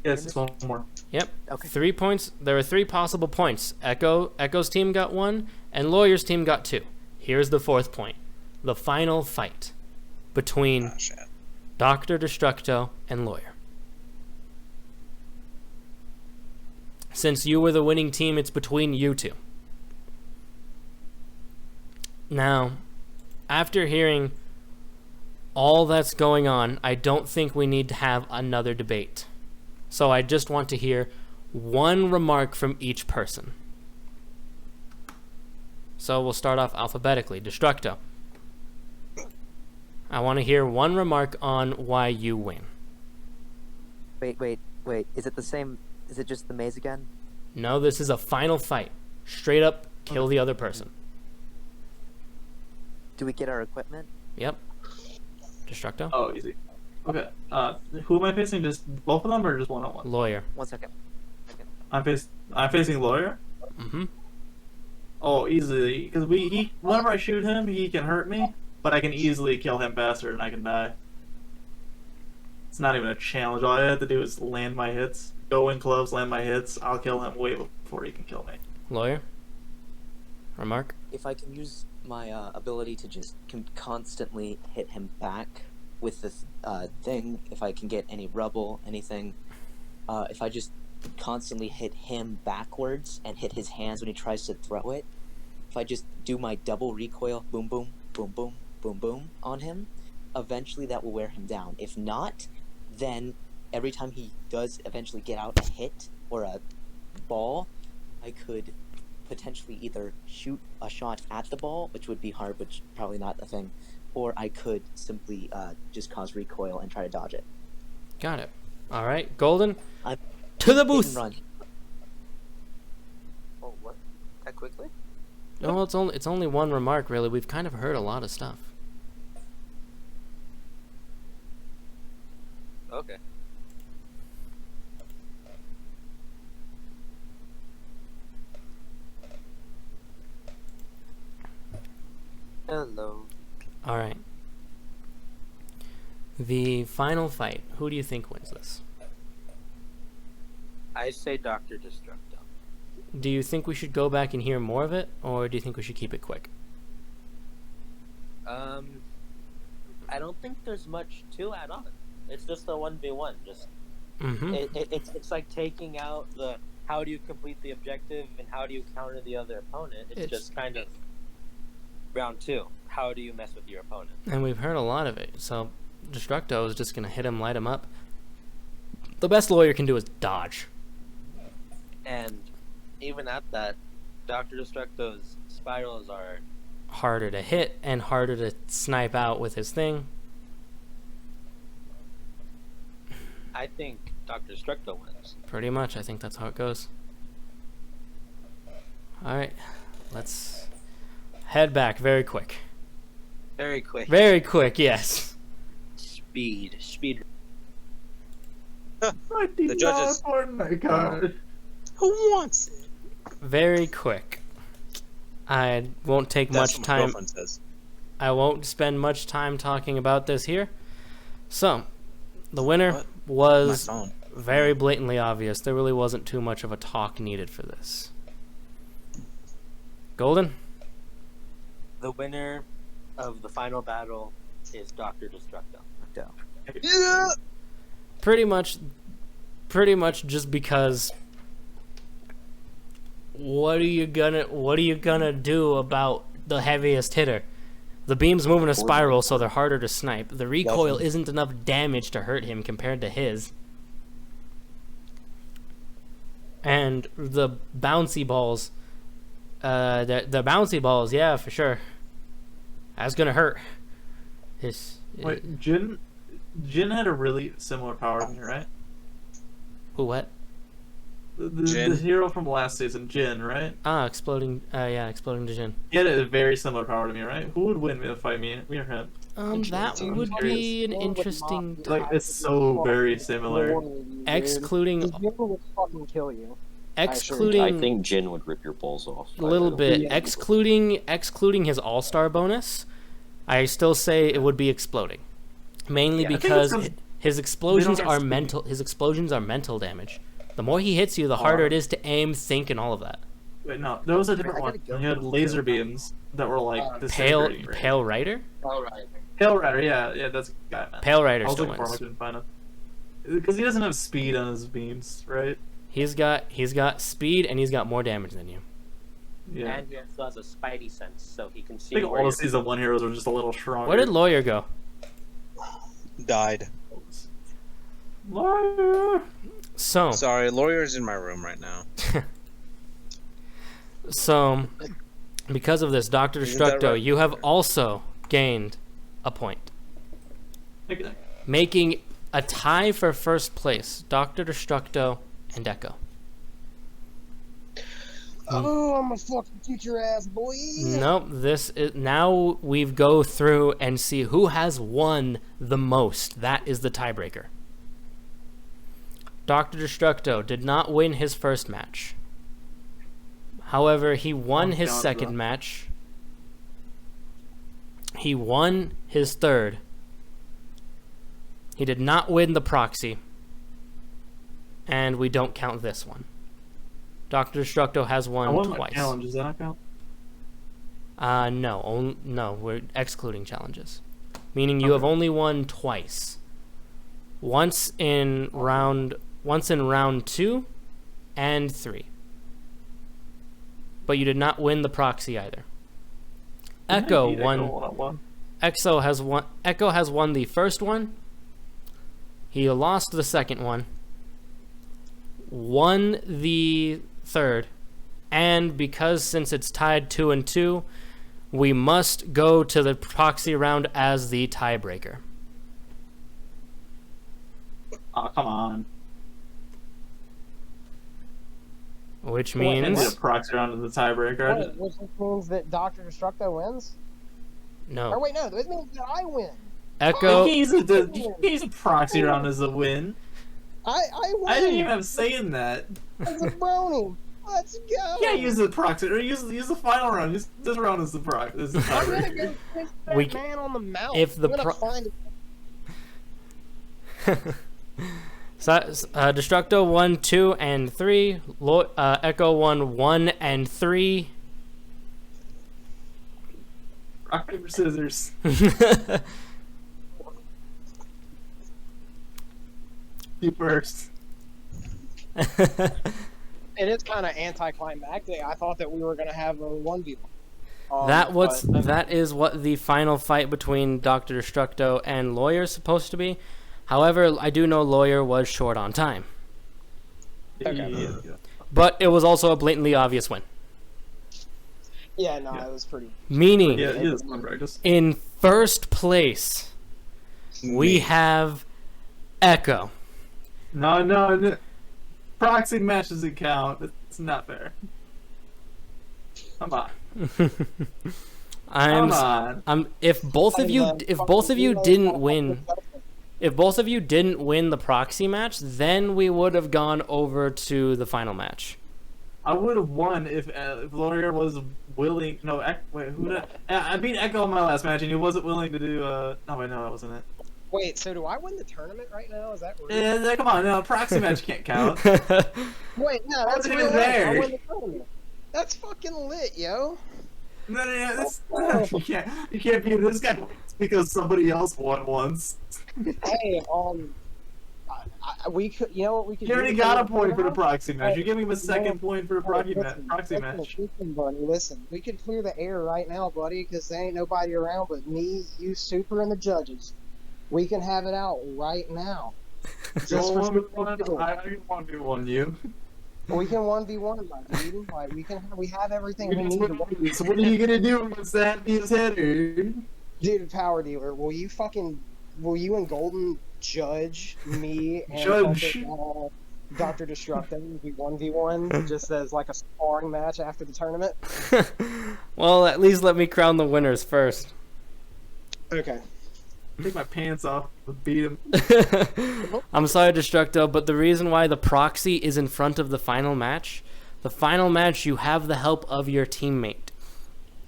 Yes, it's one more. Yep. Okay. 3 points. There were 3 possible points. Echo's team got 1, and Lawyer's team got 2. Here's the 4th point. The final fight between Dr. Destructo and Lawyer. Since you were the winning team, it's between you two. Now, after hearing all that's going on, I don't think we need to have another debate. So I just want to hear one remark from each person. So we'll start off alphabetically. Destructo. I want to hear one remark on why you win. Wait. Is it the same? Is it just the maze again? No, this is a final fight. Straight up kill the other person. Do we get our equipment? Yep. Destructo? Oh, easy. Okay. Who am I facing? Just both of them, or just one-on-one? Lawyer. 1 second. I'm facing lawyer. Mm-hmm. Oh, easily, because whenever I shoot him, he can hurt me, but I can easily kill him faster and I can die. It's not even a challenge. All I have to do is land my hits, go in close, land my hits. I'll kill him way before he can kill me. Lawyer? Remark? If I can use my ability to just constantly hit him back with this thing, if I can get any rubble, anything, if I just constantly hit him backwards and hit his hands when he tries to throw it, if I just do my double recoil, boom, boom, boom, boom, boom, boom on him, eventually that will wear him down. If not, then every time he does eventually get out a hit or a ball, I could potentially either shoot a shot at the ball, which would be hard, which probably not a thing, or I could simply just cause recoil and try to dodge it. Got it. All right, Golden. I'm To the hit and booth. run. Oh, what? That quickly? No, it's only one remark, really. We've kind of heard a lot of stuff. Okay. Hello. All right. The final fight. Who do you think wins this? I say Dr. Destructo. Do you think we should go back and hear more of it, or do you think we should keep it quick? I don't think there's much to add on. It's just a 1v1. Just Mm-hmm. it's like taking out the how do you complete the objective and how do you counter the other opponent. It's just kind of round 2. How do you mess with your opponent? And we've heard a lot of it. So Destructo is just going to hit him, light him up. The best lawyer can do is dodge. And even at that, Dr. Destructo's spirals are Harder to hit and harder to snipe out with his thing. I think Dr. Destructo wins. Pretty much, I think that's how it goes. Alright, let's head back very quick. Very quick. Very quick, yes. Speed. The judges. Oh my god. Who wants it? Very quick. I won't take That's much what my time. girlfriend says. I won't spend much time talking about this here. So, the winner What? My was phone. very blatantly obvious. There really wasn't too much of a talk needed for this. Golden? The winner of the final battle is Dr. Destructo. Yeah. Pretty much just because what are you gonna do about the heaviest hitter? The beam's moving a spiral, so they're harder to snipe. The recoil isn't enough damage to hurt him compared to his. And the bouncy balls, the bouncy balls, yeah, for sure. That's gonna hurt. Wait, Jin had a really similar power to me, right? Who, what? The hero from last season, Jin, right? Exploding to Jin. He had a very similar power to me, right? Who would win in a fight, me or him? That I'm would curious. be an interesting. Like, it's so very similar. Excluding, Jin would fucking kill you. excluding I think Jin would rip your balls off. a little bit, Yeah. excluding his all-star bonus. I still say it would be exploding, mainly Yeah, I think because it's 'cause his explosions they don't are have speed. mental. His explosions are mental damage. The more he hits you, the harder it is to aim, think, and all of that. Wait, no, there was a different one. He had laser beams that were like disintegrating, right? Pale Rider. Alright. Pale Rider, yeah, that's the guy, man. Pale I Rider was still looking for him, I wins. couldn't find him. Because he doesn't have speed on his beams, right? He's got speed and he's got more damage than you. Yeah. And he also has a spidey sense, so he can I see think where all you're- the season 1 heroes are just a little stronger. Where did Lawyer go? Died. Lawyer! So Sorry, lawyer's in my room right now. So, Because of this, Dr. Isn't that Destructo, right? you have also gained a point, Okay. making a tie for first place. Dr. Destructo and Echo. Oh, I'm gonna fucking kick your ass, boy. Nope. This is now we go through and see who has won the most. That is the tiebreaker. Dr. Destructo did not win his first match. However, he won his second match. He won his third. He did not win the proxy. And we don't count this one. Dr. Destructo has I won won my twice. challenge. Does that not count? No, we're excluding challenges. Meaning you have only won twice. Once in round 2 and 3. But you did not win the proxy either. Echo won. Echo has won the first one. He lost the second one. Won the third. And because since it's tied 2 and 2, we must go to the proxy round as the tiebreaker. Oh, come on. Which I means need a proxy round of the tiebreaker. Which means that Dr. Destructo wins? Or no. wait, no, it means that I win. Echo He's a proxy round as a win. I win. I didn't even have say in that. As a brony. Let's go. Yeah, use the proxy or use the final round. Use this round as the proxy. As the I'm gonna tiebreaker. go kiss that We man on the mouth. if the I'm gonna pro- find it. Destructo won 2 and 3. Echo won 1 and 3. Rock, paper, scissors. You first. It is kind of anticlimactic. I thought that we were gonna have a 1v1. That is what the final fight between Dr. Destructo and Lawyer is supposed to be. However, I do know Lawyer was short on time. Okay. Yeah. But it was also a blatantly obvious win. Yeah, no, it was pretty. Meaning, Yeah, it's fun practice. in first place, we have Echo. No. Proxy match doesn't count. It's not fair. Come on. If both of you didn't win the proxy match, then we would have gone over to the final match. I would have won if Lawyer was willing. No, wait, who did I beat Echo in my last match, and he wasn't willing to do. No, wait, no, that wasn't it. Wait, so do I win the tournament right now? Is that weird? Yeah, come on, no, proxy match can't count. Wait, no, that's wasn't real even life. there. I won the tournament. That's fucking lit, yo. No, you can't be this guy because somebody else won once. Hey, we could, you know what we could You do? already to got a clear point for the air? proxy match. You gave him a second No, point for a proxy match. Listen, buddy, listen. We could clear the air right now, buddy, because there ain't nobody around but me, you, Super, and the judges. We can have it out right now. Just for Super and Super. I want to one you. We can 1v1, my dude. Like, we have everything we need. So what are you gonna do against the happiest header? Dude, Power Dealer, will you and Golden judge me and Judge. Dr. Destructo be 1v1 just as like a sparring match after the tournament? Well, at least let me crown the winners first. Okay. Take my pants off and beat him. I'm sorry, Destructo, but the reason why the proxy is in front of the final match, you have the help of your teammate.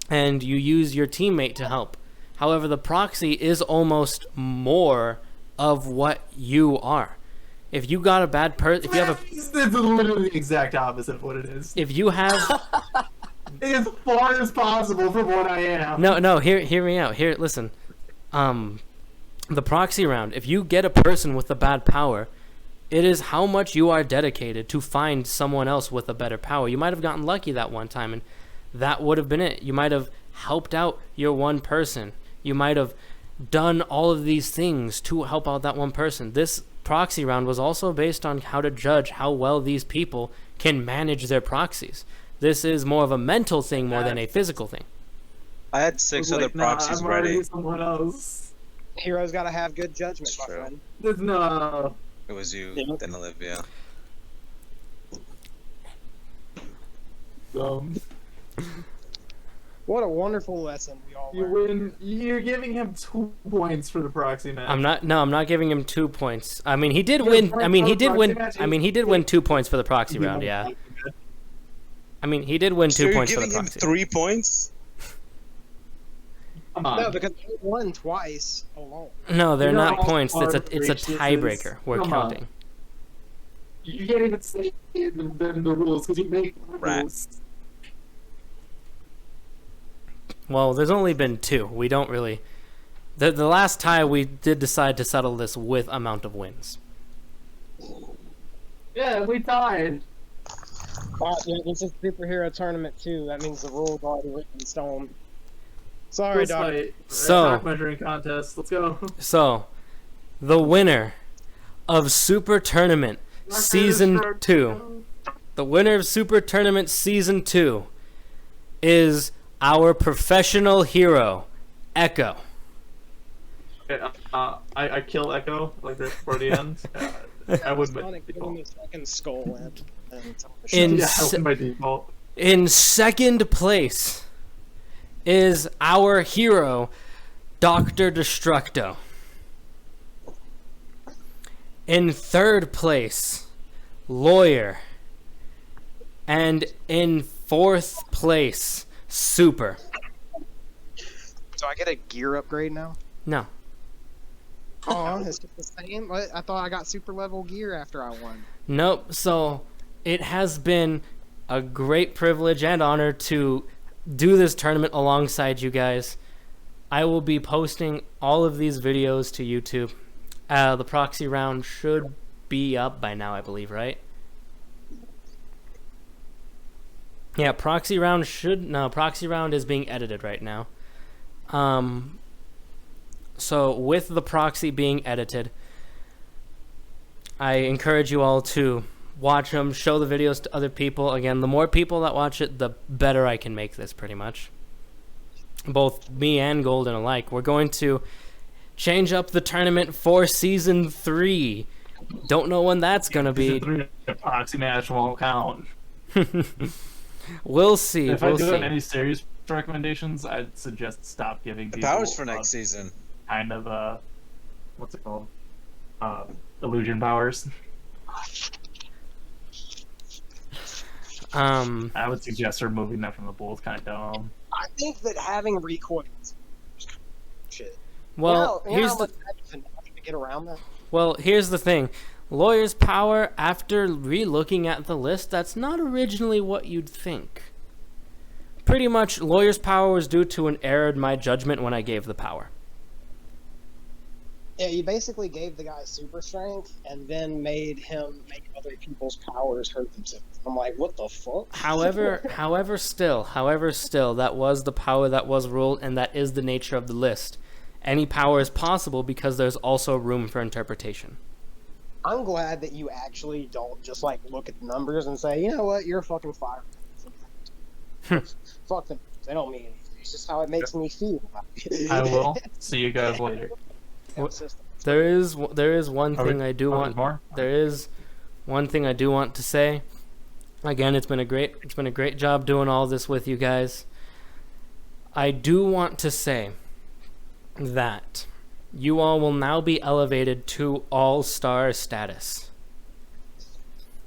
And you use your teammate to help. However, the proxy is almost more of what you are. If you got a bad person, if you have a... It's literally the exact opposite of what it is. If you have... As far as possible from what I am. No, hear me out. Listen. The proxy round, if you get a person with a bad power, it is how much you are dedicated to find someone else with a better power. You might have gotten lucky that one time, and that would have been it. You might have helped out your one person. You might have done all of these things to help out that one person. This proxy round was also based on how to judge how well these people can manage their proxies. This is more of a mental thing more than a physical thing. I had 6 other proxies I'm ready. already someone else. Heroes gotta have good judgment, It's my true. friend. No. It was you, Yeah. then Olivia. What a wonderful lesson we all You learned. win. You're giving him 2 points for the proxy match. I'm not giving him 2 points. I mean, he did Yeah, win. point I mean, for he the did proxy win. match I mean, he did win 2 points for the proxy round. Yeah. I mean, he did win So 2 you're points for the giving him proxy. 3 points? Come on. No, because he won twice alone. No, they're You're not all points. It's a gracious. tiebreaker. We're Come on. counting. You can't even say the rules because you make Right. rules. Well, there's only been 2. We don't really. The last tie we did decide to settle this with amount of wins. Yeah, we tied. Yeah, this is superhero tournament too. That means the rules are already written in stone. Sorry, Fist Doc. fight. So- Attack measuring contest. Let's go. So, the winner of Super Tournament Season 2. The winner of Super Tournament Season 2 is our professional hero, Echo. Okay, I kill Echo like right before the end. I would. Sonic gave him his fucking skull and In Yeah, I se- win by default. In second place is our hero, Dr. Destructo. In third place, Lawyer. And in fourth place, Super. So I get a gear upgrade now? No. Oh, it's just the same? What? I thought I got super level gear after I won. Nope. So it has been a great privilege and honor to do this tournament alongside you guys. I will be posting all of these videos to YouTube. The proxy round should be up by now, I believe, right? Yeah, proxy round proxy round is being edited right now. So with the proxy being edited, I encourage you all to watch them, show the videos to other people. Again, the more people that watch it, the better I can make this, pretty much. Both me and Golden alike. We're going to change up the tournament for Season 3. Don't know when that's going to be. Season 3 proxy match won't count. We'll see. If We'll I do see. have any serious recommendations, I'd suggest stop giving The people powers for next season. kind of what's it called? Illusion powers. I would suggest removing that from the pool. It's kind of dumb. I think that having recoil is shit. Well, you know here's how the much that is enough to get around that? Well, here's the thing. Lawyer's power, after re-looking at the list, that's not originally what you'd think. Pretty much, Lawyer's power was due to an error in my judgment when I gave the power. Yeah, you basically gave the guy super strength and then made him make other people's powers hurt themselves. I'm like, what the fuck? However, still, that was the power that was ruled, and that is the nature of the list. Any power is possible because there's also room for interpretation. I'm glad that you actually don't just like look at the numbers and say, you know what, you're a fucking fire. Fuck them. They don't mean anything. It's just how it makes me feel. I will see you guys later. There is one thing I do want. More? There is one thing I do want to say. Again, it's been a great job doing all this with you guys. I do want to say that you all will now be elevated to all-star status.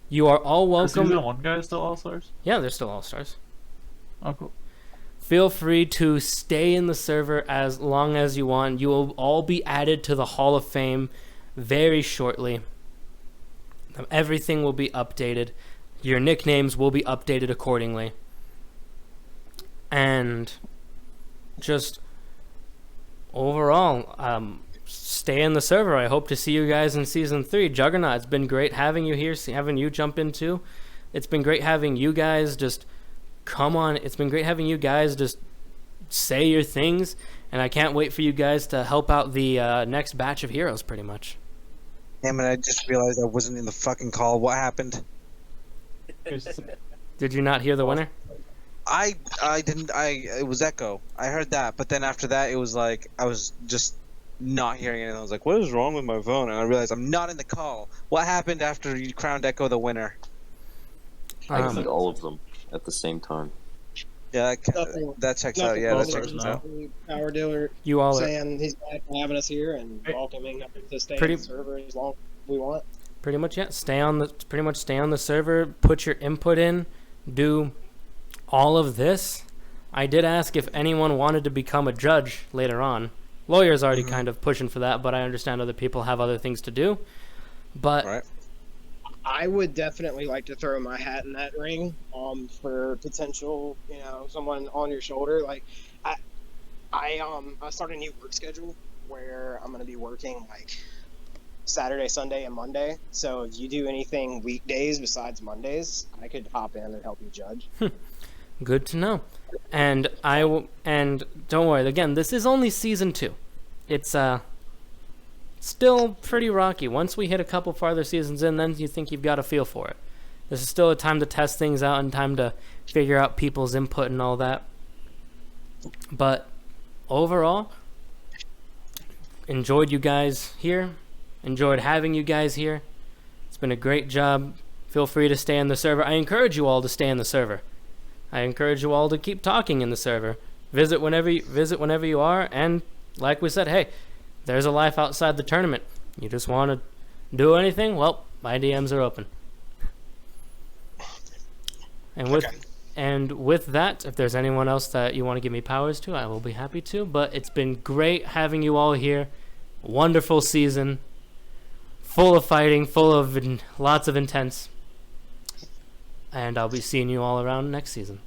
You are all Is welcome. Season 1 guys still all-stars? Yeah, they're still all-stars. Oh, cool. Feel free to stay in the server as long as you want. You will all be added to the Hall of Fame very shortly. Everything will be updated. Your nicknames will be updated accordingly. And just overall, stay in the server. I hope to see you guys in Season 3. Juggernaut, it's been great having you here, having you jump in too. It's been great having you guys just come on. It's been great having you guys just say your things, and I can't wait for you guys to help out the next batch of heroes, pretty much. Damn it, I just realized I wasn't in the fucking call. What happened? Did you not hear the winner? I didn't. It was echo. I heard that, but then after that, it was like I was just not hearing it. And I was like, "What is wrong with my phone?" And I realized I'm not in the call. What happened after you crowned Echo the winner? I Um, keyed all of them at the same time. Yeah, Nothing- that checks out. Nothing Yeah, that wrong checks with out. the Power dealer You all are saying he's glad for having us here and Hey. welcoming us to stay Pretty- on the server as long as we want. pretty much stay on the server, put your input in, do all of this. I did ask if anyone wanted to become a judge later on. Lawyer's already kind of pushing for that, but I understand other people have other things to do. But Right. I would definitely like to throw my hat in that ring for potential, someone on your shoulder. Like I started a new work schedule where I'm going to be working like Saturday, Sunday, and Monday. So if you do anything weekdays besides Mondays, I could hop in and help you judge. good to know. And and don't worry, again, this is only season 2. It's still pretty rocky. Once we hit a couple farther seasons in, then you think you've got a feel for it. This is still a time to test things out and time to figure out people's input and all that. But overall, enjoyed you guys here. Enjoyed having you guys here. It's been a great job. Feel free to stay in the server. I encourage you all to stay in the server. I encourage you all to keep talking in the server. Visit whenever you are, and like we said, hey, there's a life outside the tournament. You just want to do anything? Well, my DMs are open. And with that, if there's anyone else that you want to give me powers to, I will be happy to. But it's been great having you all here. Wonderful season. Full of fighting, full of lots of intense. And I'll be seeing you all around next season.